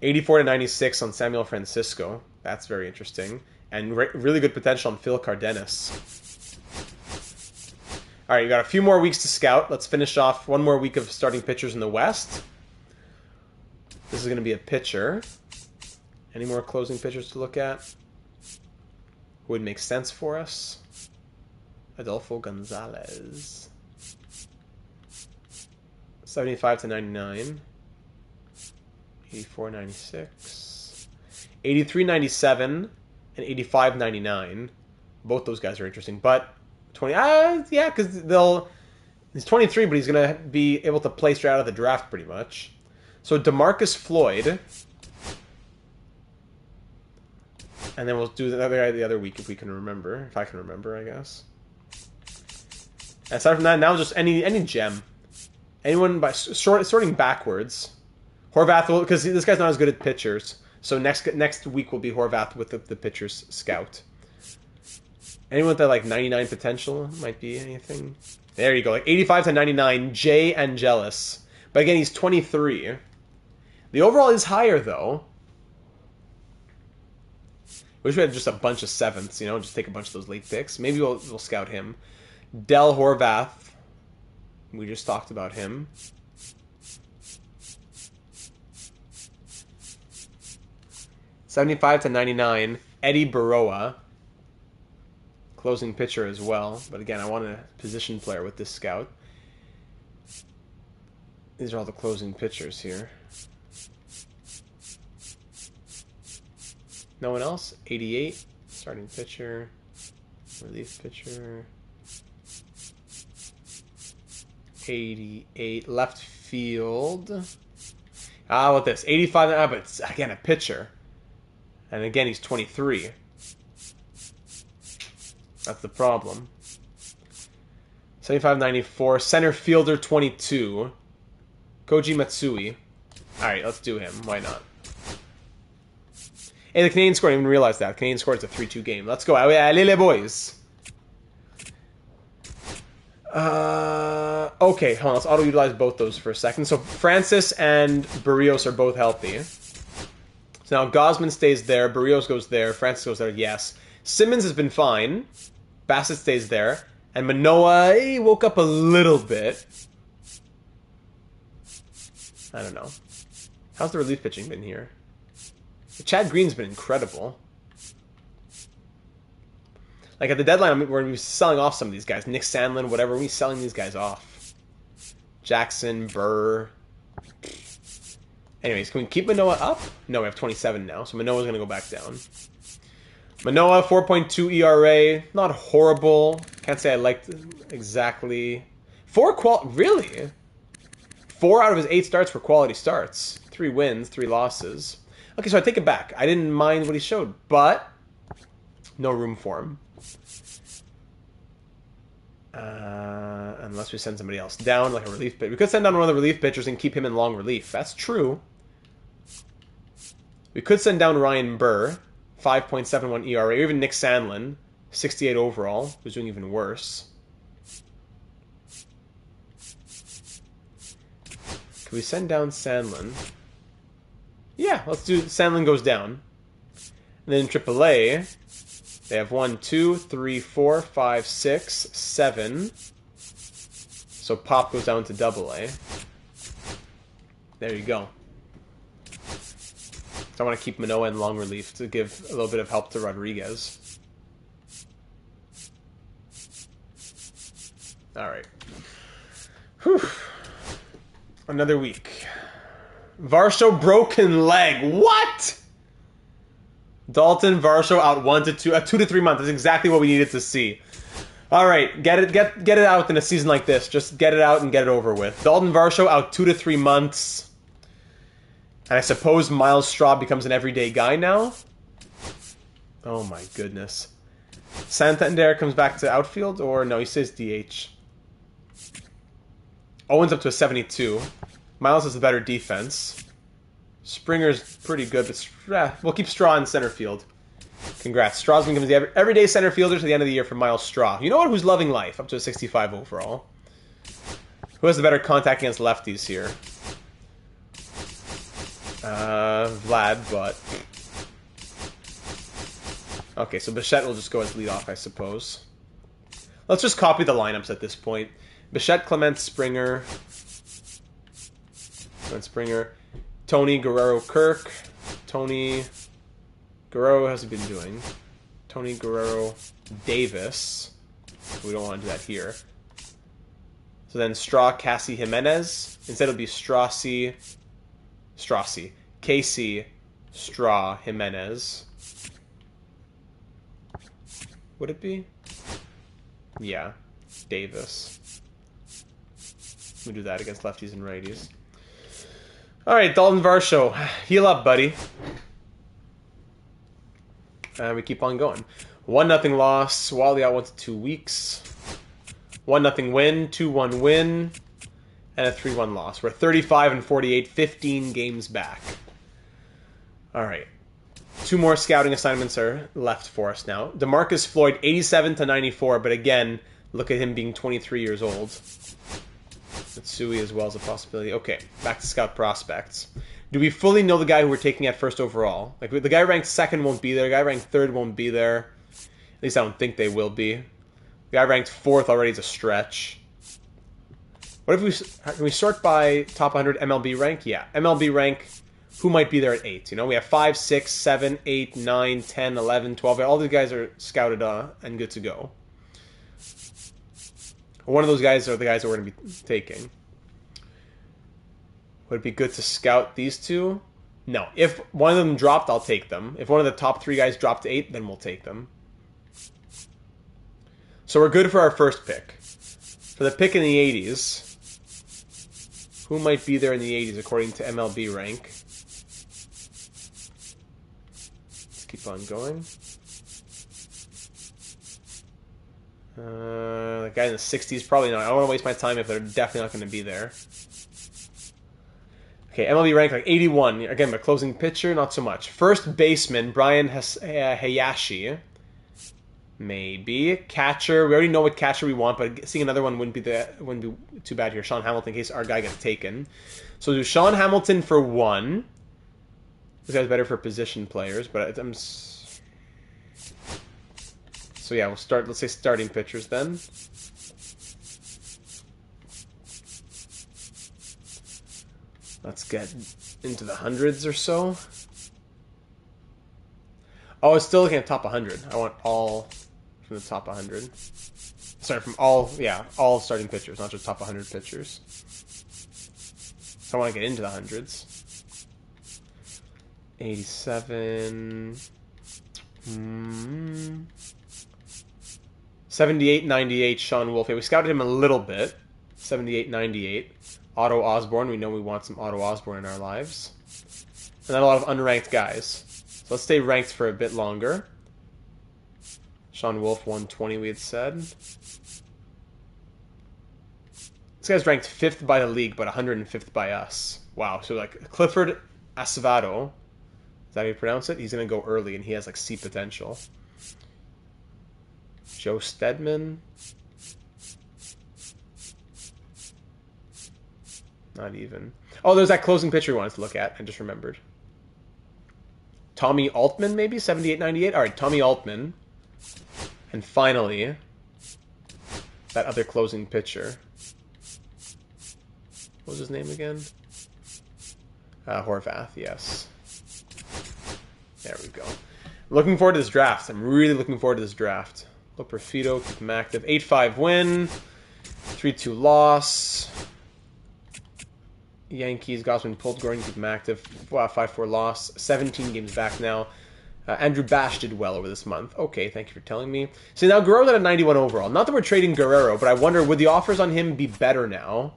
84-96 on Samuel Francisco. That's very interesting. And really good potential on Phil Cardenas. All right, you got a few more weeks to scout. Let's finish off one more week of starting pitchers in the West. This is going to be a pitcher. Any more closing pitchers to look at? Who would make sense for us? Adolfo Gonzalez. 75-99. 84-96. 83-97 and 85-99. Both those guys are interesting, but 20. Yeah, because he's 23, but he's going to be able to play straight out of the draft pretty much. So DeMarcus Floyd. And then we'll do the other guy the other week if we can remember. If I can remember, I guess. Aside from that, now just any gem. Anyone by sorting backwards. Horvath, because this guy's not as good at pitchers. So next week will be Horvath with the pitchers scout. Anyone with that like 99 potential might be anything. There you go, like 85-99, Jay Angelis. But again, he's 23. The overall is higher though. Wish we had just a bunch of sevenths, you know, just take a bunch of those late picks. Maybe we'll scout him. Del Horvath. We just talked about him. $75-99, Eddie Baroa. Closing pitcher as well. But again, I want a position player with this scout. These are all the closing pitchers here. No one else? 88, starting pitcher, relief pitcher. 88, left field. What this? 85, but it's, again, a pitcher. And again, he's 23. That's the problem. 75-94, center fielder 22. Koji Matsui. Alright, let's do him. Why not? Hey, the Canadian score, I didn't even realize that. Canadian score is a 3-2 game. Let's go. Allez, les boys. Okay, hold on. Let's auto-utilize both those for a second. So Francis and Barrios are both healthy. So now Gosman stays there. Barrios goes there. Francis goes there. Yes. Simmons has been fine. Bassett stays there. And Manoah, he woke up a little bit. I don't know. How's the relief pitching been here? Chad Green's been incredible. Like at the deadline, we're going to be selling off some of these guys. Nick Sandlin, whatever. We're going to be selling these guys off. Jackson, Burr. Anyways, can we keep Manoah up? No, we have 27 now, so Manoah's going to go back down. Manoah, 4.2 ERA. Not horrible. Can't say I liked exactly. Really? 4 out of his 8 starts were quality starts. 3 wins, 3 losses. Okay, so I take it back. I didn't mind what he showed, but no room for him. Unless we send somebody else down, like a relief pitcher. We could send down one of the relief pitchers and keep him in long relief. That's true. We could send down Ryan Burr, 5.71 ERA, or even Nick Sandlin, 68 overall, who's doing even worse. Could we send down Sandlin? Yeah, let's do Sandlin goes down. And then in AAA, they have 1, 2, 3, 4, 5, 6, 7. So Pop goes down to AA. There you go. So I want to keep Manoah in long relief to give a little bit of help to Rodriguez. All right. Whew. Another week. Varsho broken leg. What? Dalton Varsho out 1 to 2, 2 to 3 months. That's exactly what we needed to see. All right, get it out in a season like this. Just get it out and get it over with. Dalton Varsho out 2 to 3 months. And I suppose Miles Straw becomes an everyday guy now? Oh my goodness. Santander comes back to outfield, or no, he stays DH. Owens up to a 72. Miles has the better defense. Springer's pretty good, but we'll keep Straw in center field. Congrats. Straw's becomes the everyday center fielder to the end of the year for Miles Straw. You know what? Who's loving life? Up to a 65 overall. Who has the better contact against lefties here? Vlad, but... Okay, so Bichette will just go as leadoff, I suppose. Let's just copy the lineups at this point. Bichette, Clement, Springer... Tony, Guerrero, Kirk. Tony, Guerrero, how's he been doing? Tony, Guerrero, Davis. We don't want to do that here. So then Straw, Cassie, Jimenez. Instead it'll be Strassi, Casey, Straw, Jimenez. Would it be? Yeah, Davis. We do that against lefties and righties. All right, Dalton Varsho, heal up, buddy. We keep on going. 1-0 loss. Wally out 1 to 2 weeks. 1-0 win. 2-1 win. And a 3-1 loss. We're 35-48, 15 games back. All right. 2 more scouting assignments are left for us now. DeMarcus Floyd, 87-94, but again, look at him being 23 years old. Matsui as well as a possibility. Okay, back to scout prospects. Do we fully know the guy who we're taking at first overall? Like, the guy ranked 2nd won't be there. The guy ranked 3rd won't be there. At least I don't think they will be. The guy ranked 4th already is a stretch. What if can we sort by top 100 MLB rank? Yeah, MLB rank, who might be there at 8? You know, we have 5, 6, 7, 8, 9, 10, 11, 12. All these guys are scouted and good to go. One of those guys are the guys that we're going to be taking. Would it be good to scout these 2? No. If one of them dropped, I'll take them. If one of the top 3 guys dropped to 8, then we'll take them. So we're good for our first pick. For the pick in the 80s, who might be there in the 80s according to MLB rank? Let's keep on going. The guy in the 60s, probably not. I don't want to waste my time if they're definitely not going to be there. Okay, MLB rank like 81. Again, my closing pitcher, not so much. First baseman, Brian Hayashi. Maybe. Catcher. We already know what catcher we want, but seeing another one wouldn't be too bad here. Sean Hamilton, in case our guy gets taken. So do Sean Hamilton for 1. This guy's better for position players, but I'm... So yeah, we'll start, let's say starting pitchers then. Let's get into the hundreds or so. Oh, it's still looking at top 100. I want all from the top 100. Sorry, from all starting pitchers, not just top 100 pitchers. So I want to get into the hundreds. 87. 78, 98, Sean Wolf. Yeah, we scouted him a little bit. 78, 98. Otto Osborne. We know we want some Otto Osborne in our lives. And then a lot of unranked guys. So let's stay ranked for a bit longer. Sean Wolf, 120 we had said. This guy's ranked 5th by the league, but 105th by us. Wow, so like Clifford Acevedo, is that how you pronounce it? He's going to go early, and he has like C potential. Joe Stedman. Not even. Oh, there's that closing pitcher we wanted to look at. I just remembered. Tommy Altman, maybe? 78, 98? All right, Tommy Altman. And finally, that other closing pitcher. What was his name again? Horvath, yes. There we go. Looking forward to this draft. I'm really looking forward to this draft. Look, Perfito, keep him active. 8-5 win. 3-2 loss. Yankees, Gosman pulled Gordon, keep him active. 5-4 loss. 17 games back now. Andrew Bash did well over this month. Okay, thank you for telling me. So now Guerrero's at a 91 overall. Not that we're trading Guerrero, but I wonder, would the offers on him be better now?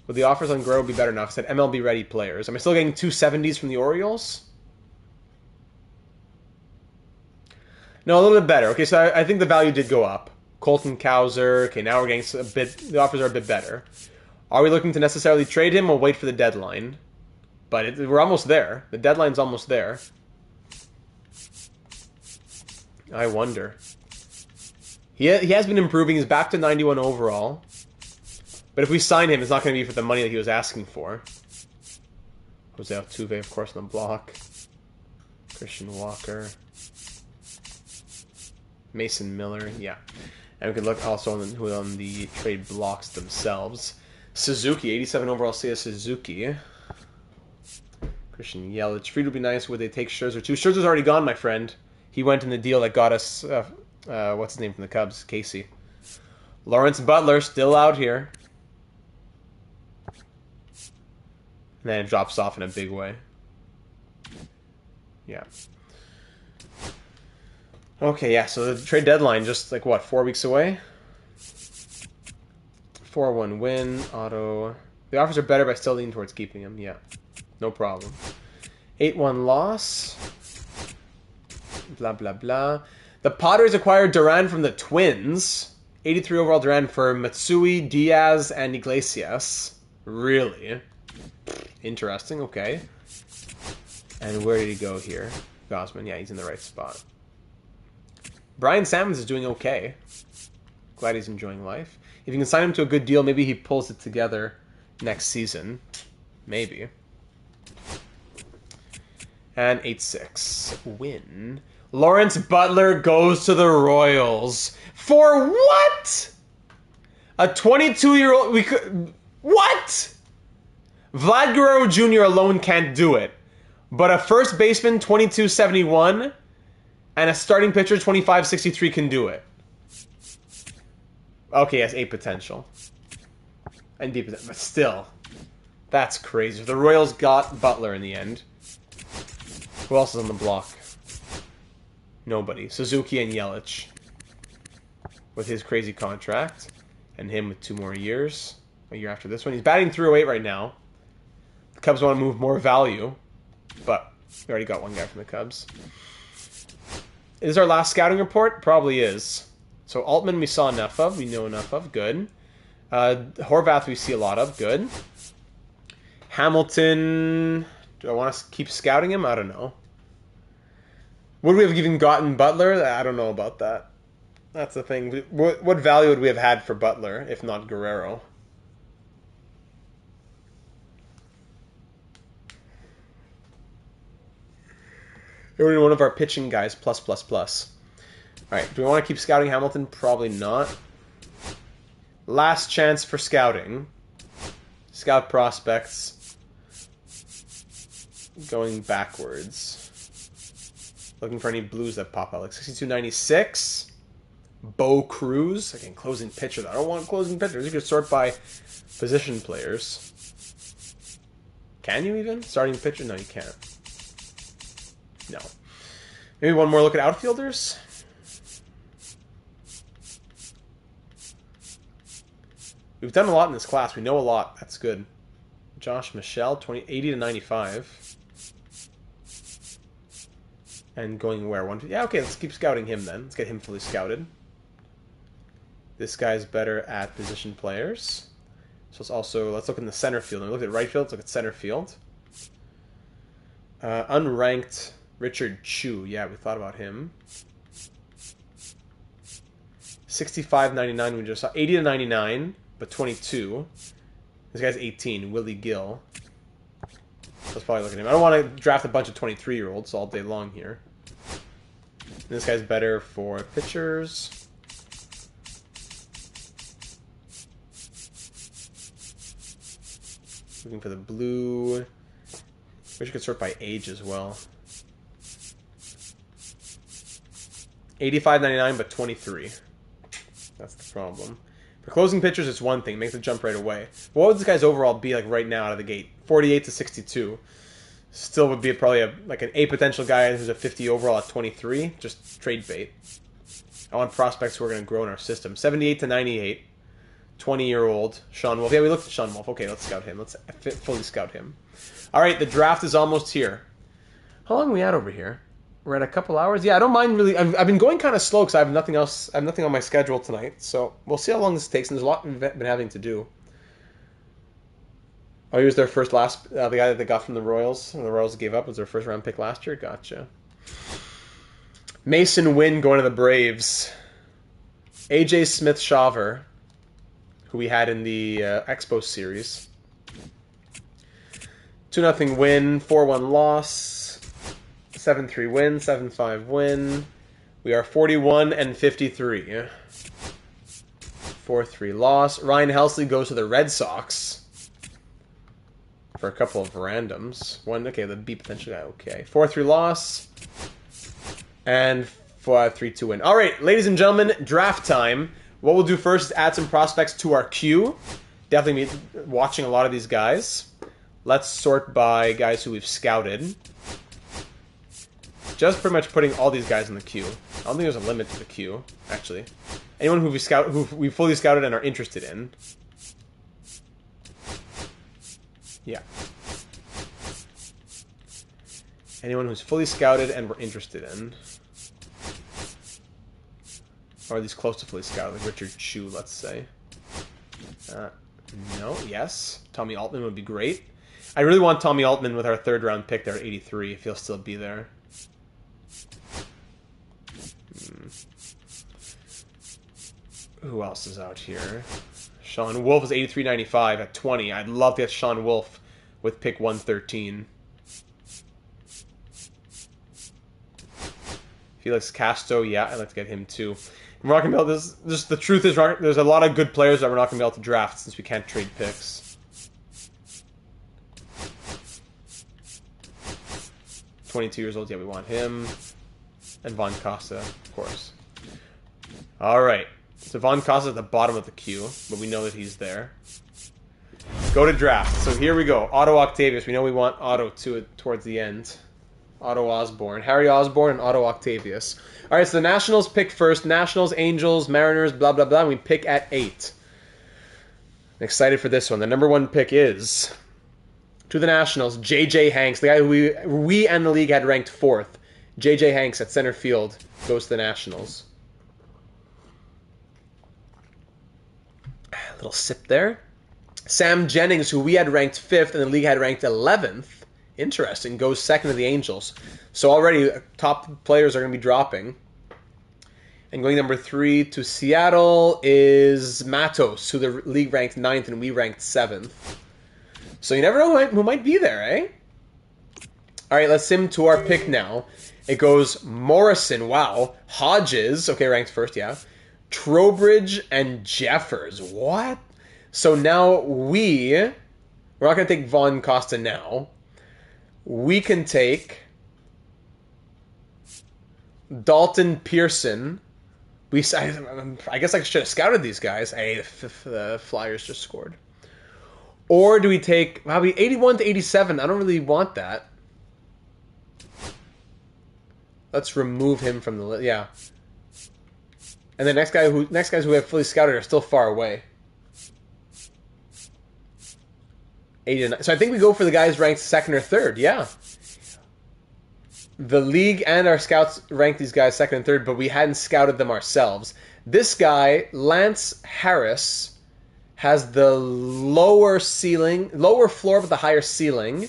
Would the offers on Guerrero be better now? I said MLB ready players. Am I still getting 270s from the Orioles? No, a little bit better. Okay, so I think the value did go up. Colton Cowser. Okay, now we're getting a bit... The offers are a bit better. Are we looking to necessarily trade him or wait for the deadline? But we're almost there. The deadline's almost there. I wonder. He has been improving. He's back to 91 overall. But if we sign him, it's not going to be for the money that he was asking for. Jose Altuve, of course, on the block. Christian Walker. Mason Miller, yeah. And we can look also on the trade blocks themselves. Suzuki, 87 overall, Seiya Suzuki. Christian Yelich. Fried would be nice. Would they take Scherzer too? Scherzer's already gone, my friend. He went in the deal that got us, what's his name from the Cubs? Casey. Lawrence Butler, still out here. And then it drops off in a big way. Yeah. Okay, yeah, so the trade deadline just, like, what, 4 weeks away? 4-1 win, auto. The offers are better, but I still lean towards keeping him, yeah. No problem. 8-1 loss. Blah, blah, blah. The Padres acquired Duran from the Twins. 83 overall Duran for Matsui, Diaz, and Iglesias. Really? Interesting, okay. And where did he go here? Gosman, yeah, he's in the right spot. Brian Sammons is doing okay. Glad he's enjoying life. If you can sign him to a good deal, maybe he pulls it together next season. Maybe. And 8-6. Win. Lawrence Butler goes to the Royals. For what? A 22-year-old... We could... What? Vlad Guerrero Jr. alone can't do it. But a first baseman, 22-71... and a starting pitcher, 25-63, can do it. Okay, yes, 8 potential. And deep potential. But still, that's crazy. The Royals got Butler in the end. Who else is on the block? Nobody. Suzuki and Yelich. With his crazy contract. And him with 2 more years. A year after this one. He's batting .308 right now. The Cubs want to move more value. But we already got one guy from the Cubs. Is our last scouting report? Probably is. So Altman we saw enough of. We know enough of. Good. Horvath we see a lot of. Good. Hamilton... Do I want to keep scouting him? I don't know. Would we have even gotten Butler? I don't know about that. That's the thing. What value would we have had for Butler if not Guerrero? You're one of our pitching guys, plus. Alright, do we want to keep scouting Hamilton? Probably not. Last chance for scouting. Scout prospects. Going backwards. Looking for any blues that pop out. Like 62.96. Bo Cruz. Again, closing pitcher. I don't want closing pitchers. You could sort by position players. Can you even? Starting pitcher? No, you can't. No. Maybe one more look at outfielders. We've done a lot in this class. We know a lot. That's good. Josh Michelle, 80 to 95. And going where? Yeah, okay, let's keep scouting him then. Let's get him fully scouted. This guy's better at position players. So let's look in the center field. And we looked at right field, let's look at center field. Unranked Richard Chu. Yeah, we thought about him. 65.99 we just saw. 80 to 99, but 22. This guy's 18, Willie Gill. Let's probably look at him. I don't want to draft a bunch of 23-year-olds all day long here. And this guy's better for pitchers. Looking for the blue. Wish you could sort by age as well. 85.99, but 23. That's the problem. For closing pitchers, it's one thing. It makes it jump right away. What would this guy's overall be like right now out of the gate? 48 to 62. Still would be probably like an A potential guy who's a 50 overall at 23. Just trade bait. I want prospects who are going to grow in our system. 78 to 98. 20-year-old Sean Wolf. Yeah, we looked at Sean Wolf. Okay, let's scout him. Let's fully scout him. All right, the draft is almost here. How long are we at over here? We're at a couple hours. Yeah, I don't mind really. I've been going kind of slow because I have nothing else. I have nothing on my schedule tonight. So we'll see how long this takes. And there's a lot we've been having to do. Oh, he was their first the guy that they got from the Royals. And the Royals gave up was their first round pick last year. Gotcha. Mason Wynn going to the Braves. AJ Smith-Shawver, who we had in the Expo series. 2-0 win, 4-1 loss. 7-3 win, 7-5 win. We are 41 and 53. 4-3 loss. Ryan Helsley goes to the Red Sox for a couple of randoms. Okay, the B potential guy. Okay, 4-3 loss and 3-2 win. All right, ladies and gentlemen, draft time. What we'll do first is add some prospects to our queue. Definitely be watching a lot of these guys. Let's sort by guys who we've scouted. Just pretty much putting all these guys in the queue. I don't think there's a limit to the queue, actually. Anyone who we fully scouted and are interested in. Yeah. Anyone who's fully scouted and we're interested in. Or at least close to fully scouted, like Richard Chu, let's say. No, yes. Tommy Altman would be great. I really want Tommy Altman with our third round pick there at 83, if he'll still be there. Who else is out here? Sean Wolf is 83.95 at 20. I'd love to get Sean Wolf with pick 113. Felix Casto, yeah, I'd like to get him too. We're not gonna be able to. Just the truth is, there's a lot of good players that we're not gonna be able to draft since we can't trade picks. 22 years old, yeah, we want him. And Von Costa, of course. All right. So Von Costa at the bottom of the queue, but we know that he's there. Go to draft. So here we go. Otto Octavius. We know we want Otto towards the end. Otto Osborne. Harry Osborne and Otto Octavius. All right, so the Nationals pick first. Nationals, Angels, Mariners, blah, blah, blah. And we pick at 8. I'm excited for this one. The number 1 pick is, to the Nationals, J.J. Hanks, the guy who we and the league had ranked 4th. J.J. Hanks at center field goes to the Nationals. A little sip there. Sam Jennings, who we had ranked 5th and the league had ranked 11th, Interesting. Goes second to the Angels. So already top players are going to be dropping. And going number 3 to Seattle is Matos, who the league ranked 9th and we ranked 7th. So you never know who might be there, eh? All right, let's sim to our pick now. It goes Morrison, wow. Hodges, okay, ranked first, yeah. Trowbridge and Jeffers, what? So now we're not going to take Von Costa now. We can take Dalton Pearson. I guess I should have scouted these guys. Hey, the Flyers just scored. Or do we take... Wow, we 81 to 87. I don't really want that. Let's remove him from the list. Yeah. And the next guys who we have fully scouted are still far away. 89. So I think we go for the guys ranked 2nd or 3rd. Yeah. The league and our scouts ranked these guys 2nd and 3rd, but we hadn't scouted them ourselves. This guy, Lance Harris, has the lower floor but the higher ceiling,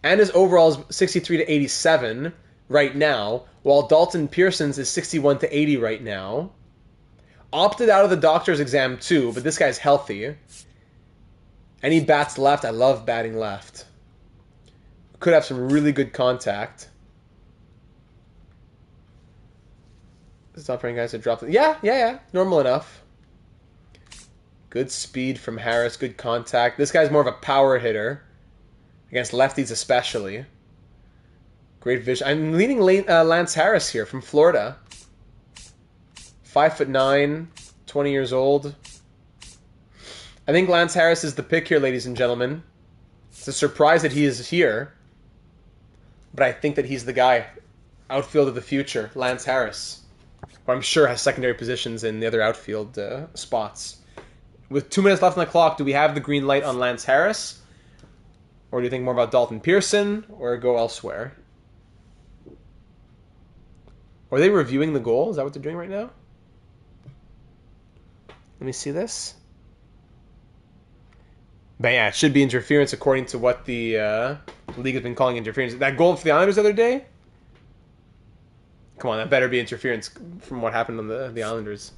and his overall is 63 to 87 right now, while Dalton Pearson's is 61 to 80 right now. Opted out of the doctor's exam too, but this guy's healthy. And he bats left. I love batting left. Could have some really good contact. This top rank guys that dropped it. Yeah. Normal enough. Good speed from Harris. Good contact. This guy's more of a power hitter. Against lefties especially. Great vision. I'm leaning Lance Harris here from Florida. 5'9", 20 years old. I think Lance Harris is the pick here, ladies and gentlemen. It's a surprise that he is here. But I think that he's the guy. Outfield of the future, Lance Harris. Who I'm sure has secondary positions in the other outfield spots. With 2 minutes left on the clock, do we have the green light on Lance Harris? Or do you think more about Dalton Pearson? Or go elsewhere? Are they reviewing the goal? Is that what they're doing right now? Let me see this. But yeah, it should be interference according to what the league has been calling interference. That goal for the Islanders the other day? Come on, that better be interference from what happened on the Islanders.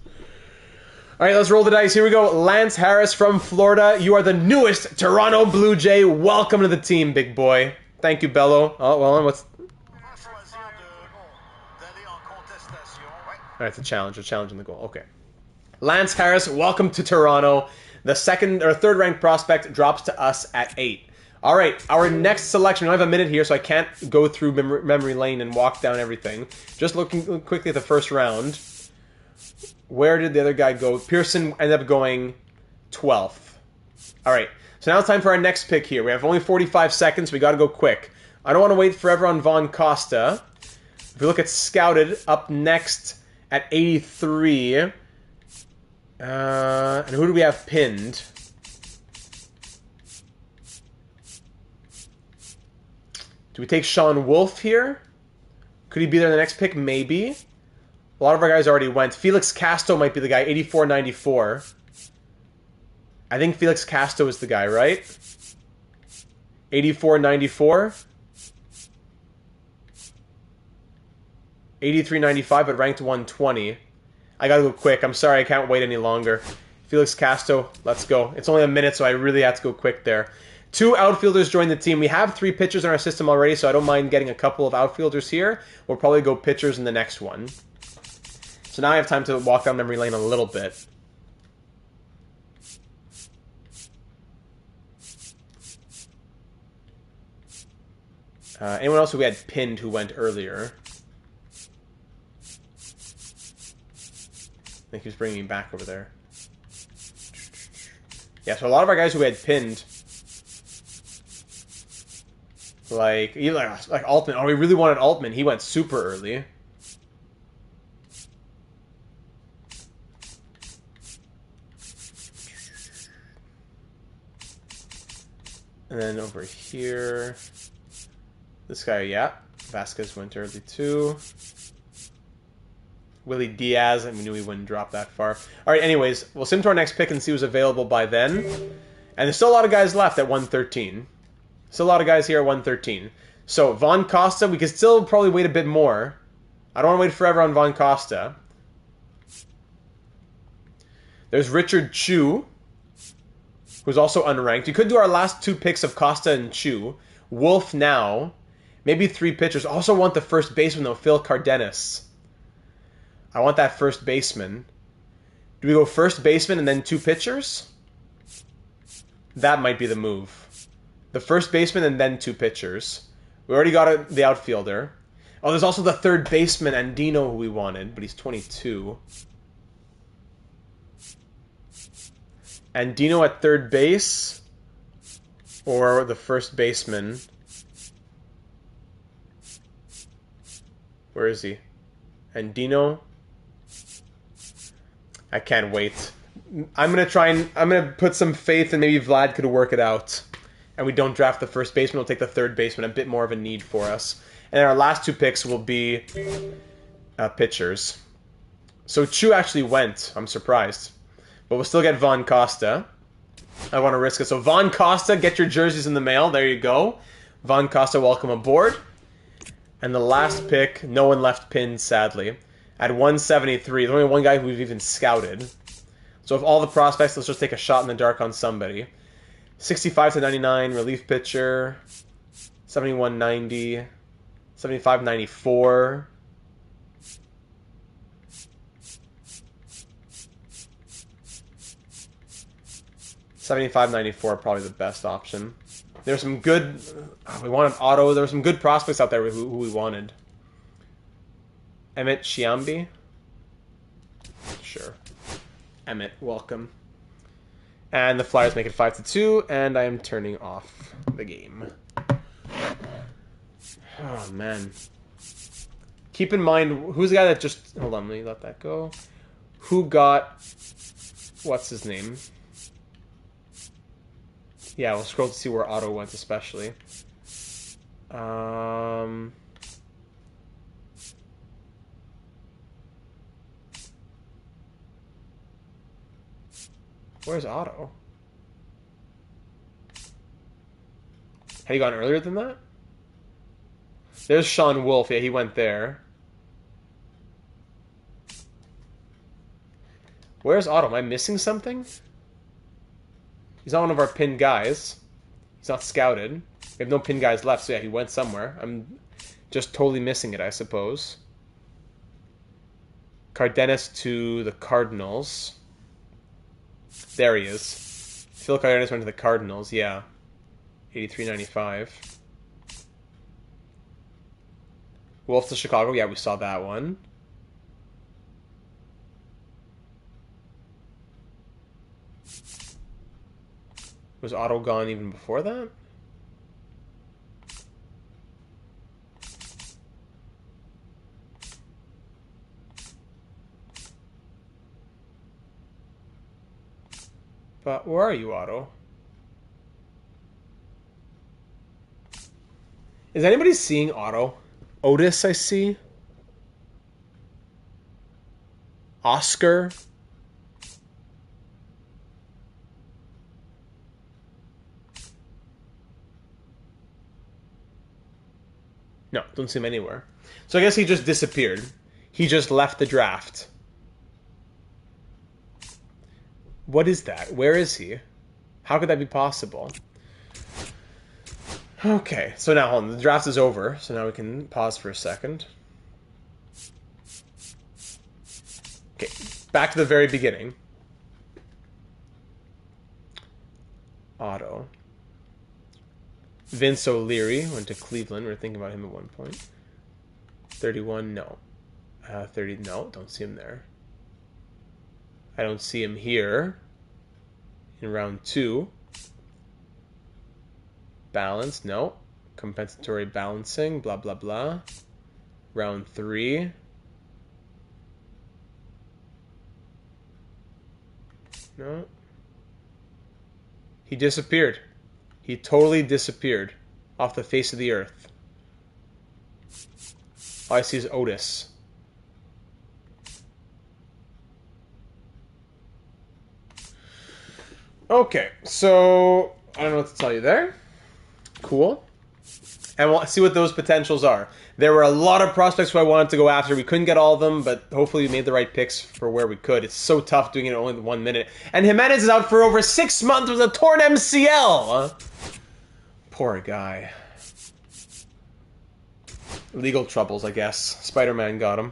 All right, let's roll the dice. Here we go. Lance Harris from Florida. You are the newest Toronto Blue Jay. Welcome to the team, big boy. Thank you, Bello. Oh, well, and what's... All right, it's a challenge. We're challenging the goal. Okay. Lance Harris, welcome to Toronto. The 2nd or 3rd ranked prospect drops to us at 8. All right, our next selection. We only have a minute here, so I can't go through memory lane and walk down everything. Just looking quickly at the first round. Where did the other guy go? Pearson ended up going 12th. All right, so now it's time for our next pick here. We have only 45 seconds. We got to go quick. I don't want to wait forever on Von Costa. If we look at Scouted, up next at 83. And who do we have pinned? Do we take Sean Wolf here? Could he be there in the next pick? Maybe. A lot of our guys already went. Felix Casto might be the guy, 84-94. I think Felix Casto is the guy, right? 84-94. 83-95, but ranked 120. I gotta go quick. I'm sorry, I can't wait any longer. Felix Casto, let's go. It's only a minute, so I really have to go quick there. 2 outfielders joined the team. We have 3 pitchers in our system already, so I don't mind getting a couple of outfielders here. We'll probably go pitchers in the next one. So now I have time to walk down memory lane a little bit. Anyone else who we had pinned who went earlier? I think he's bringing me back over there. Yeah, so a lot of our guys who we had pinned, like Altman. Oh, we really wanted Altman. He went super early. And then over here, this guy, yeah. Vasquez went early too. Willie Diaz, and we knew he wouldn't drop that far. All right, anyways, we'll sim to our next pick and see who's available by then. And there's still a lot of guys left at 113. Still a lot of guys here at 113. So, Von Costa, we could still probably wait a bit more. I don't want to wait forever on Von Costa. There's Richard Chu, who's also unranked. You could do our last 2 picks of Costa and Chu. Wolf now. Maybe 3 pitchers. Also want the first baseman, though, Phil Cardenas. I want that first baseman. Do we go first baseman and then 2 pitchers? That might be the move. The first baseman and then 2 pitchers. We already got the outfielder. Oh, there's also the third baseman, Andino, who we wanted, but he's 22. Andino at third base, or the first baseman. Where is he? Andino. I can't wait. I'm gonna put some faith in maybe Vlad could work it out. And we don't draft the first baseman, we'll take the third baseman, a bit more of a need for us. And our last 2 picks will be pitchers. So Chu actually went, I'm surprised. But we'll still get Von Costa. I want to risk it. So Von Costa, get your jerseys in the mail. There you go. Von Costa, welcome aboard. And the last pick, no one left pinned, sadly. At 173, there's only one guy who we've even scouted. So of all the prospects, let's just take a shot in the dark on somebody. 65/99, relief pitcher. 71/90. 75/94. $75.94 probably the best option. There's some good. We wanted Otto. There were some good prospects out there who we wanted. Emmett Shiambi. Sure. Emmett, welcome. And the Flyers make it 5-2, and I am turning off the game. Oh man. Keep in mind, who's the guy that just... Hold on, let me let that go. Who got... What's his name? Yeah, we'll scroll to see where Otto went, especially. Where's Otto? Had he gone earlier than that? There's Sean Wolf. Yeah, he went there. Where's Otto? Am I missing something? He's not one of our pinned guys. He's not scouted. We have no pinned guys left, so yeah, he went somewhere. I'm just totally missing it, I suppose. Cardenas to the Cardinals. There he is. Phil Cardenas went to the Cardinals, yeah. 83.95. Wolf to Chicago, yeah, we saw that one. Was Otto gone even before that? But where are you, Otto? Is anybody seeing Otto? Otis, I see. Oscar. No, don't see him anywhere. So I guess he just disappeared. He just left the draft. What is that? Where is he? How could that be possible? Okay, so now hold on. The draft is over, so now we can pause for a second. Okay, back to the very beginning. Otto. Vince O'Leary went to Cleveland. We were thinking about him at one point. 31, no. 30, no. Don't see him there. I don't see him here. In round 2. Balance, no. Compensatory balancing, blah, blah, blah. Round 3. No. He disappeared. He totally disappeared off the face of the earth. All I see is Otis. Okay, so I don't know what to tell you there. Cool. And we'll see what those potentials are. There were a lot of prospects who I wanted to go after. We couldn't get all of them, but hopefully we made the right picks for where we could. It's so tough doing it in only 1 minute. And Jimenez is out for over 6 months with a torn MCL. Poor guy. Legal troubles, I guess. Spider-Man got him.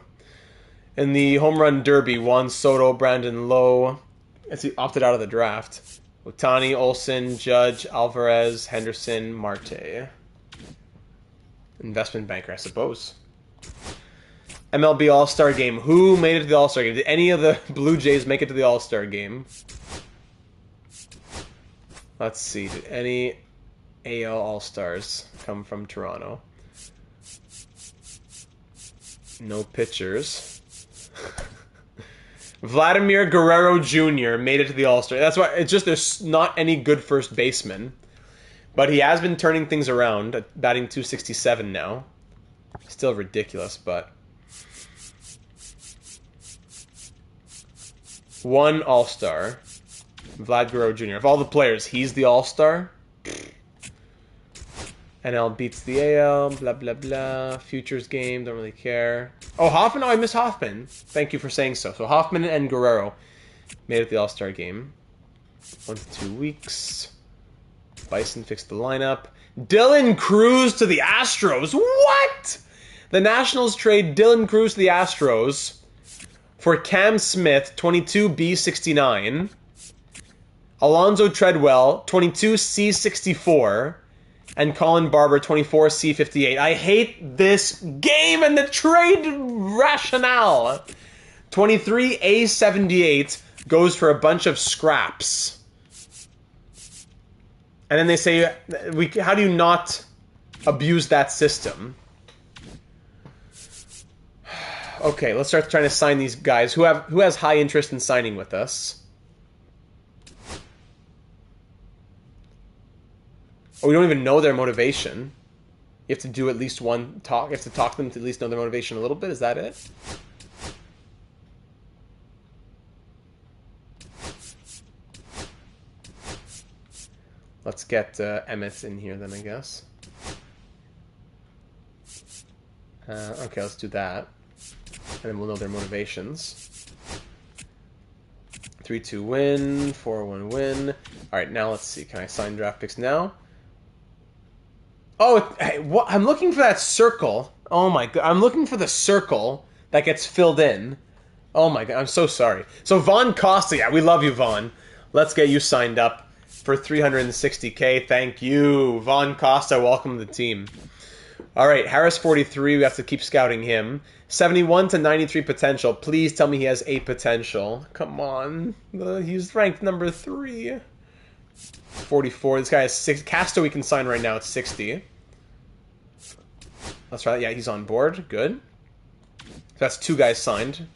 In the home run derby, Juan Soto, Brandon Lowe. As he opted out of the draft. Otani, Olsen, Judge, Alvarez, Henderson, Marte. Investment banker, I suppose. MLB All-Star Game. Who made it to the All-Star Game? Did any of the Blue Jays make it to the All-Star Game? Let's see. Did any AL All-Stars come from Toronto? No pitchers. Vladimir Guerrero Jr. made it to the All-Star. That's why it's just there's not any good first basemen. But he has been turning things around, batting .267 now. Still ridiculous, but... One All-Star. Vlad Guerrero Jr. Of all the players, he's the All-Star. NL beats the AL, blah, blah, blah. Futures game, don't really care. Oh, Hoffman? Oh, I missed Hoffman. Thank you for saying so. So Hoffman and Guerrero made it the All-Star game. 1 to 2 weeks. Bison fixed the lineup. Dylan Cruz to the Astros. What? The Nationals trade Dylan Cruz to the Astros for Cam Smith, 22B69. Alonzo Treadwell, 22C64. And Colin Barber, 24C58. I hate this game and the trade rationale. 23A78 goes for a bunch of scraps. And then they say, how do you not abuse that system? Okay, let's start trying to sign these guys. Who has high interest in signing with us? Oh, we don't even know their motivation. You have to do at least one talk. You have to talk to them to at least know their motivation a little bit. Is that it? Let's get Emmett in here then, I guess. Okay, let's do that. And then we'll know their motivations. 3-2 win, 4-1 win. Alright, now let's see. Can I sign draft picks now? Oh, hey, what? I'm looking for that circle. Oh my god. I'm looking for the circle that gets filled in. Oh my god, I'm so sorry. So Vaughn Costa, yeah, we love you, Vaughn. Let's get you signed up for 360K. Thank you. Vaughn Costa, welcome to the team. All right, Harris 43, we have to keep scouting him. 71 to 93 potential. Please tell me he has 8 potential. Come on. He's ranked number 3. 44. This guy has 6. Castro we can sign right now at 60. Let's try that. Yeah, he's on board. Good. So that's 2 guys signed.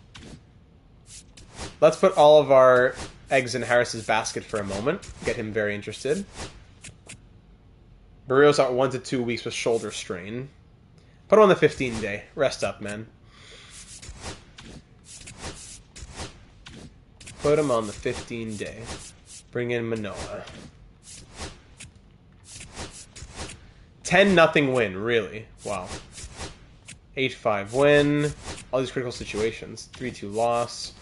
Let's put all of our eggs in Harris's basket for a moment. Get him very interested. Barrios out 1 to 2 weeks with shoulder strain. Put him on the 15-day. Rest up, man. Put him on the 15-day. Bring in Manoah. 10-0 win, really? Wow. 8-5 win. All these critical situations. 3-2 loss.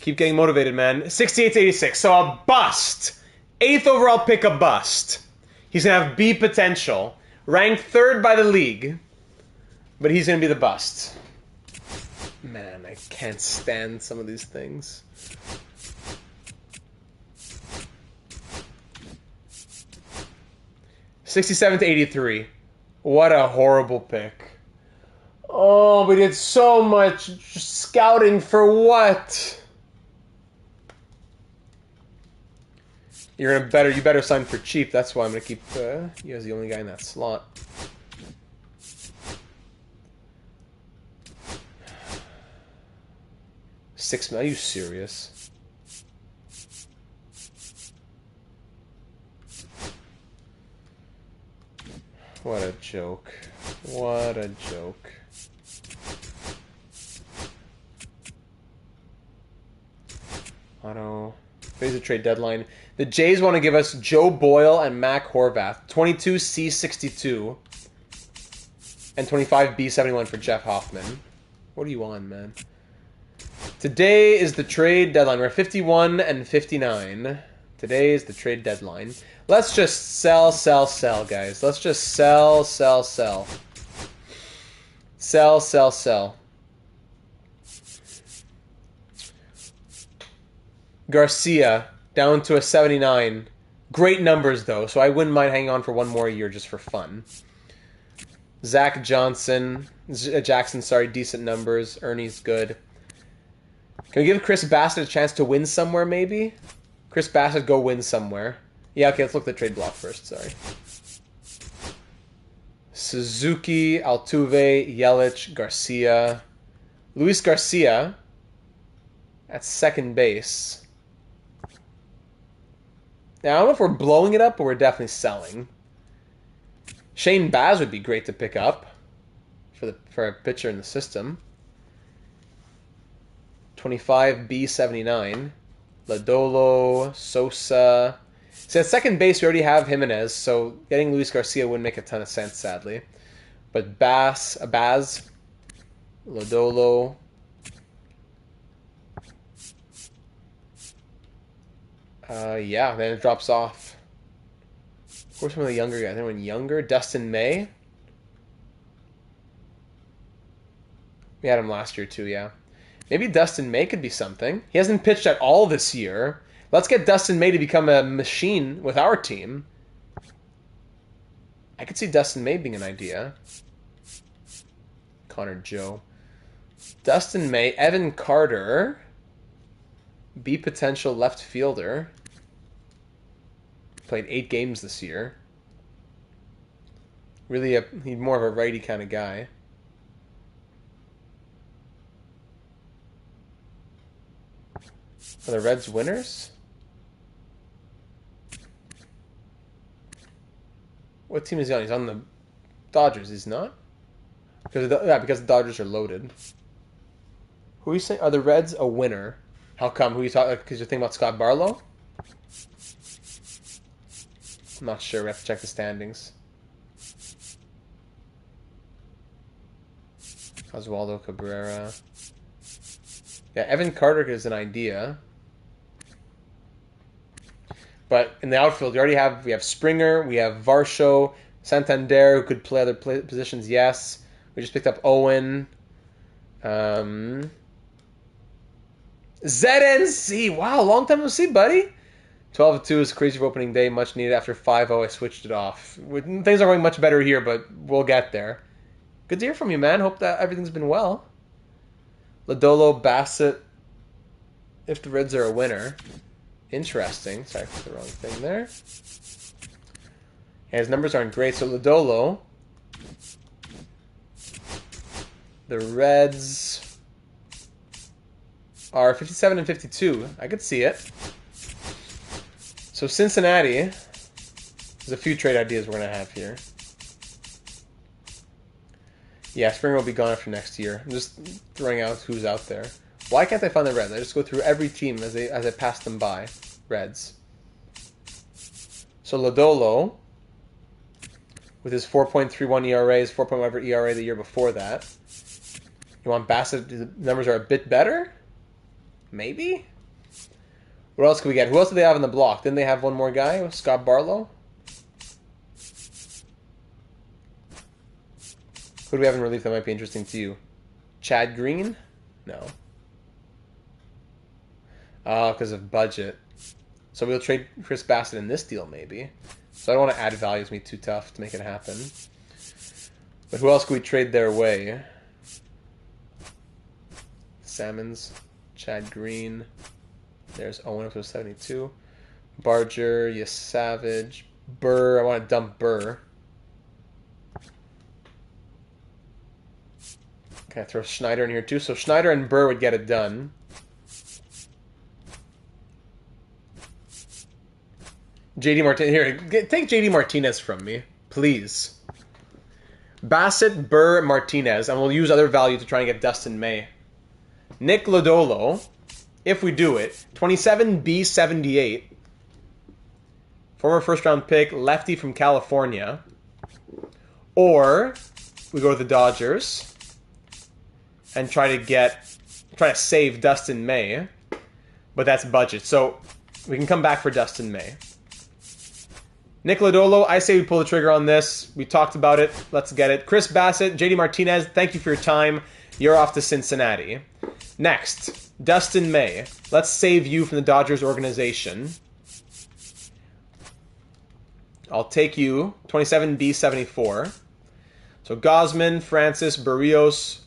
Keep getting motivated, man. 68-86. So a bust. 8th overall pick, a bust. He's going to have B potential. Ranked 3rd by the league. But he's going to be the bust. Man, I can't stand some of these things. $67-83. What a horrible pick. Oh, we did so much scouting for what? You better sign for cheap. That's why I'm gonna keep you as the only guy in that slot. $6 million? Are you serious? What a joke. What a joke. Auto. Today's the trade deadline. The Jays want to give us Joe Boyle and Mac Horvath. 22 C62. And 25 B71 for Jeff Hoffman. What are you on, man? Today is the trade deadline. We're at 51 and 59. Today is the trade deadline. Let's just sell, guys. Let's just sell. Sell. Garcia, down to a 79. Great numbers, though, so I wouldn't mind hanging on for one more year just for fun. Zach Jackson, decent numbers. Ernie's good. Can we give Chris Bassett a chance to win somewhere, maybe? Chris Bassett, go win somewhere. Yeah, okay, let's look at the trade block first, sorry. Suzuki, Altuve, Yelich, Garcia. Luis Garcia at second base. Now, I don't know if we're blowing it up, but we're definitely selling. Shane Baz would be great to pick up for a pitcher in the system. 25 B79. Lodolo, Sosa. See, at second base, we already have Jimenez, so getting Luis Garcia wouldn't make a ton of sense, sadly. But Baz, Lodolo. Yeah, then it drops off. Who are some of the younger guys? Anyone younger? Dustin May. We had him last year too, yeah. Maybe Dustin May could be something. He hasn't pitched at all this year. Let's get Dustin May to become a machine with our team. I could see Dustin May being an idea. Connor Joe. Dustin May, Evan Carter. Be potential left fielder. Played 8 games this year. Really, he's more of a righty kind of guy. Are the Reds winners? What team is he on? He's on the Dodgers, he's not? Because the Dodgers are loaded. Who are you saying? Are the Reds a winner? How come? Who are you talking? Because you're thinking about Scott Barlow? I'm not sure. We have to check the standings. Oswaldo Cabrera. Yeah, Evan Carter is an idea. But in the outfield, we have Springer, we have Varsho, Santander, who could play other positions, yes. We just picked up Owen. ZNC, wow, long time no see, buddy. 12-2 is crazy for opening day, much needed. After 5-0, I switched it off. Things are going much better here, but we'll get there. Good to hear from you, man. Hope that everything's been well. Lodolo, Bassett, if the Reds are a winner. Interesting. Sorry, I put the wrong thing there. Yeah, his numbers aren't great. So Lodolo, the Reds are 57 and 52. I could see it. So Cincinnati, there's a few trade ideas we're going to have here. Yeah, Springer will be gone after next year. I'm just throwing out who's out there. Why can't I find the Reds? I just go through every team as I pass them by. Reds. So Lodolo, with his 4.31 ERA, his 4.1 ERA the year before that. You want Bassett? The numbers are a bit better? Maybe? What else can we get? Who else do they have in the block? Didn't they have one more guy? Scott Barlow? Who do we have in relief that might be interesting to you? Chad Green? No. Because of budget. So we'll trade Chris Bassett in this deal, maybe. So I don't want to add value. It's going to be too tough to make it happen. But who else could we trade their way? Salmons, Chad Green. There's Owen up to 72. Barger, Savage. Burr. I want to dump Burr. Can I throw Schneider in here too? So Schneider and Burr would get it done. JD Martinez. Here, take JD Martinez from me, please. Bassett, Burr, Martinez, and we'll use other value to try and get Dustin May. Nick Lodolo, if we do it, 27B78, former first-round pick, lefty from California, or we go to the Dodgers and try to save Dustin May, but that's budget, so we can come back for Dustin May. Nick Lodolo, I say we pull the trigger on this. We talked about it. Let's get it. Chris Bassett, JD Martinez, thank you for your time. You're off to Cincinnati. Next, Dustin May. Let's save you from the Dodgers organization. I'll take you, 27B74. So Gosman, Francis, Barrios,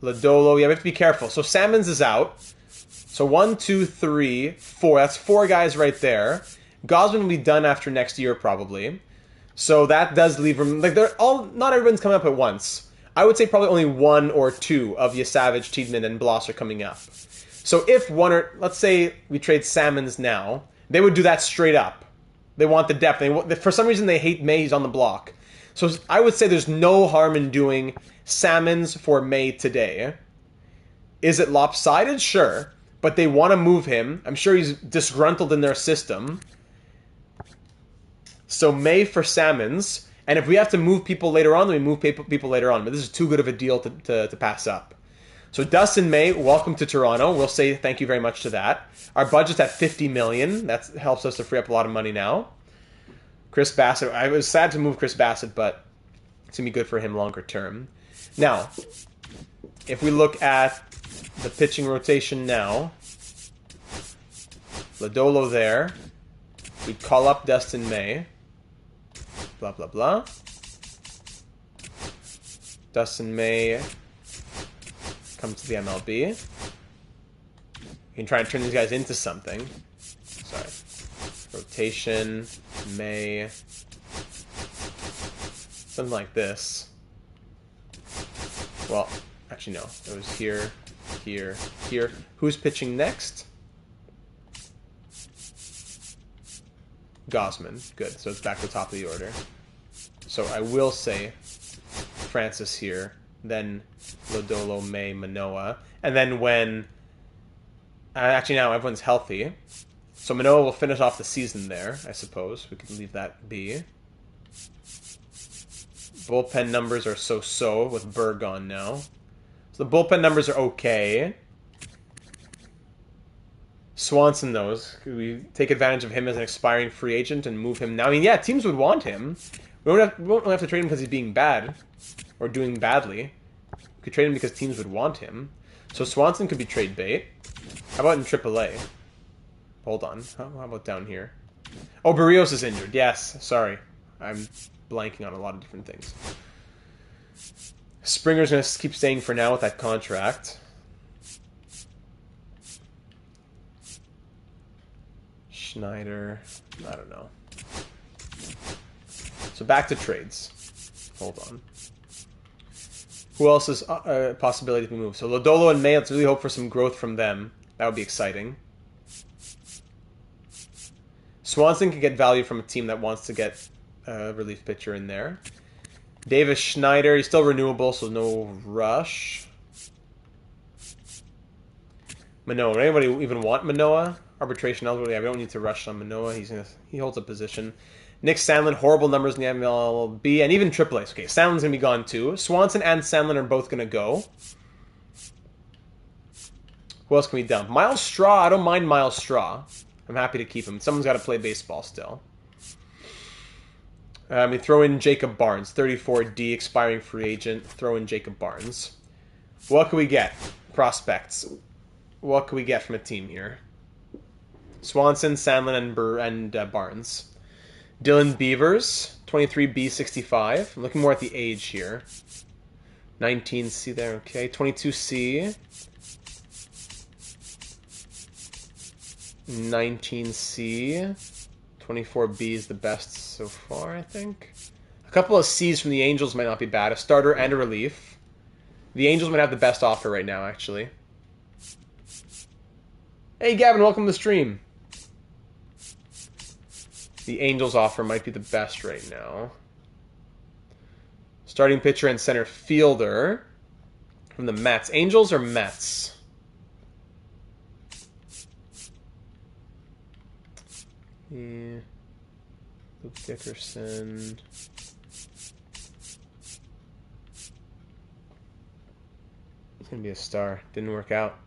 Lodolo. Yeah, we have to be careful. So Salmons is out. So 1, 2, 3, 4. That's 4 guys right there. Gosman will be done after next year, probably. So that does leave room. Like, not everyone's coming up at once. I would say probably only 1 or 2 of Yasavage, Tiedemann, and Bloss are coming up. So if one or, let's say we trade Salmons now, they would do that straight up. They want the depth. For some reason, they hate May. He's on the block. So I would say there's no harm in doing Salmons for May today. Is it lopsided? Sure. But they want to move him. I'm sure he's disgruntled in their system. So May for Salmons, and if we have to move people later on, then we move people later on. But this is too good of a deal to pass up. So Dustin May, welcome to Toronto. We'll say thank you very much to that. Our budget's at $50 million. That helps us to free up a lot of money now. Chris Bassett, I was sad to move Chris Bassett, but it's going to be good for him longer term. Now, if we look at the pitching rotation now, Lodolo there. We call up Dustin May. Blah, blah, blah. Dustin May comes to the MLB. You can try and turn these guys into something. Sorry. Rotation, May. Something like this. Well, actually no. It was here, here, here. Who's pitching next? Gosman. Good. So it's back to the top of the order. So I will say Francis here, then Lodolo, May, Manoah. And then when... actually, now everyone's healthy. So Manoah will finish off the season there, I suppose. We can leave that be. Bullpen numbers are so-so with Burr gone now. So the bullpen numbers are okay. Swanson, though, could we take advantage of him as an expiring free agent and move him now? I mean, yeah, teams would want him. We won't have to trade him because he's being bad or doing badly. We could trade him because teams would want him. So Swanson could be trade bait. How about in AAA? Hold on. How about down here? Oh, Barrios is injured. Yes, sorry. I'm blanking on a lot of different things. Springer's going to keep staying for now with that contract. Schneider, I don't know. So back to trades. Hold on. Who else is a possibility to be moved? So Lodolo and May, let's really hope for some growth from them. That would be exciting. Swanson can get value from a team that wants to get a relief pitcher in there. Davis Schneider, he's still renewable, so no rush. Manoah, would anybody even want Manoah? Arbitration eligible. Yeah, we don't need to rush on Manoah. He holds a position. Nick Sandlin, horrible numbers in the MLB and even AAA. Okay, Sandlin's going to be gone too. Swanson and Sandlin are both going to go. Who else can we dump? Miles Straw. I don't mind Miles Straw. I'm happy to keep him. Someone's got to play baseball still. We throw in Jacob Barnes, 34D, expiring free agent. Throw in Jacob Barnes. What can we get? Prospects. What can we get from a team here? Swanson, Sandlin, and Barnes. Dylan Beavers, 23B65. I'm looking more at the age here. 19C there, okay. 22C. 19C. 24B is the best so far, I think. A couple of C's from the Angels might not be bad. A starter and a relief. The Angels might have the best offer right now, actually. Hey, Gavin, welcome to the stream. The Angels offer might be the best right now. Starting pitcher and center fielder from the Mets. Angels or Mets? Yeah. Luke Dickerson. He's gonna be a star. Didn't work out.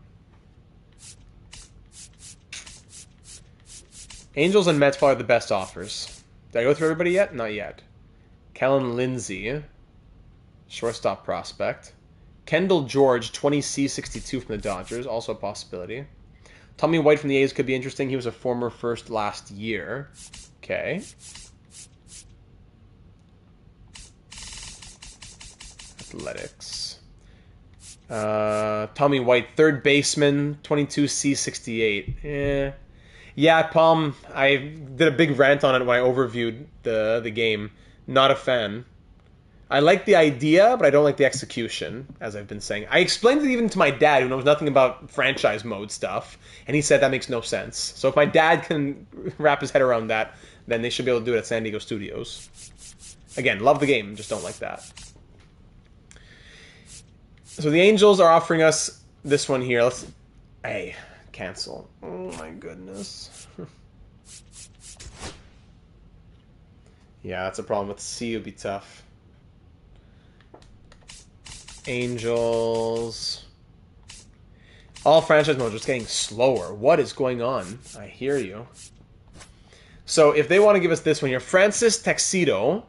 Angels and Mets probably the best offers. Did I go through everybody yet? Not yet. Kellen Lindsey, shortstop prospect. Kendall George, 20C62 from the Dodgers, also a possibility. Tommy White from the A's could be interesting. He was a former first last year. Okay. Athletics. Tommy White, third baseman, 22C68. Yeah, Palm, I did a big rant on it when I overviewed the game. Not a fan. I like the idea, but I don't like the execution, as I've been saying. I explained it even to my dad, who knows nothing about franchise mode stuff, and he said that makes no sense. So if my dad can wrap his head around that, then they should be able to do it at San Diego Studios. Again, love the game, just don't like that. So the Angels are offering us this one here. Let's... Hey, cancel. Oh my goodness. Yeah, that's a problem. With C, it would be tough. Angels. All franchise modes are just getting slower. What is going on? I hear you. So if they want to give us this one here, Francis Texido,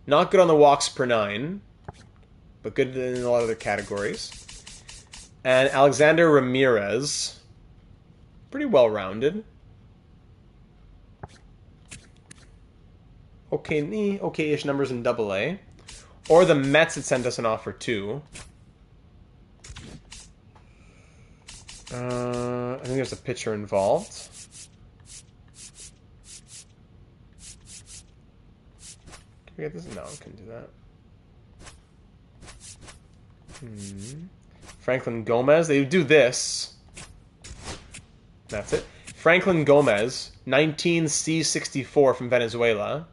not good on the walks per 9, but good in a lot of other categories. And Alexander Ramirez, pretty well-rounded. Okay-ish numbers in AA. Or the Mets had sent us an offer too. I think there's a pitcher involved. Can we get this? No, I couldn't do that. Franklin Gomez. They do this. That's it. Franklin Gomez, 19C64 from Venezuela.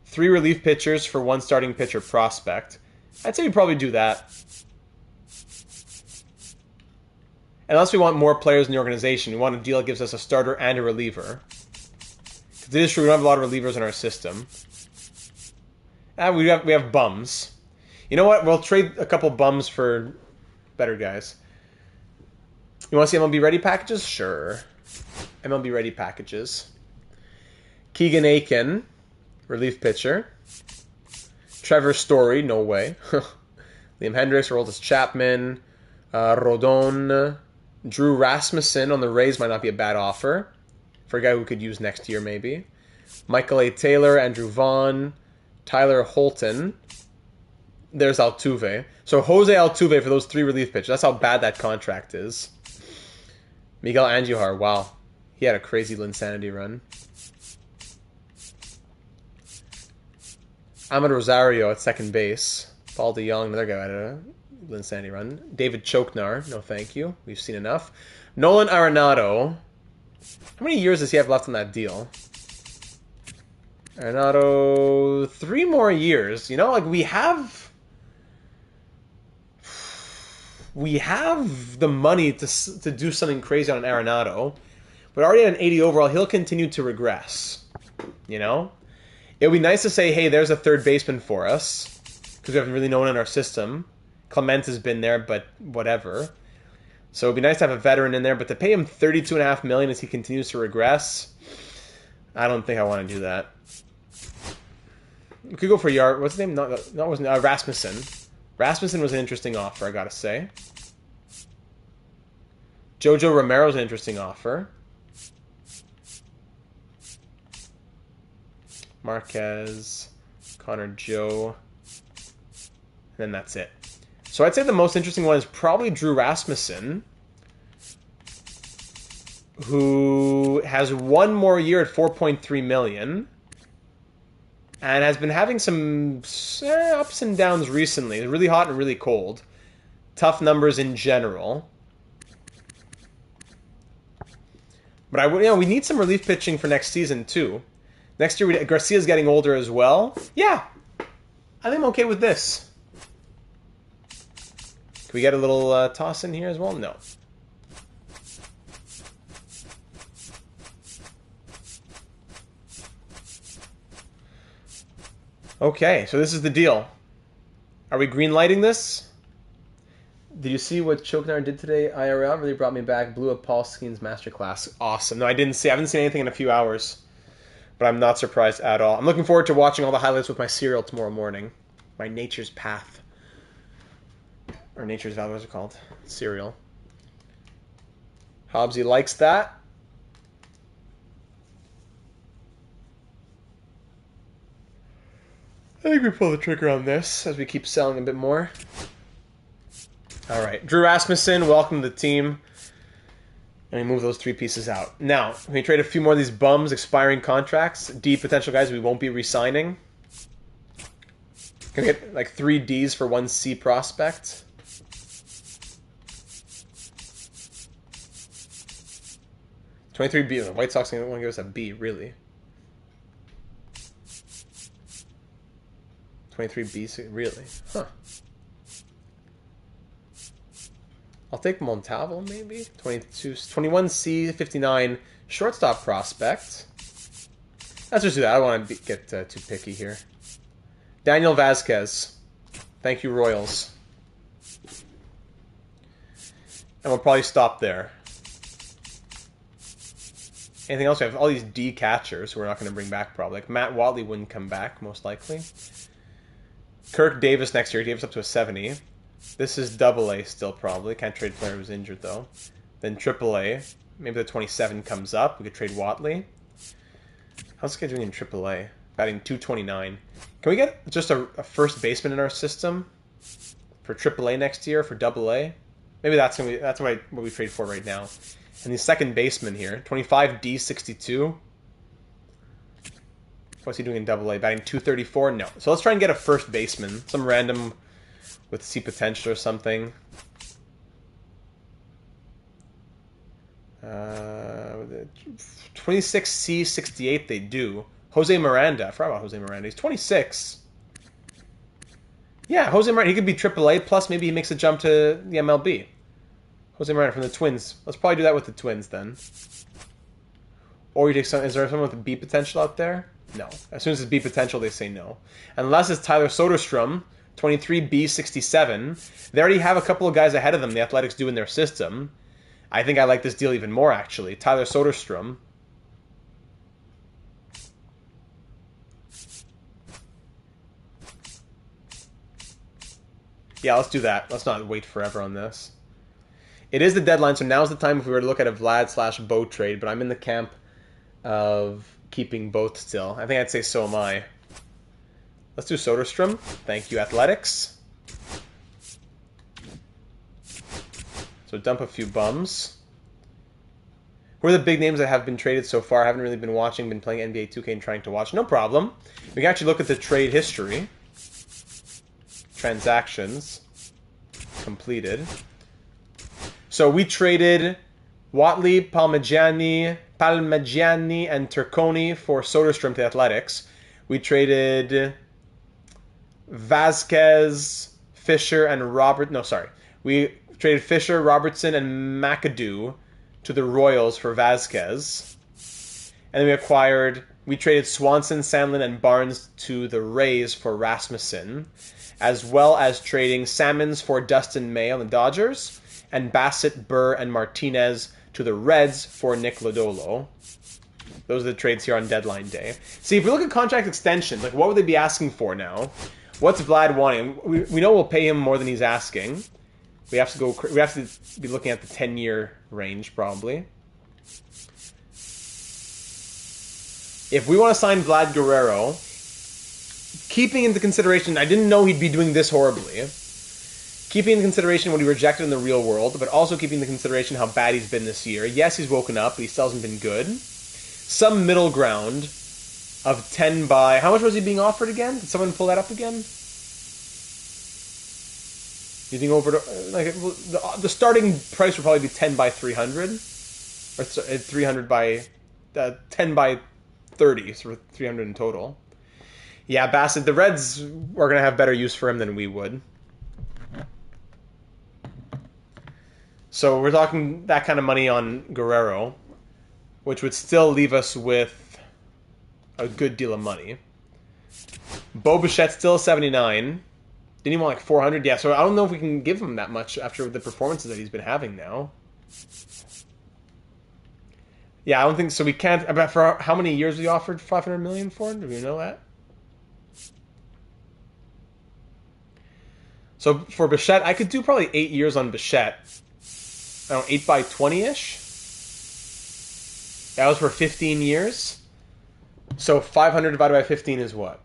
3 relief pitchers for 1 starting pitcher prospect. I'd say we'd probably do that. Unless we want more players in the organization. We want a deal that gives us a starter and a reliever. Because it is true, we don't have a lot of relievers in our system. We have bums. You know what? We'll trade a couple bums for better guys. You want to see MLB Ready packages? Sure. MLB Ready packages. Keegan Aiken, relief pitcher. Trevor Story, no way. Liam Hendricks, Aroldis Chapman. Rodon. Drew Rasmussen on the Rays might not be a bad offer. For a guy who could use next year, maybe. Michael A. Taylor, Andrew Vaughn. Tyler Holton. There's Altuve. So Jose Altuve for those 3 relief pitchers. That's how bad that contract is. Miguel Andujar, wow. He had a crazy Linsanity run. Ahmed Rosario at second base. Paul DeYoung, another guy had a Linsanity run. David Choknar, no thank you. We've seen enough. Nolan Arenado. How many years does he have left on that deal? Arenado, 3 more years. You know, like we have the money to do something crazy on Arenado, but already at an 80 overall, he'll continue to regress. You know? It would be nice to say, hey, there's a third baseman for us, because we haven't really known in our system. Clement has been there, but whatever. So it'd be nice to have a veteran in there, but to pay him $32.5 million as he continues to regress, I don't think I want to do that. We could go for Yard. What's his name? Wasn't Rasmussen. Rasmussen was an interesting offer, I gotta say. Jojo Romero's an interesting offer. Marquez, Connor Joe, and then that's it. So I'd say the most interesting one is probably Drew Rasmussen, who has 1 more year at $4.3 million. And has been having some ups and downs recently. It's really hot and really cold. Tough numbers in general. But we need some relief pitching for next season too. Next year, Garcia's getting older as well. Yeah, I think I'm okay with this. Can we get a little toss in here as well? No. Okay, so this is the deal. Are we green lighting this? Did you see what Choknar did today? IRL really brought me back. Blew up Paul Skeen's masterclass. Awesome. No, I didn't see. I haven't seen anything in a few hours, but I'm not surprised at all. I'm looking forward to watching all the highlights with my cereal tomorrow morning. My Nature's Path, or Nature's Valley, what's it called? Cereal. Hobbsy likes that. I think we pull the trigger on this as we keep selling a bit more. All right, Drew Rasmussen, welcome to the team. And we move those 3 pieces out. Now, we trade a few more of these bums, expiring contracts, D potential guys we won't be re-signing. Can we get like 3 Ds for 1 C prospect? $23 B. The White Sox don't want to give us a B, really. 23 B, really? Huh. I'll take Montalvo, maybe? 21 C, 59 shortstop prospect. Let's just do that. I don't want to get too picky here. Daniel Vasquez. Thank you, Royals. And we'll probably stop there. Anything else? We have all these D catchers who we're not going to bring back probably. Like Matt Watley wouldn't come back, most likely. Kirk Davis next year. Davis up to a 70. This is AA still probably. Can't trade player who's injured though. Then AAA. Maybe the 27 comes up. We could trade Watley. How's this guy doing in AAA? Batting 229. Can we get just a first baseman in our system for AAA next year, for AA? Maybe that's what we trade for right now. And the second baseman here, 25 D62. What's he doing in AA? Batting 234? No. So let's try and get a first baseman. Some random with C potential or something. 26C68 they do. Jose Miranda. I forgot about Jose Miranda. He's 26. Yeah, Jose Miranda. He could be AAA, plus maybe he makes a jump to the MLB. Jose Miranda from the Twins. Let's probably do that with the Twins then. Or you take some. Is there someone with a B potential out there? No. As soon as it's B potential, they say no. Unless it's Tyler Soderstrom, 23B67. They already have a couple of guys ahead of them. The Athletics do in their system. I think I like this deal even more, actually. Tyler Soderstrom. Yeah, let's do that. Let's not wait forever on this. It is the deadline, so now's the time if we were to look at a Vlad/Bo trade, but I'm in the camp of keeping both still. I think I'd say so am I. Let's do Soderstrom. Thank you, Athletics. So dump a few bums. Who are the big names that have been traded so far? I haven't really been watching, been playing NBA 2K and trying to watch. No problem. We can actually look at the trade history. Transactions completed. So we traded Watley, Palmegiani, and Turconi for Soderstrom to the Athletics. We traded Vasquez, Fisher, and Robert. No, sorry. We traded Fisher, Robertson, and McAdoo to the Royals for Vasquez. And then we traded Swanson, Sandlin, and Barnes to the Rays for Rasmussen, as well as trading Salmons for Dustin May on the Dodgers, and Bassett, Burr, and Martinez to the Reds for Nick Lodolo. Those are the trades here on deadline day. See, if we look at contract extensions, like what would they be asking for now? What's Vlad wanting? We know we'll pay him more than he's asking. We have to be looking at the 10-year range probably. If we want to sign Vlad Guerrero, keeping into consideration, I didn't know he'd be doing this horribly. Keeping into consideration what he rejected in the real world, but also keeping into consideration how bad he's been this year. Yes, he's woken up, but he still hasn't been good. Some middle ground of 10 by... How much was he being offered again? Did someone pull that up again? You think over to... Like, the starting price would probably be 10 by 300. Or 300 by... 10 by 30, so 300 in total. Yeah, Bassett, the Reds are going to have better use for him than we would. So we're talking that kind of money on Guerrero, which would still leave us with a good deal of money. Bo Bichette's still 79. Didn't he want like 400? Yeah, so I don't know if we can give him that much after the performances that he's been having now. Yeah, I don't think so. We can't. About for how many years we offered 500 million for? Do we know that? So for Bichette, I could do probably 8 years on Bichette. I don't know, 8 by 20-ish. That was for 15 years. So 500 divided by 15 is what?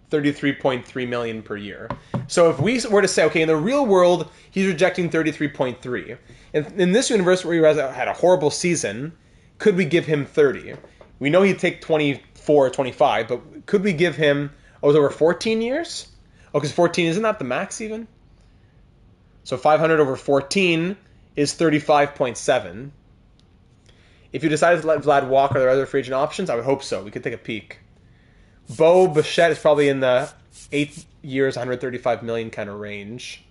33.3 million per year. So if we were to say, okay, in the real world, he's rejecting 33.3. In this universe where he had a horrible season, could we give him 30? We know he'd take 24, 25, but could we give him, it was over 14 years? Oh, because 14, isn't that the max even? So 500 over 14 is 35.7. If you decided to let Vlad walk, are there other free agent options? I would hope so. We could take a peek. Bo Bichette is probably in the 8 years, 135 million kind of range.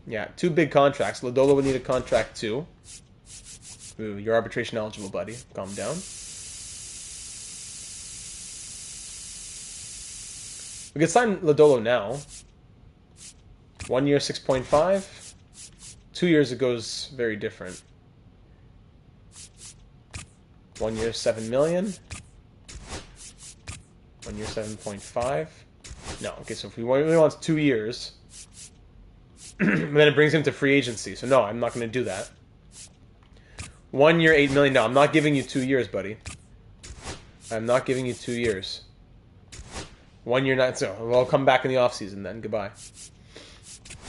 Yeah, 2 big contracts. Lodolo would need a contract too. Ooh, you're arbitration eligible, buddy. Calm down. We could sign Lodolo now. 1 year, 6.5. 2 years, it goes very different. 1 year, 7 million. 1 year, 7.5. No, okay, so if he really wants 2 years, then it brings him to free agency. So no, I'm not going to do that. 1 year, 8 million. No, I'm not giving you 2 years, buddy. I'm not giving you 2 years. 1 year, not so. Well, I'll come back in the offseason then. Goodbye.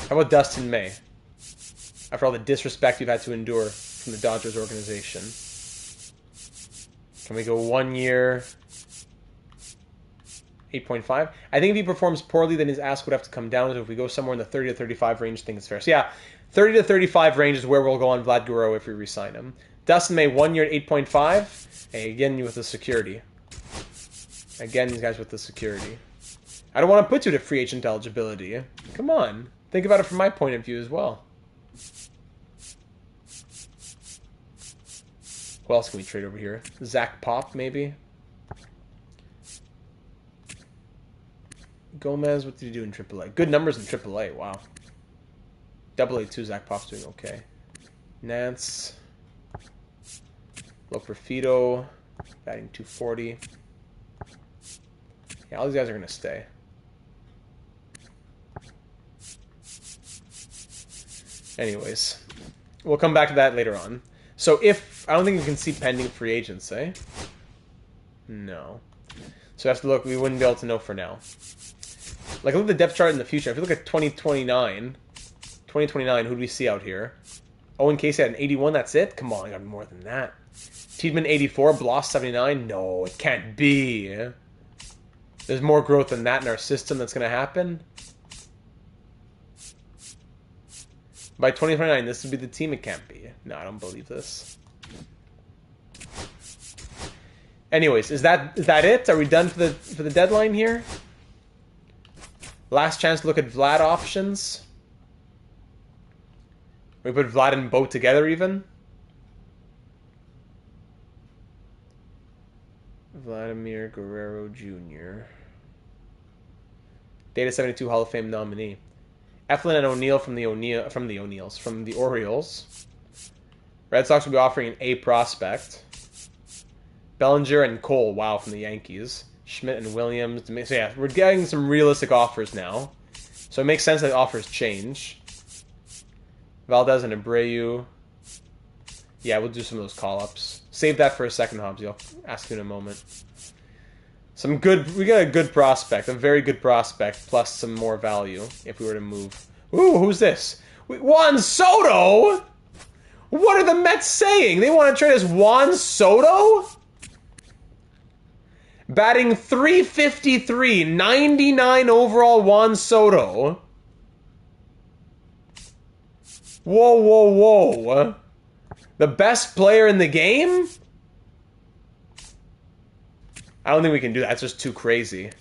How about Dustin May? After all the disrespect you've had to endure from the Dodgers organization. Can we go 1 year, 8.5? I think if he performs poorly, then his ask would have to come down. So if we go somewhere in the 30 to 35 range, I think it's fair. So yeah, 30 to 35 range is where we'll go on Vlad Guerrero if we re-sign him. Dustin May, 1 year at 8.5. Hey, again, with the security. Again, these guys with the security. I don't want to put you to free agent eligibility. Come on. Think about it from my point of view as well. Who else can we trade over here? Zach Pop, maybe? Gomez, what did he do in AAA? Good numbers in AAA, wow. AA too, Zach Pop's doing okay. Nance. Look for Fido. Batting 240. Yeah, all these guys are going to stay. Anyways, we'll come back to that later on. So if, I don't think we can see pending free agents, eh? No. So we have to look, we wouldn't be able to know for now. Like, look at the depth chart in the future. If you look at 2029, who do we see out here? Owen Casey had an 81, that's it? Come on, I got more than that. Tiedemann 84, Bloss 79? No, it can't be. There's more growth than that in our system that's going to happen. By 2029, this would be the team. It can't be. No, I don't believe this. Anyways, is that it? Are we done for the deadline here? Last chance to look at Vlad options. We put Vlad and Bo together even. Vladimir Guerrero Jr. Data 72 Hall of Fame nominee. Eflin and O'Neill from the Orioles. Red Sox will be offering an A prospect. Bellinger and Cole, wow, from the Yankees. Schmidt and Williams. So yeah, we're getting some realistic offers now. So it makes sense that offers change. Valdez and Abreu. Yeah, we'll do some of those call-ups. Save that for a second, Hobbsy. I'll ask you in a moment. We got a good prospect, a very good prospect, plus some more value if we were to move. Ooh, who's this? Juan Soto? What are the Mets saying? They want to trade us Juan Soto? Batting .353, 99 overall Juan Soto. Whoa, whoa, whoa. The best player in the game? I don't think we can do that. That's just too crazy.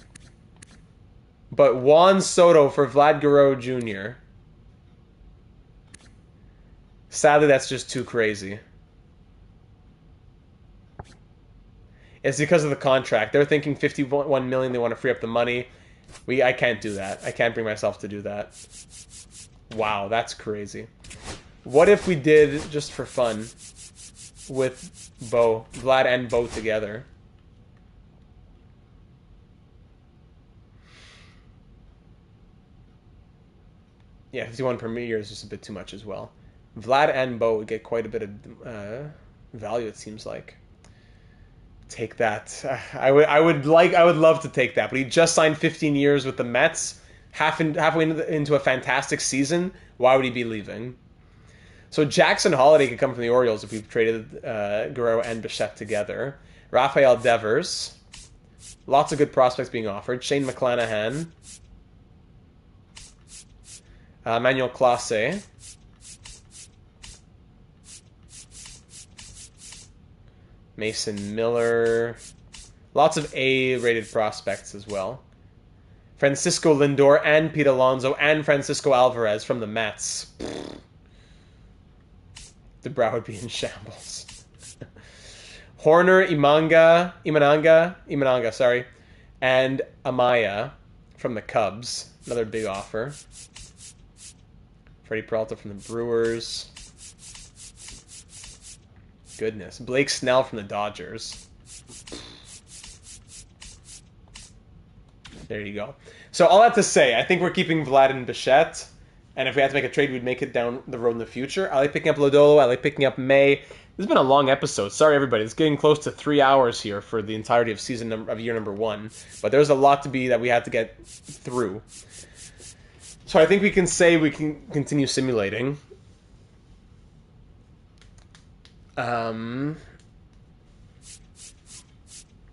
But Juan Soto for Vlad Guerrero Jr. Sadly, that's just too crazy. It's because of the contract. They're thinking 51 million. They want to free up the money. I can't do that. I can't bring myself to do that. Wow, that's crazy. What if we did, just for fun, with Vlad and Bo together? Yeah, 51 per year is just a bit too much as well. Vlad and Bo would get quite a bit of value, it seems like. Take that. I would love to take that, but he just signed 15 years with the Mets, halfway into a fantastic season. Why would he be leaving? So Jackson Holiday could come from the Orioles if we've traded Guerrero and Bichette together. Rafael Devers, lots of good prospects being offered. Shane McClanahan, Manuel Clase. Mason Miller. Lots of A-rated prospects as well. Francisco Lindor and Pete Alonso and Francisco Alvarez from the Mets. The brow would be in shambles. Horner, Imananga, sorry, and Amaya from the Cubs. Another big offer. Freddie Peralta from the Brewers. Goodness. Blake Snell from the Dodgers. There you go. So all that to say, I think we're keeping Vlad and Bichette. And if we had to make a trade, we'd make it down the road in the future. I like picking up Lodolo. I like picking up May. This has been a long episode. Sorry, everybody. It's getting close to 3 hours here for the entirety of year number 1. But there's a lot that we had to get through. So I think we can say we can continue simulating.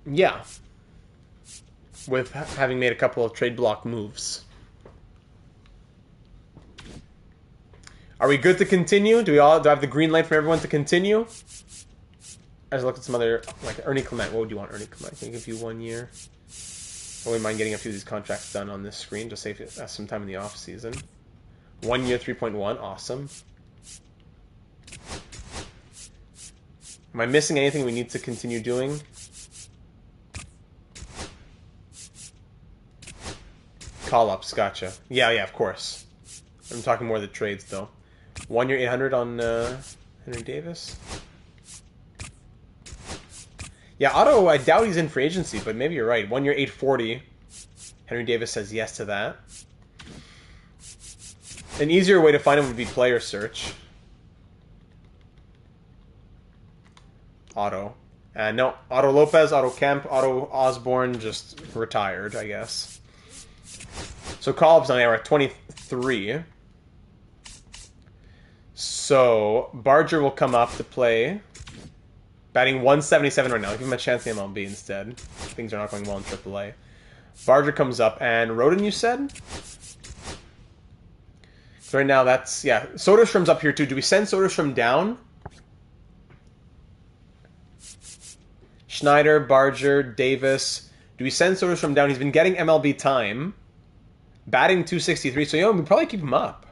Yeah. With having made a couple of trade block moves. Are we good to continue? Do I have the green light for everyone to continue? I just looked at some other, like Ernie Clement. What would you want, Ernie Clement? Can I give you 1 year? I wouldn't mind getting a few of these contracts done on this screen to save us some time in the off season. 1 year, 3.1. Awesome. Am I missing anything we need to continue doing? Call-ups, gotcha. Yeah, of course. I'm talking more of the trades, though. 1 year, 800 on Henry Davis. Yeah, Otto, I doubt he's in free agency, but maybe you're right. 1 year, 840. Henry Davis says yes to that. An easier way to find him would be player search. Otto. No, Otto Lopez, Otto Kemp, Otto Osborne just retired, I guess. So call-ups on there are at 23. So Barger will come up to play. Batting 177 right now. Give him a chance in MLB instead. Things are not going well in AAA. Barger comes up, and Rodin, you said? So right now that's, yeah. Soderstrom's up here too. Do we send Soderstrom down? Schneider, Barger, Davis. Do we send Soderstrom down? He's been getting MLB time. Batting 263, so we probably keep him up.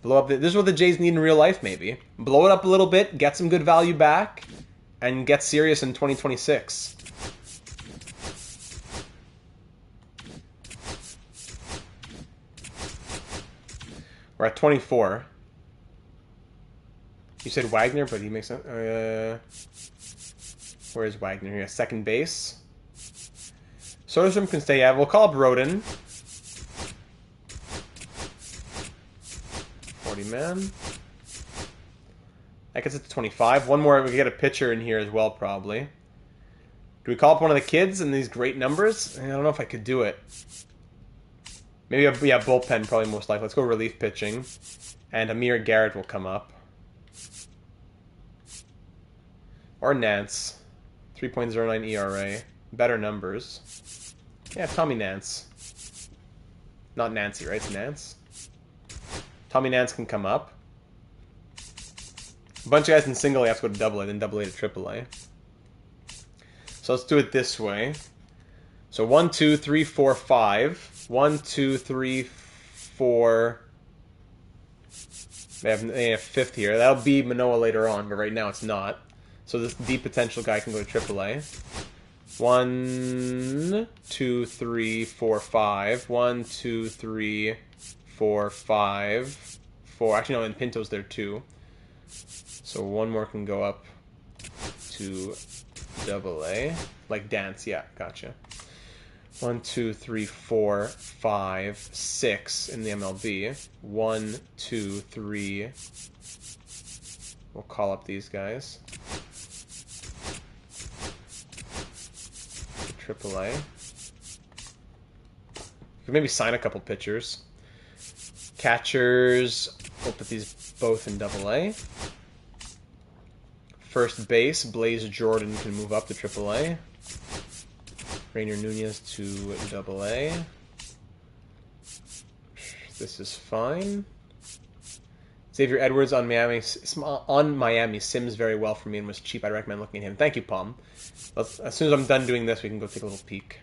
Blow up. This is what the Jays need in real life, maybe. Blow it up a little bit, get some good value back, and get serious in 2026. We're at 24. You said Wagner, but he makes sense. Where is Wagner here? Second base. Soderstrom can stay. Yeah, we'll call up Rodin. 40 man. That gets it to 25. One more. We can get a pitcher in here as well, probably. Do we call up one of the kids in these great numbers? I don't know if I could do it. Maybe, yeah, bullpen probably most likely. Let's go relief pitching. And Amir Garrett will come up. Or Nance. 3.09 ERA. Better numbers. Yeah, Tommy Nance. Not Nancy, right? It's Nance. Tommy Nance can come up. A bunch of guys in single A have to go to double A, then double A to triple A. So let's do it this way. So 1, 2, 3, 4, 5. 1, 2, 3, 4, They have fifth here. That'll be Manoah later on, but right now it's not. So this deep potential guy can go to AAA. 1, 2, 3, 4, 5. 1, 2, 3, 4, 5. 4. Actually, no, and Pinto's there too. So one more can go up to AA. Like dance, yeah, gotcha. 1, 2, 3, 4, 5, 6 in the MLB. 1, 2, 3. We'll call up these guys. AAA. You could maybe sign a couple pitchers. Catchers, we'll put these both in AA. First base, Blaze Jordan can move up to AAA. Rainier Nunez to AA. This is fine. Xavier Edwards on Miami sims very well for me and was cheap. I'd recommend looking at him. Thank you, Palm. As soon as I'm done doing this, we can go take a little peek.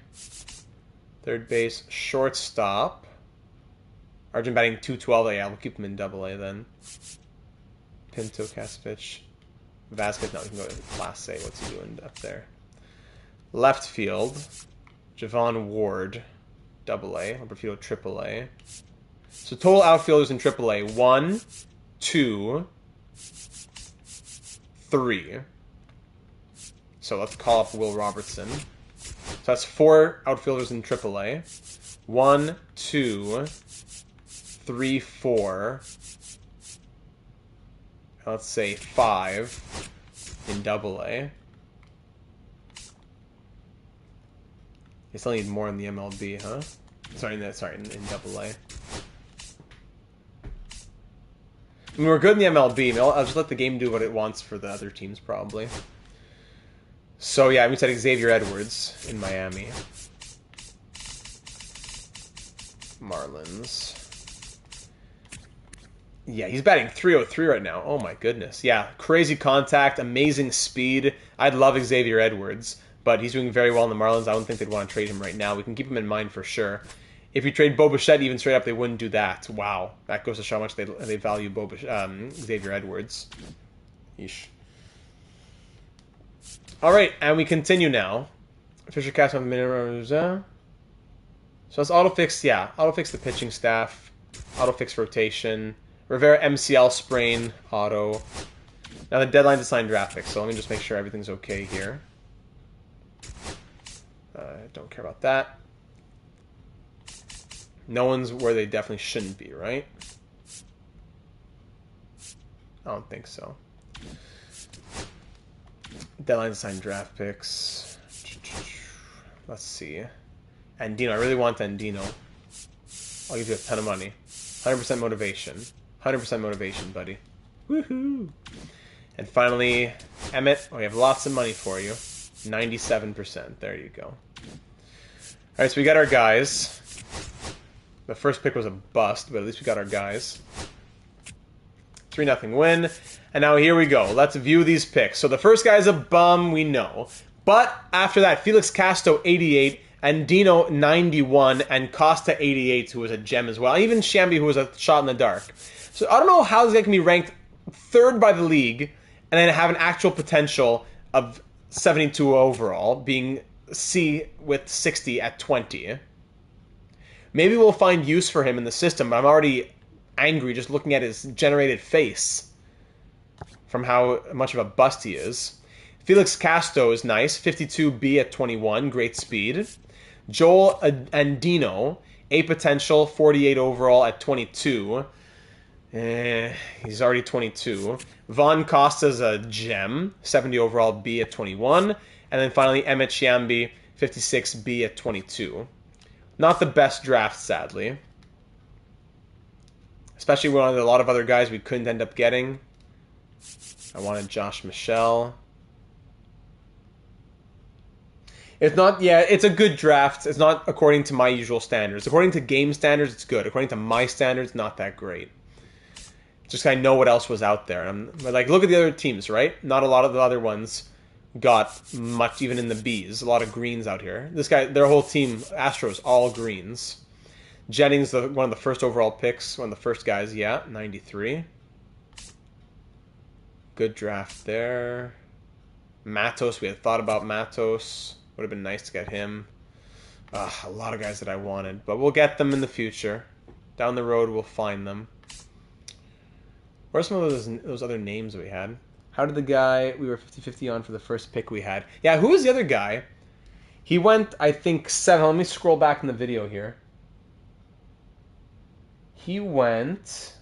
Third base, shortstop. Arjun batting 212. Yeah, we'll keep him in AA then. Pinto, Kasevich. Vasquez, no, we can go to Class A. What's he doing up there? Left field, Javon Ward, AA. Upperfield, AAA. So total outfielders in AAA: 1, 2, 3. So let's call up Will Robertson. So that's 4 outfielders in AAA. 1, 2, 3, 4. Let's say 5 in AA. You still need more in the MLB, huh? Sorry, in AA. I mean, we're good in the MLB. I'll just let the game do what it wants for the other teams, probably. So yeah, we said Xavier Edwards in Miami. Marlins. Yeah, he's batting 303 right now. Oh my goodness. Yeah, crazy contact, amazing speed. I'd love Xavier Edwards, but he's doing very well in the Marlins. I don't think they'd want to trade him right now. We can keep him in mind for sure. If you trade Bo Bichette even straight up, they wouldn't do that. Wow. That goes to show how much they value Xavier Edwards. Yeesh. All right, and we continue now. Fisher Cast on minute. So let's auto-fix, yeah. Auto-fix the pitching staff. Auto-fix rotation. Rivera MCL sprain. Auto. Now the deadline to sign draft picks. So let me just make sure everything's okay here. Don't care about that. No one's where they definitely shouldn't be, right? I don't think so. Deadline to sign draft picks. Let's see. Andino. I really want Andino. I'll give you a ton of money. 100% motivation. 100% motivation, buddy. Woohoo! And finally, Emmett. We have lots of money for you. 97%. There you go. Alright, so we got our guys. The first pick was a bust, but at least we got our guys. 3-0 win. And now here we go. Let's view these picks. So the first guy's a bum, we know. But after that, Felix Castro, 88, Andino, 91, and Costa, 88, who was a gem as well. Even Shambi, who was a shot in the dark. So I don't know how this guy can be ranked 3rd by the league and then have an actual potential of 72 overall, being C with 60 at 20. Maybe we'll find use for him in the system, but I'm already angry just looking at his generated face from how much of a bust he is. Felix Castro is nice, 52B at 21, great speed. Joel Andino, A potential, 48 overall at 22. He's already 22. Von Costa's a gem, 70 overall, B at 21. And then finally, Emmett Shambi, 56B at 22. Not the best draft, sadly. Especially when a lot of other guys we couldn't end up getting. I wanted Josh Michelle. It's not, yeah, it's a good draft. It's not according to my usual standards. According to game standards, it's good. According to my standards, not that great. Just I know what else was out there. But like, look at the other teams, right? Not a lot of the other ones got much, even in the Bs. A lot of greens out here. This guy, their whole team, Astros, all greens. Jennings, one of the first overall picks, one of the first guys, yeah, 93. Good draft there. Matos, we had thought about Matos. Would have been nice to get him. A lot of guys that I wanted, but we'll get them in the future. Down the road, we'll find them. What are some of those other names we had? How did the guy we were 50-50 on for the first pick we had? Yeah, who was the other guy? He went, I think, 7. Let me scroll back in the video here. He went...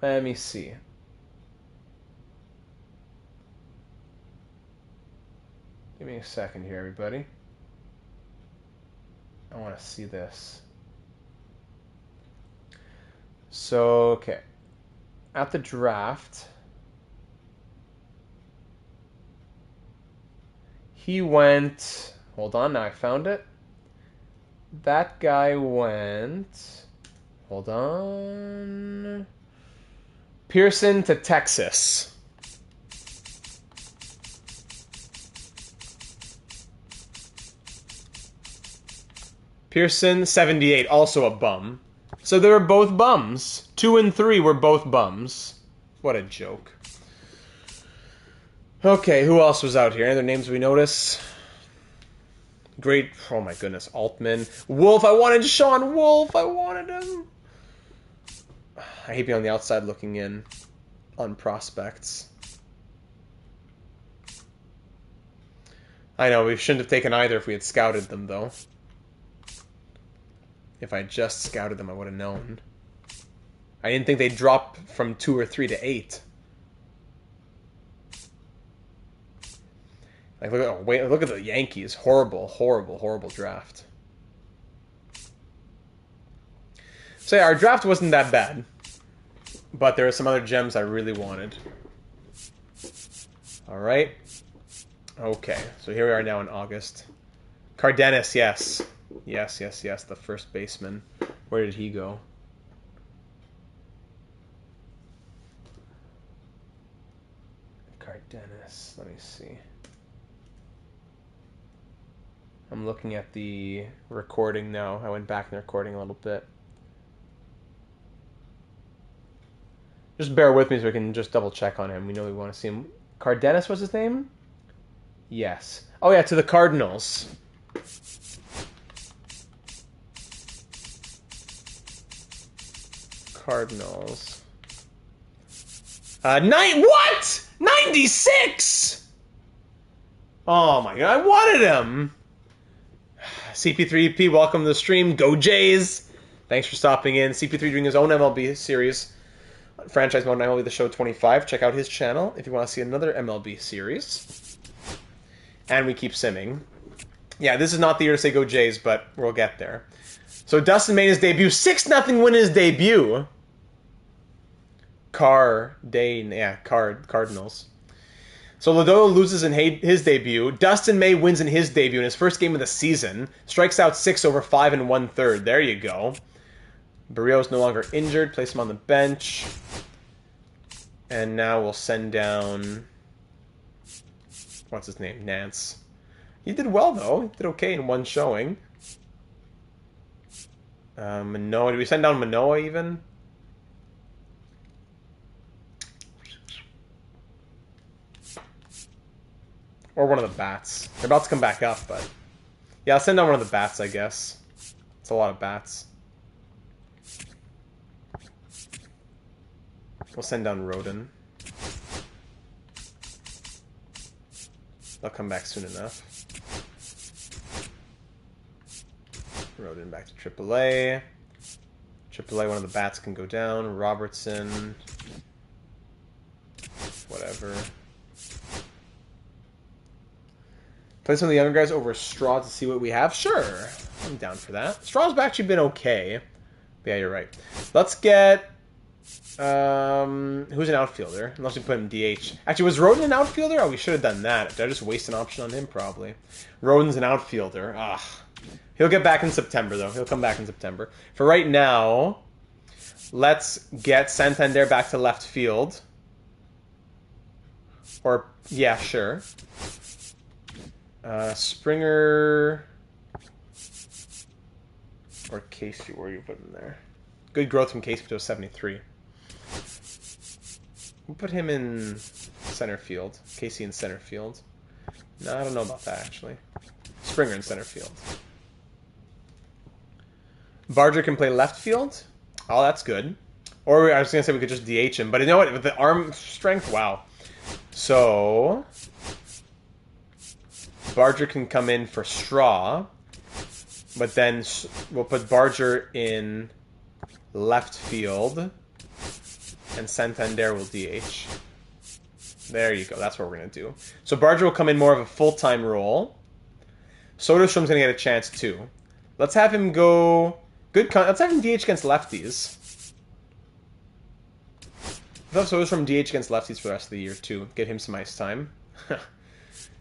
Let me see. Give me a second here, everybody. I want to see this. So, okay. At the draft, he went... Hold on, now I found it. That guy went... Hold on... Pearson to Texas. Pearson, 78, also a bum. So they were both bums. 2 and 3 were both bums. What a joke. Okay, who else was out here? Any other names we notice? Great, oh my goodness, Altman. Wolf, I wanted Sean Wolf. I wanted him. I hate being on the outside looking in on prospects. I know, we shouldn't have taken either if we had scouted them, though. If I just scouted them, I would have known. I didn't think they'd drop from 2 or 3 to 8. Like, look at the Yankees. Horrible, horrible, horrible draft. So yeah, our draft wasn't that bad. But there are some other gems I really wanted. Alright. Okay, so here we are now in August. Cardenas, yes. Yes, yes, yes, the first baseman. Where did he go? Cardenas, let me see. I'm looking at the recording now. I went back in the recording a little bit. Just bear with me so we can just double check on him. We know we want to see him. Cardenas was his name? Yes. Oh yeah, to the Cardinals. Cardinals. What? 96? Oh my god, I wanted him. CP3EP, welcome to the stream. Go Jays. Thanks for stopping in. CP3 doing his own MLB series. Franchise mode on MLB The Show 25. Check out his channel if you want to see another MLB series. And we keep simming. Yeah, this is not the year to say go Jays, but we'll get there. So Dustin made his debut. 6-0 win his debut. Cardinals. So Lodolo loses in his debut. Dustin May wins in his debut in his first game of the season. Strikes out 6 over 5 1/3. There you go. Barrios no longer injured. Place him on the bench. And now we'll send down... What's his name? Nance. He did well, though. He did okay in one showing. Manoa. Did we send down Manoa, even? Or one of the bats. They're about to come back up, but... Yeah, I'll send down one of the bats, I guess. It's a lot of bats. We'll send down Rodin. They'll come back soon enough. Rodin back to AAA. AAA, one of the bats can go down. Robertson. Whatever. Play some of the younger guys over Straw to see what we have? Sure. I'm down for that. Straw's actually been okay. But yeah, you're right. Let's get... who's an outfielder? Unless we put him DH. Actually, was Rodin an outfielder? Oh, we should have done that. Did I just waste an option on him? Probably. Rodin's an outfielder. He'll get back in September, though. He'll come back in September. For right now, let's get Santander back to left field. Or, yeah, sure. Springer... Or Casey, where you put him there? Good growth from Casey to 73. We'll put him in center field. Casey in center field. No, I don't know about that, actually. Springer in center field. Barger can play left field. Oh, that's good. Or I was going to say we could just DH him. But you know what? With the arm strength, wow. So, Barger can come in for Straw. But then we'll put Barger in left field. And Santander will DH. There you go. That's what we're going to do. So Barger will come in more of a full-time role. Soderstrom's going to get a chance too. Let's have him go... Let's have him DH against lefties. Let's have Soderstrom DH against lefties for the rest of the year too. Get him some ice time.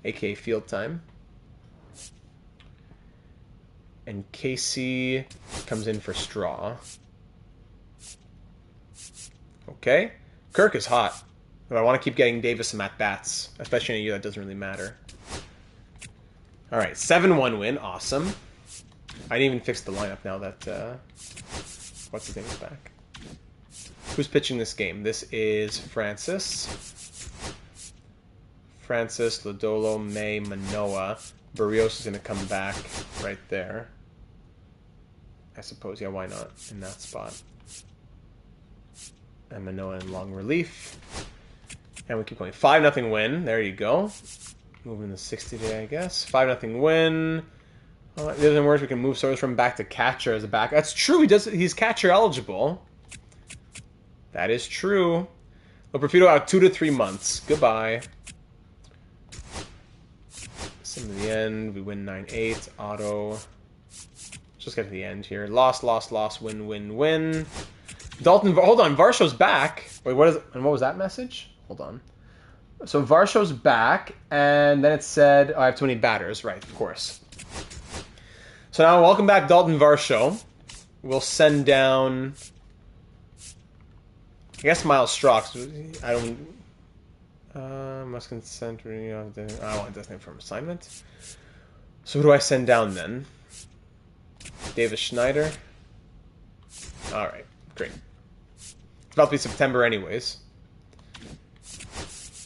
AKA field time. And Casey comes in for Straw. Okay. Kirk is hot. But I want to keep getting Davis some at-bats. Especially in a year that doesn't really matter. Alright, 7-1 win. Awesome. I didn't even fix the lineup now that... what's the thing is back. Who's pitching this game? This is Francis. Francis, Lodolo, May, Manoa. Barrios is going to come back right there. I suppose, yeah, why not? In that spot. And Manoa in long relief. And we keep going. 5-0 win. There you go. Moving to 60 today, I guess. 5-0 win. The other than words, we can move Soderstrom back to catcher as a back. That's true. He's catcher eligible. That is true. Loperfido out 2 to 3 months. Goodbye. Sim to the end. We win 9-8. Auto. Just get to the end here. Loss, loss, loss. Win, win, win. Dalton. Hold on. Varsho's back. Wait, what is? And what was that message? Hold on. So Varsho's back, and then it said, oh, I have too many batters. Right, of course. So now, welcome back, Dalton Varsho. We'll send down, I guess, Miles Strauch. I don't, must consent, I don't want this name from assignment. So who do I send down then? Davis Schneider. Alright, great. It's about to be September anyways.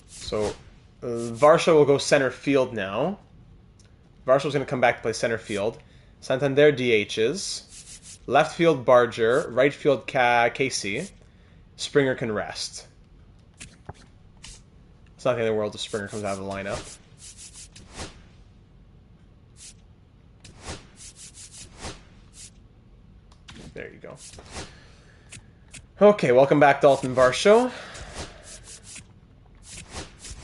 So, Varsho will go center field now. Varsho's going to come back to play center field. Santander DHs. Left field Barger. Right field Casey. Springer can rest. It's not the end of the world if Springer comes out of the lineup. There you go. Okay, welcome back, Dalton Varsho.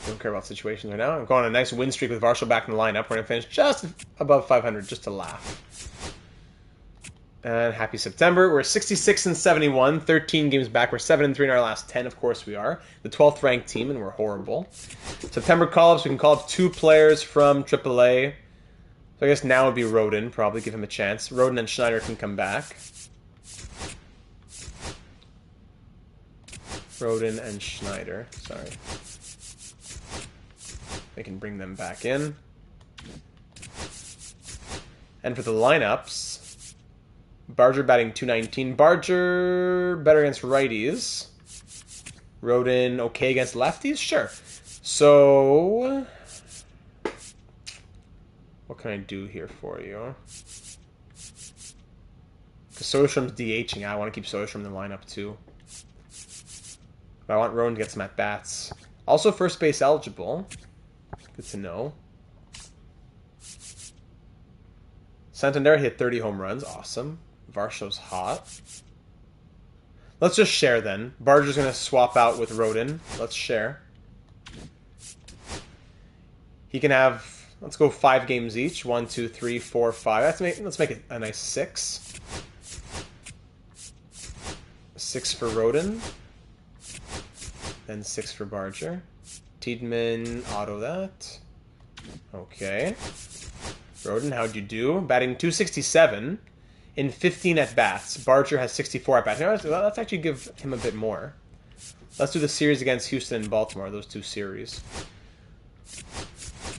Don't care about situations right now. I'm going on a nice win streak with Varsho back in the lineup. We're going to finish just above 500 just to laugh. And happy September. We're 66-71, 13 games back. We're 7-3 in our last 10, of course we are. The 12th ranked team, and we're horrible. September call-ups, we can call up 2 players from AAA. So I guess now would be Rodin, probably give him a chance. Rodin and Schneider can come back. Rodin and Schneider, sorry. They can bring them back in. And for the lineups, Barger batting 219. Barger better against righties. Rodin okay against lefties? Sure. So, what can I do here for you? Because Soderstrom's DHing. I want to keep Soderstrom in the lineup too. But I want Rodin to get some at-bats. Also first base eligible. Good to know. Santander hit 30 home runs. Awesome. Varsho's hot. Let's just share then. Barger's going to swap out with Rodin. Let's share. He can have, let's go 5 games each. 1, 2, 3, 4, 5. Let's make it a nice 6. 6 for Rodin. Then 6 for Barger. Tiedemann, auto that. Okay. Rodin, how'd you do? Batting 267 in 15 at-bats. Barger has 64 at-bats. Let's actually give him a bit more. Let's do the series against Houston and Baltimore, those 2 series.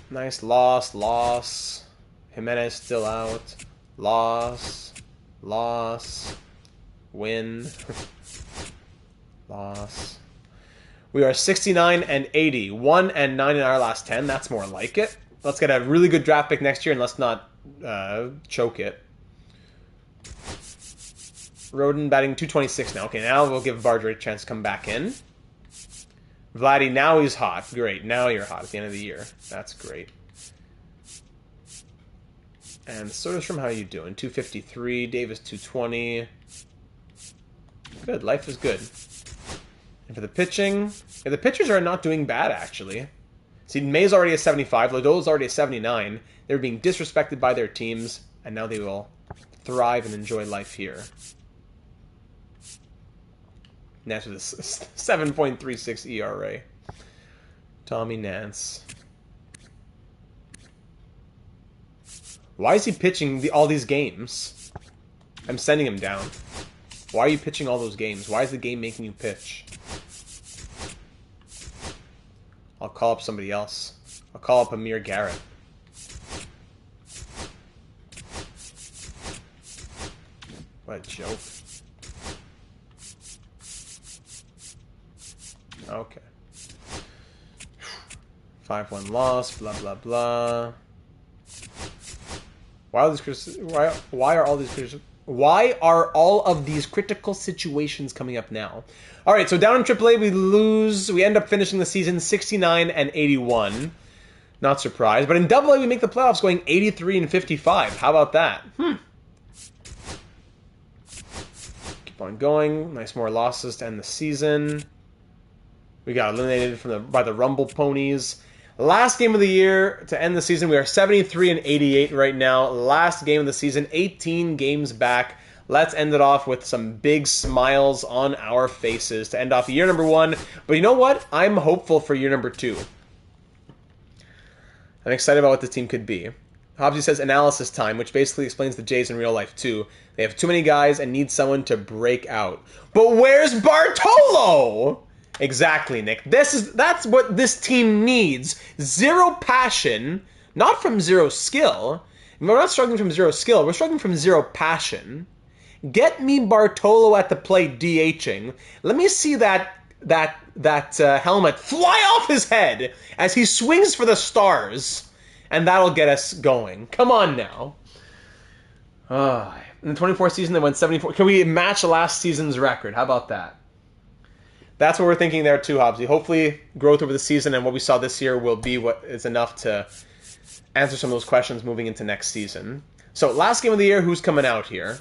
Nice. Loss, loss. Jimenez still out. Loss. Loss. Win. Loss. We are 69 and 80. 1 and 9 in our last 10. That's more like it. Let's get a really good draft pick next year and let's not choke it. Rodin batting 226 now. Okay, now we'll give Barger a chance to come back in. Vladdy, now he's hot. Great. Now you're hot at the end of the year. That's great. And Soderstrom, how are you doing? 253. Davis, 220. Good. Life is good. And for the pitching, yeah, the pitchers are not doing bad, actually. See, May's already a 75. Lodolo's already a 79. They're being disrespected by their teams, and now they will thrive and enjoy life here. Nance with a 7.36 ERA. Tommy Nance. Why is he pitching all these games? I'm sending him down. Why are you pitching all those games? Why is the game making you pitch? I'll call up somebody else. I'll call up Amir Garrett. What a joke. Okay. 5-1 loss, blah blah blah. Why are all of these critical situations coming up now? All right, so down in AAA we end up finishing the season 69 and 81. Not surprised, but in AA we make the playoffs going 83 and 55. How about that? Keep on going. Nice more losses to end the season. We got eliminated by the Rumble Ponies. Last game of the year to end the season. We are 73 and 88 right now. Last game of the season, 18 games back. Let's end it off with some big smiles on our faces to end off year number 1. But you know what? I'm hopeful for year number 2. I'm excited about what this team could be. Hobbsy says analysis time, which basically explains the Jays in real life too. They have too many guys and need someone to break out. But where's Bartolo? Exactly, Nick. That's what this team needs. Zero passion, not from zero skill. We're not struggling from zero skill. We're struggling from zero passion. Get me Bartolo at the plate DHing. Let me see that helmet fly off his head as he swings for the stars, and that'll get us going. Come on now. In the 24th season, they went 74. Can we match last season's record? How about that? That's what we're thinking there too, Hobbsy. Hopefully, growth over the season and what we saw this year will be what is enough to answer some of those questions moving into next season. So, last game of the year, who's coming out here?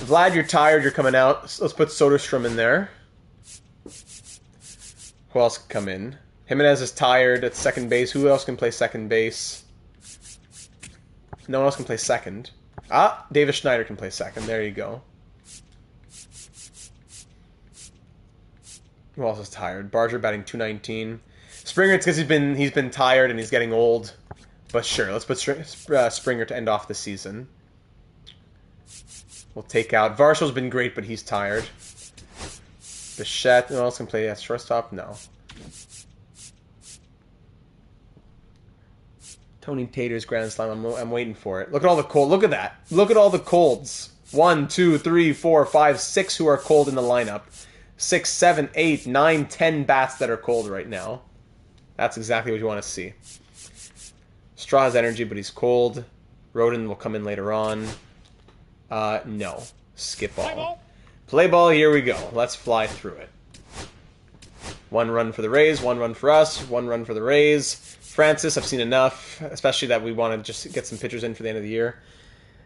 Vlad, you're tired, you're coming out. Let's put Soderstrom in there. Who else can come in? Jimenez is tired at second base. Who else can play second base? No one else can play second. Davis Schneider can play second. There you go. Who else is tired? Barger batting 219. Springer, it's because he's been tired and he's getting old. But sure, let's put Springer to end off the season. We'll take out... Varshall's been great, but he's tired. Bichette, who else can play at shortstop? No. Tony Tater's Grand Slam. I'm waiting for it. Look at all the cold. Look at that. Look at all the colds. 1, 2, 3, 4, 5, 6 who are cold in the lineup. 6, 7, 8, 9, 10 bats that are cold right now. That's exactly what you want to see. Straw has energy, but he's cold. Rodin will come in later on. No. Skip ball. Play ball, here we go. Let's fly through it. 1 run for the Rays, 1 run for us, 1 run for the Rays. Francis, I've seen enough, especially that we want to just get some pitchers in for the end of the year.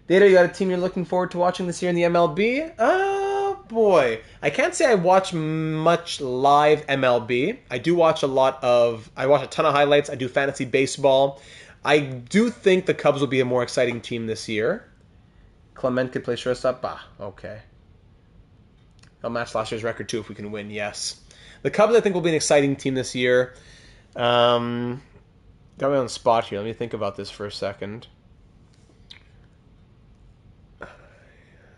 Data, you got a team you're looking forward to watching this year in the MLB? Oh, boy. I can't say I watch much live MLB. I do watch I watch a ton of highlights. I do fantasy baseball. I do think the Cubs will be a more exciting team this year. Clement could play shortstop? Okay. I'll match last year's record, too, if we can win, yes. The Cubs, I think, will be an exciting team this year. Got me on the spot here. Let me think about this for a second.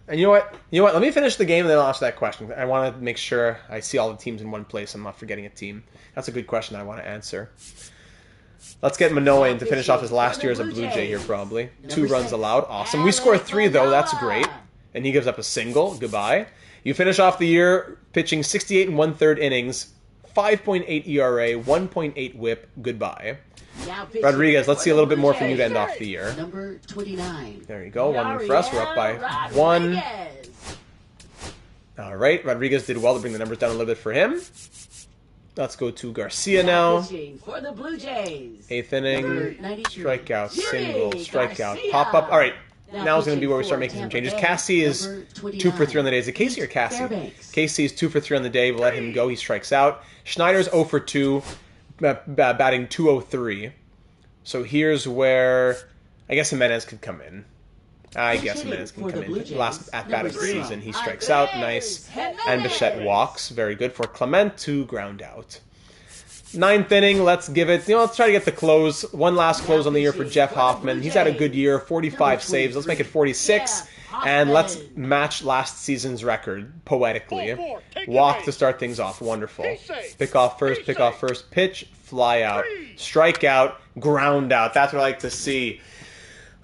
And you know what? Let me finish the game and then I'll ask that question. I want to make sure I see all the teams in one place. I'm not forgetting a team. That's a good question I want to answer. Let's get Manoa in to finish off his last year as a Blue Jay here, probably. 2 runs allowed. Awesome. We score 3, though. That's great. And he gives up a single. Goodbye. You finish off the year pitching 68 and 1/3 innings. 5.8 ERA, 1.8 WHIP. Goodbye. Now pitching Rodriguez, let's for see a the little bit Blue more from you to Jays. end off the year. Number 29. There you go. 1 for us. We're up by 1. Rodriguez. All right. Rodriguez did well to bring the numbers down a little bit for him. Let's go to Garcia now. Pitching for the Blue Jays. 8th inning. Number 93. Strikeout, Yuri single, strikeout, Garcia. pop up. All right. Now Now is going to be where we pitching start for making some Tampa changes. Bay, Cassie is number 2 for 3 on the day. Is it 29. Casey or Cassie? Fairbanks. Casey is 2 for 3 on the day. We'll let him go. He strikes out. Schneider's 0 for 2, batting 203. So here's where I guess Jimenez could come in. I guess Jimenez can come in. Last at bat of the season, he strikes out. Nice. And Bichette walks. Very good for Clement to ground out. 9th inning, let's give it, let's try to get the close. One last close on the year for Jeff Hoffman. He's had a good year, 45 saves. Let's make it 46. And let's match last season's record, poetically. Walk to start things off. Wonderful. Pick off first, pitch, fly out. Strike out, ground out. That's what I like to see.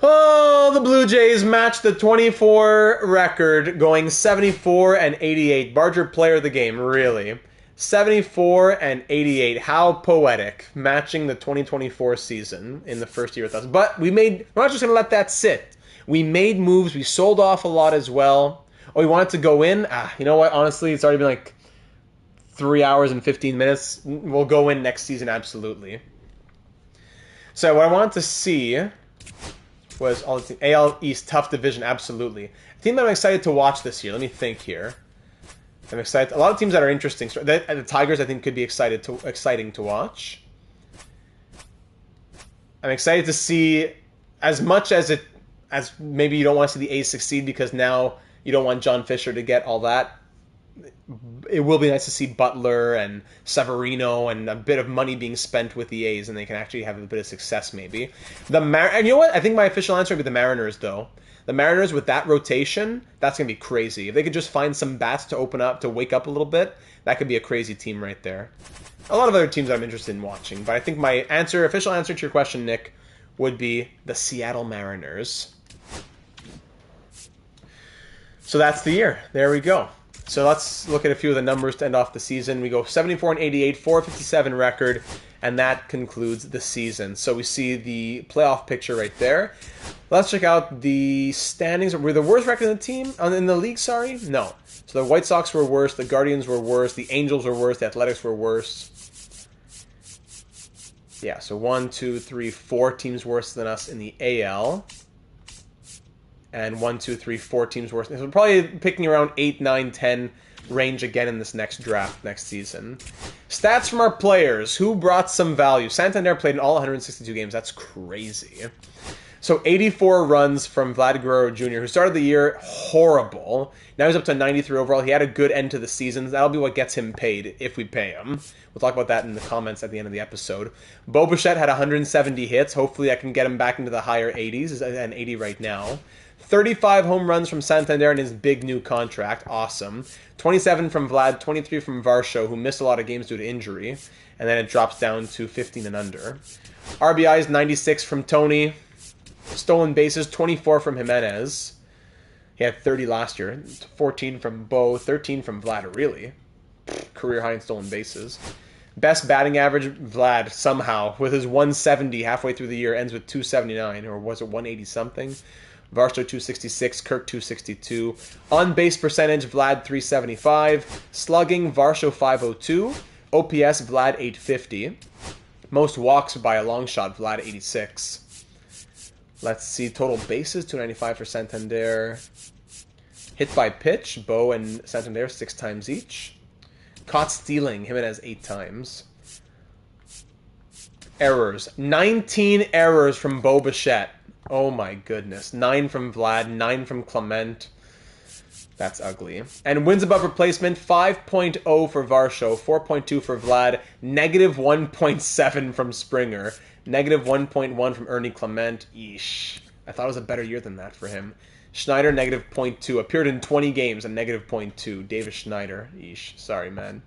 Oh, the Blue Jays matched the 24 record, going 74 and 88. Barger player of the game, really. 74 and 88. How poetic. Matching the 2024 season in the first year with us. But we're not just going to let that sit. We made moves. We sold off a lot as well. Oh, we wanted to go in? You know what? Honestly, it's already been like 3 hours and 15 minutes. We'll go in next season, absolutely. So what I wanted to see was all the AL East tough division, absolutely. A team that I'm excited to watch this year. Let me think here. I'm excited. A lot of teams that are interesting. The Tigers, I think, could be exciting to watch. I'm excited to see, as much as maybe you don't want to see the A's succeed because now you don't want John Fisher to get all that. It will be nice to see Butler and Severino and a bit of money being spent with the A's, and they can actually have a bit of success maybe. And you know what? I think my official answer would be the Mariners, though. The Mariners, with that rotation, that's going to be crazy. If they could just find some bats to open up, to wake up a little bit, that could be a crazy team right there. A lot of other teams I'm interested in watching, but I think my official answer to your question, Nick, would be the Seattle Mariners. So that's the year. There we go. So let's look at a few of the numbers to end off the season. We go 74 and 88, 457 record, and that concludes the season. So we see the playoff picture right there. Let's check out the standings. Were the worst record in the league? Sorry, no. So the White Sox were worse, the Guardians were worse, the Angels were worse, the Athletics were worse. Yeah, so 1, 2, 3, 4 teams worse than us in the AL. And 1, 2, 3, 4 teams worse. So we're probably picking around 8, 9, 10 range again in this next draft next season. Stats from our players. Who brought some value? Santander played in all 162 games. That's crazy. So 84 runs from Vladimir Guerrero Jr., who started the year horrible. Now he's up to 93 overall. He had a good end to the season. That'll be what gets him paid, if we pay him. We'll talk about that in the comments at the end of the episode. Bo Bichette had 170 hits. Hopefully I can get him back into the higher 80s. He's at 80 right now. 35 home runs from Santander in his big new contract. Awesome. 27 from Vlad, 23 from Varsho, who missed a lot of games due to injury. And then it drops down to 15 and under. RBIs, 96 from Tony. Stolen bases, 24 from Jimenez. He had 30 last year. 14 from Bo, 13 from Vlad, really. Career high in stolen bases. Best batting average, Vlad, somehow. With his 170 halfway through the year, ends with 279, or was it 180-something? Varsho 266, Kirk 262. On-base percentage, Vlad 375. Slugging, Varsho 502. OPS, Vlad 850. Most walks by a long shot, Vlad 86. Let's see, total bases, 295 for Santander. Hit by pitch, Bo and Santander 6 times each. Caught stealing, Jimenez 8 times. Errors, 19 errors from Bo Bichette. Oh my goodness. 9 from Vlad, 9 from Clement. That's ugly. And wins above replacement, 5.0 for Varsho, 4.2 for Vlad, negative 1.7 from Springer, negative 1.1 from Ernie Clement. Yeesh. I thought it was a better year than that for him. Schneider, negative 0.2. Appeared in 20 games, a negative 0.2. Davis Schneider. Yeesh. Sorry, man.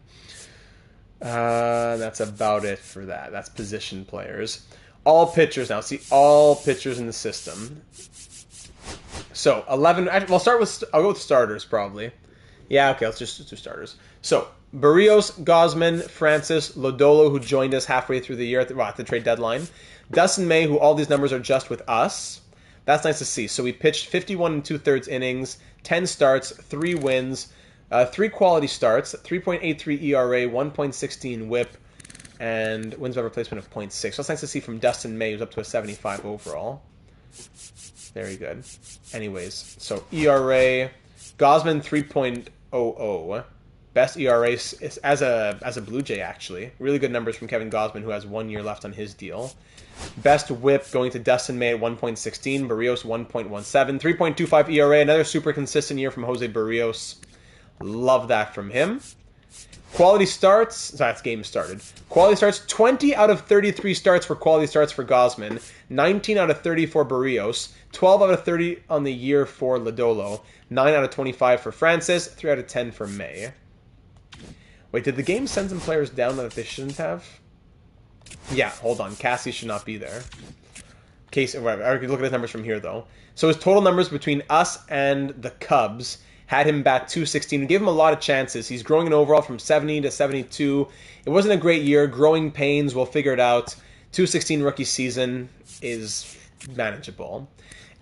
That's about it for that. That's position players. All pitchers now. See, all pitchers in the system. So, 11... I'll go with starters, probably. Yeah, okay, let's just do starters. So, Barrios, Gosman, Francis, Lodolo, who joined us halfway through the year at the trade deadline. Dustin May, who all these numbers are just with us. That's nice to see. So we pitched 51 and 2/3 innings, 10 starts, 3 wins, 3 quality starts, 3.83 ERA, 1.16 WHIP, and wins by replacement of 0.6. So that's nice to see from Dustin May, who's up to a 75 overall. Very good. Anyways, so ERA, Gosman 3.00. Best ERA is as a Blue Jay, actually. Really good numbers from Kevin Gosman, who has 1 year left on his deal. Best WHIP going to Dustin May at 1.16, Barrios 1.17, 3.25 ERA, another super consistent year from Jose Barrios. Love that from him. Quality starts, so that's game started. Quality starts, 20 out of 33 starts were quality starts for Gosman, 19 out of 30 for Barrios, 12 out of 30 on the year for Lodolo, 9 out of 25 for Francis, 3 out of 10 for May. Wait, did the game send some players down that they shouldn't have? Yeah, hold on. Cassie should not be there. Case, I could look at his numbers from here, though. So his total numbers between us and the Cubs had him bat 216. We gave him a lot of chances. He's growing an overall from 70 to 72. It wasn't a great year. Growing pains. We'll figure it out. 216 rookie season is manageable.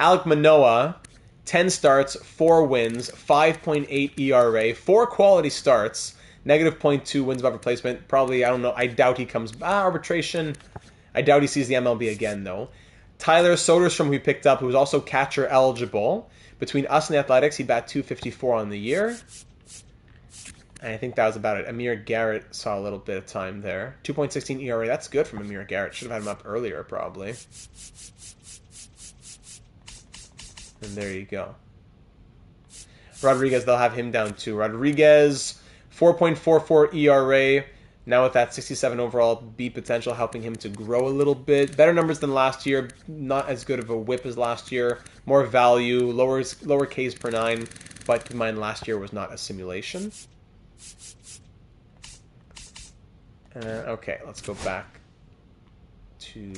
Alek Manoah, 10 starts, 4 wins, 5.8 ERA, 4 quality starts, negative 0.2 wins above replacement. Probably, I don't know. I doubt he comes. Arbitration. I doubt he sees the MLB again, though. Tyler Soderstrom, who we picked up, who was also catcher eligible. Between us and the Athletics, he bat 254 on the year. And I think that was about it. Amir Garrett saw a little bit of time there. 2.16 ERA. That's good from Amir Garrett. Should have had him up earlier, probably. And there you go. Rodriguez, they'll have him down too. Rodriguez, 4.44 ERA. Now with that 67 overall B potential, helping him to grow a little bit. Better numbers than last year. Not as good of a whip as last year. More value. Lower Ks per 9. But keep in mind, last year was not a simulation. Okay, let's go back to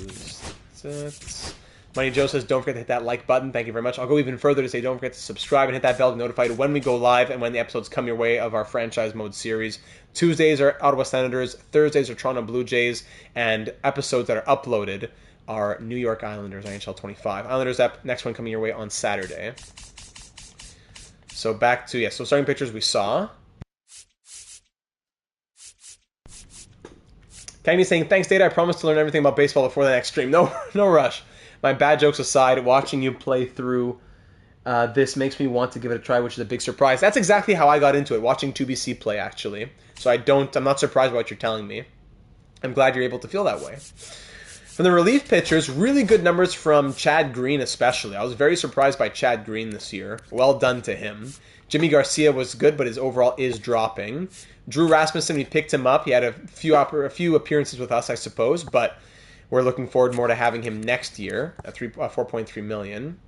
stats. Money Joe says, don't forget to hit that like button. Thank you very much. I'll go even further to say don't forget to subscribe and hit that bell to be notified when we go live and when the episodes come your way of our franchise mode series. Tuesdays are Ottawa Senators, Thursdays are Toronto Blue Jays, and episodes that are uploaded are New York Islanders, NHL 25. Islanders next one coming your way on Saturday. So back to, so starting pitchers we saw. Kenny saying, thanks Data, I promise to learn everything about baseball before the next stream. No rush. My bad jokes aside, watching you play through this makes me want to give it a try, which is a big surprise. That's exactly how I got into it, watching 2BC play, actually. So I'm not surprised by what you're telling me. I'm glad you're able to feel that way. From the relief pitchers, really good numbers from Chad Green especially. I was very surprised by Chad Green this year. Well done to him. Jimmy Garcia was good, but his overall is dropping. Drew Rasmussen, we picked him up. He had a few appearances with us, I suppose, but we're looking forward more to having him next year at $4.3 million.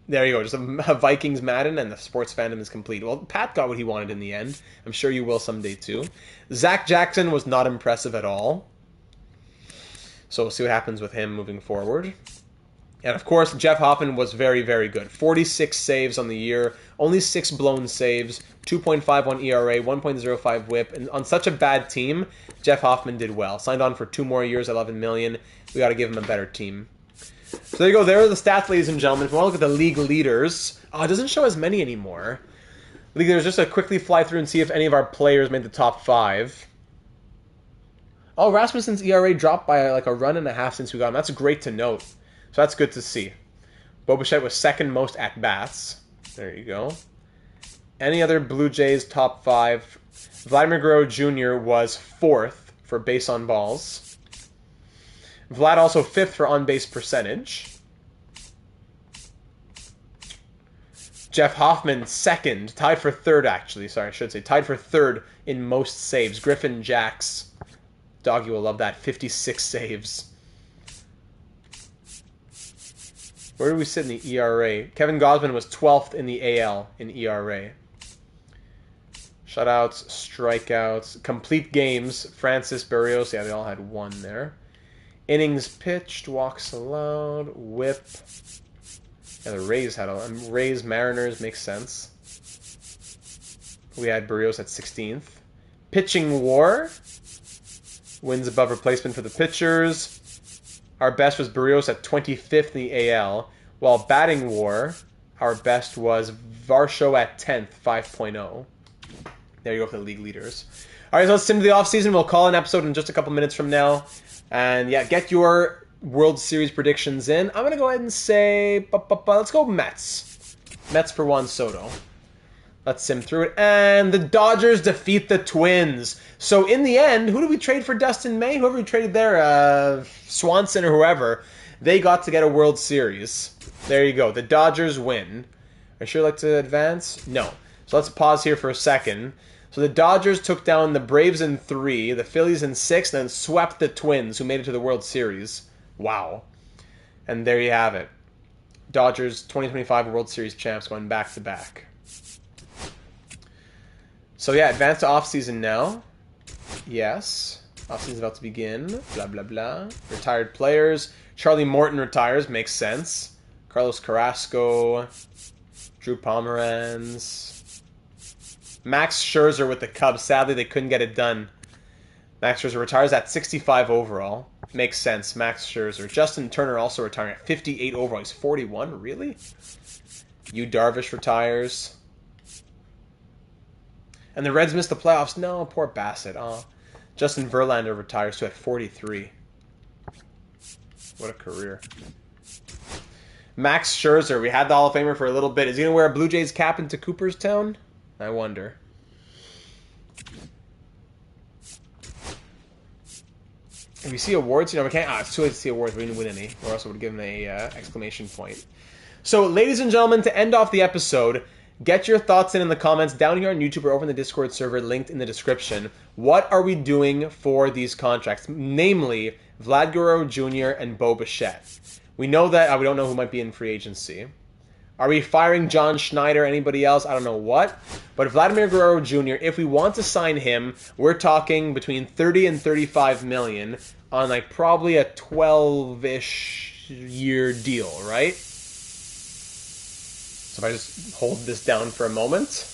There you go, just a Vikings Madden, and the sports fandom is complete. Well, Pat got what he wanted in the end. I'm sure you will someday too. Zach Jackson was not impressive at all. So we'll see what happens with him moving forward. And of course, Jeff Hoffman was very, very good. 46 saves on the year, only 6 blown saves, 2.51 ERA, 1.05 WHIP. And on such a bad team, Jeff Hoffman did well. Signed on for 2 more years, $11 million. We got to give him a better team. So there you go. There are the stats, ladies and gentlemen. If you want to look at the league leaders, it doesn't show as many anymore. League leaders, just to quickly fly through and see if any of our players made the top 5. Oh, Rasmussen's ERA dropped by like a run and a half since we got him. That's great to note. So that's good to see. Bo Bichette was second most at-bats. There you go. Any other Blue Jays top 5? Vladimir Guerrero Jr. was 4th for base on balls. Vlad also 5th for on-base percentage. Jeff Hoffman 2nd. Tied for 3rd, actually. Sorry, I should say. Tied for 3rd in most saves. Griffin Jacks. Doggy will love that. 56 saves. Where do we sit in the ERA? Kevin Gosman was 12th in the AL in ERA. Shutouts, strikeouts, complete games. Francis, Barrios, they all had 1 there. Innings pitched, walks allowed, whip. Yeah, the Rays had Rays, Mariners, makes sense. We had Barrios at 16th. Pitching war. Wins above replacement for the pitchers. Our best was Barrios at 25th in the AL. While batting war, our best was Varsho at 10th, 5.0. There you go for the league leaders. All right, so let's sim to the offseason. We'll call an episode in just a couple minutes from now. And yeah, get your World Series predictions in. I'm going to go ahead and say, let's go Mets. Mets for Juan Soto. Let's sim through it. And the Dodgers defeat the Twins. So in the end, who did we trade for Dustin May? Whoever we traded there, Swanson or whoever, they got to get a World Series. There you go. The Dodgers win. Are you sure you'd like to advance? No. So let's pause here for a second. So the Dodgers took down the Braves in 3, the Phillies in 6, and then swept the Twins, who made it to the World Series. Wow. And there you have it. Dodgers 2025 World Series champs going back-to-back. So yeah, advance to offseason now. Yes. Offseason's about to begin. Blah, blah, blah. Retired players. Charlie Morton retires. Makes sense. Carlos Carrasco. Drew Pomeranz. Max Scherzer with the Cubs. Sadly, they couldn't get it done. Max Scherzer retires at 65 overall. Makes sense. Max Scherzer. Justin Turner also retiring at 58 overall. He's 41? Really? Yu Darvish retires. And the Reds missed the playoffs. No, poor Bassett. Oh. Justin Verlander retires too at 43. What a career. Max Scherzer. We had the Hall of Famer for a little bit. Is he going to wear a Blue Jays cap into Cooperstown? I wonder. If we see awards, we can't. It's too late to see awards. We didn't win any, or else I would give him a exclamation point. So, ladies and gentlemen, to end off the episode, get your thoughts in the comments down here on YouTube or over in the Discord server linked in the description. What are we doing for these contracts? Namely, Vlad Guerrero Jr. and Bo Bichette. We know that we don't know who might be in free agency. Are we firing John Schneider? Anybody else? I don't know what. But Vladimir Guerrero Jr., if we want to sign him, we're talking between 30 and 35 million on probably a 12-ish year deal, right? So if I just hold this down for a moment,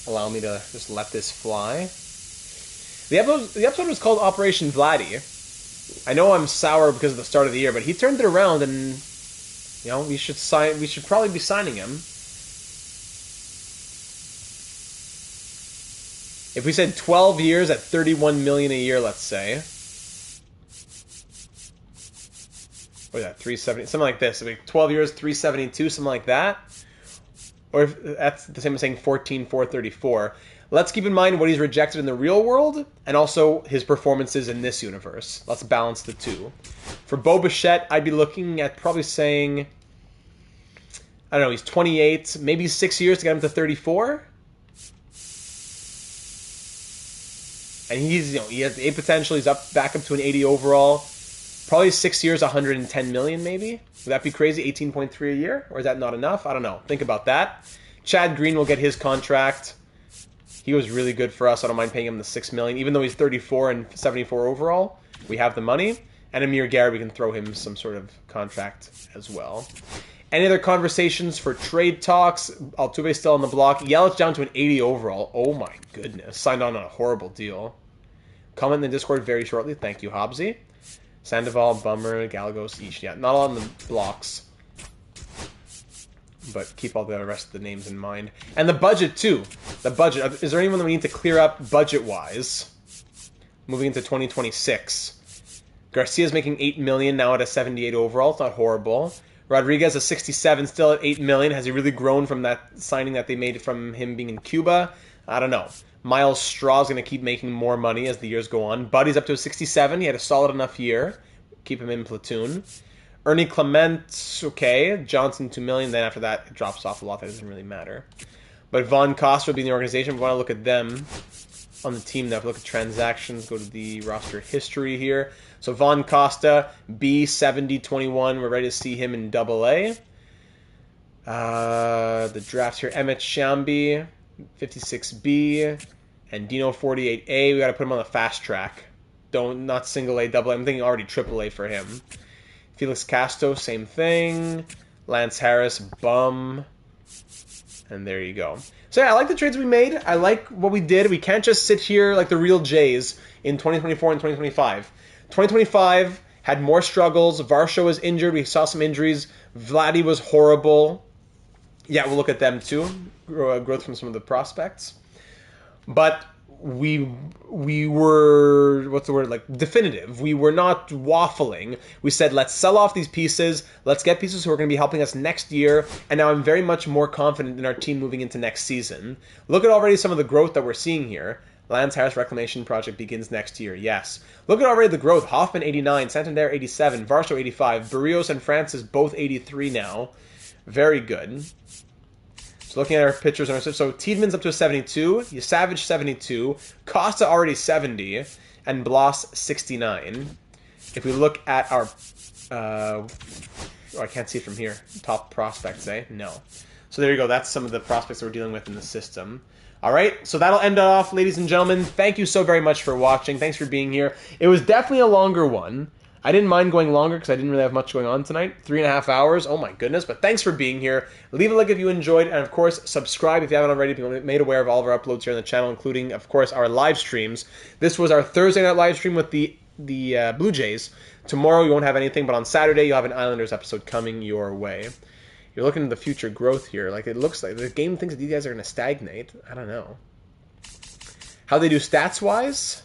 allow me to just let this fly. The episode was called Operation Vladdy. I know I'm sour because of the start of the year, but he turned it around and... we should probably be signing him. If we said 12 years at 31 million a year, let's say. What is that? 370, something like this. 12 years, 372, something like that. Or if that's the same as saying 14, 434. Let's keep in mind what he's rejected in the real world and also his performances in this universe. Let's balance the two. For Bo Bichette, I'd be looking at probably saying, I don't know, he's 28, maybe 6 years to get him to 34. And he has a potential. He's back up to an 80 overall. Probably 6 years, 110 million maybe. Would that be crazy? 18.3 a year? Or is that not enough? I don't know. Think about that. Chad Green will get his contract. He was really good for us. I don't mind paying him the $6 million. Even though he's 34 and 74 overall, we have the money. And Amir Garrett, we can throw him some sort of contract as well. Any other conversations for trade talks? Altuve's still on the block. Yelich down to an 80 overall. Oh my goodness. Signed on a horrible deal. Comment in the Discord very shortly. Thank you, Hobbsy. Sandoval, Bummer, Gallegos, each. Yeah, not on the blocks. But keep all the rest of the names in mind. And the budget, too. The budget. Is there anyone that we need to clear up budget-wise? Moving into 2026. Garcia's making $8 million now at a 78 overall. It's not horrible. Rodriguez, a 67, still at $8 million. Has he really grown from that signing that they made from him being in Cuba? I don't know. Miles Straw's going to keep making more money as the years go on. Buddy's up to a 67. He had a solid enough year. Keep him in platoon. Ernie Clement, okay. Johnson, $2 million. Then after that, it drops off a lot. That doesn't really matter. But Von Costa will be in the organization. We want to look at them on the team now. If we look at transactions, go to the roster history here. So Von Costa, B, 70-21. We're ready to see him in AA. The drafts here. Emmett Shambi, 56B. And Dino, 48A. We got to put him on the fast track. Not single A, double A. I'm thinking already triple A for him. Felix Casto, same thing. Lance Harris, bum. And there you go. So yeah, I like the trades we made. I like what we did. We can't just sit here like the real Jays in 2024 and 2025. 2025 had more struggles. Varsho was injured. We saw some injuries. Vladdy was horrible. Yeah, we'll look at them too. Growth from some of the prospects. But we were, what's the word, like definitive. We were not waffling. We said, let's sell off these pieces. Let's get pieces who are going to be helping us next year. And now I'm very much more confident in our team moving into next season. Look at already some of the growth that we're seeing here. Lance Harris Reclamation Project begins next year. Yes. Look at already the growth. Hoffman 89, Santander 87, Varsho 85, Barrios and Francis both 83 now. Very good. So looking at our pitchers and our so Tiedeman's up to a 72, Savage 72, Costa already 70, and Bloss 69. If we look at our, I can't see from here, top prospects, eh? No. So there you go. That's some of the prospects that we're dealing with in the system. All right, so that'll end it off, ladies and gentlemen. Thank you so very much for watching. Thanks for being here. It was definitely a longer one. I didn't mind going longer because I didn't really have much going on tonight. 3.5 hours. Oh my goodness. But thanks for being here. Leave a like if you enjoyed. And of course, subscribe if you haven't already. Be made aware of all of our uploads here on the channel, including, of course, our live streams. This was our Thursday night live stream with the Blue Jays. Tomorrow you won't have anything, but on Saturday you'll have an Islanders episode coming your way. You're looking at the future growth here. Like, it looks like the game thinks that these guys are going to stagnate. I don't know. How they do stats-wise?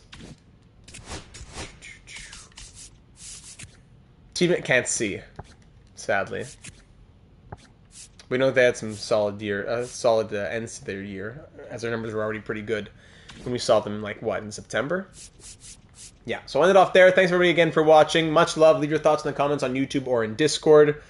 Team can't see, sadly. We know they had some solid ends to their year, as their numbers were already pretty good when we saw them, like, what, in September? Yeah, so I'll end it off there. Thanks, everybody, again for watching. Much love. Leave your thoughts in the comments on YouTube or in Discord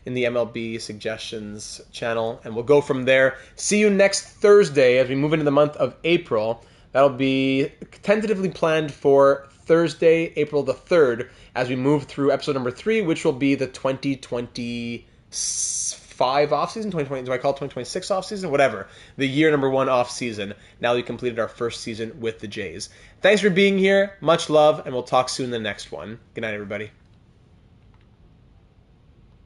in the MLB Suggestions channel, and we'll go from there. See you next Thursday as we move into the month of April. That'll be tentatively planned for Thursday, April the 3rd, as we move through episode number 3, which will be the 2025 offseason, 2020, do I call it 2026 offseason? Whatever. The year number 1 offseason. Now we completed our first season with the Jays. Thanks for being here. Much love, and we'll talk soon in the next one. Good night, everybody.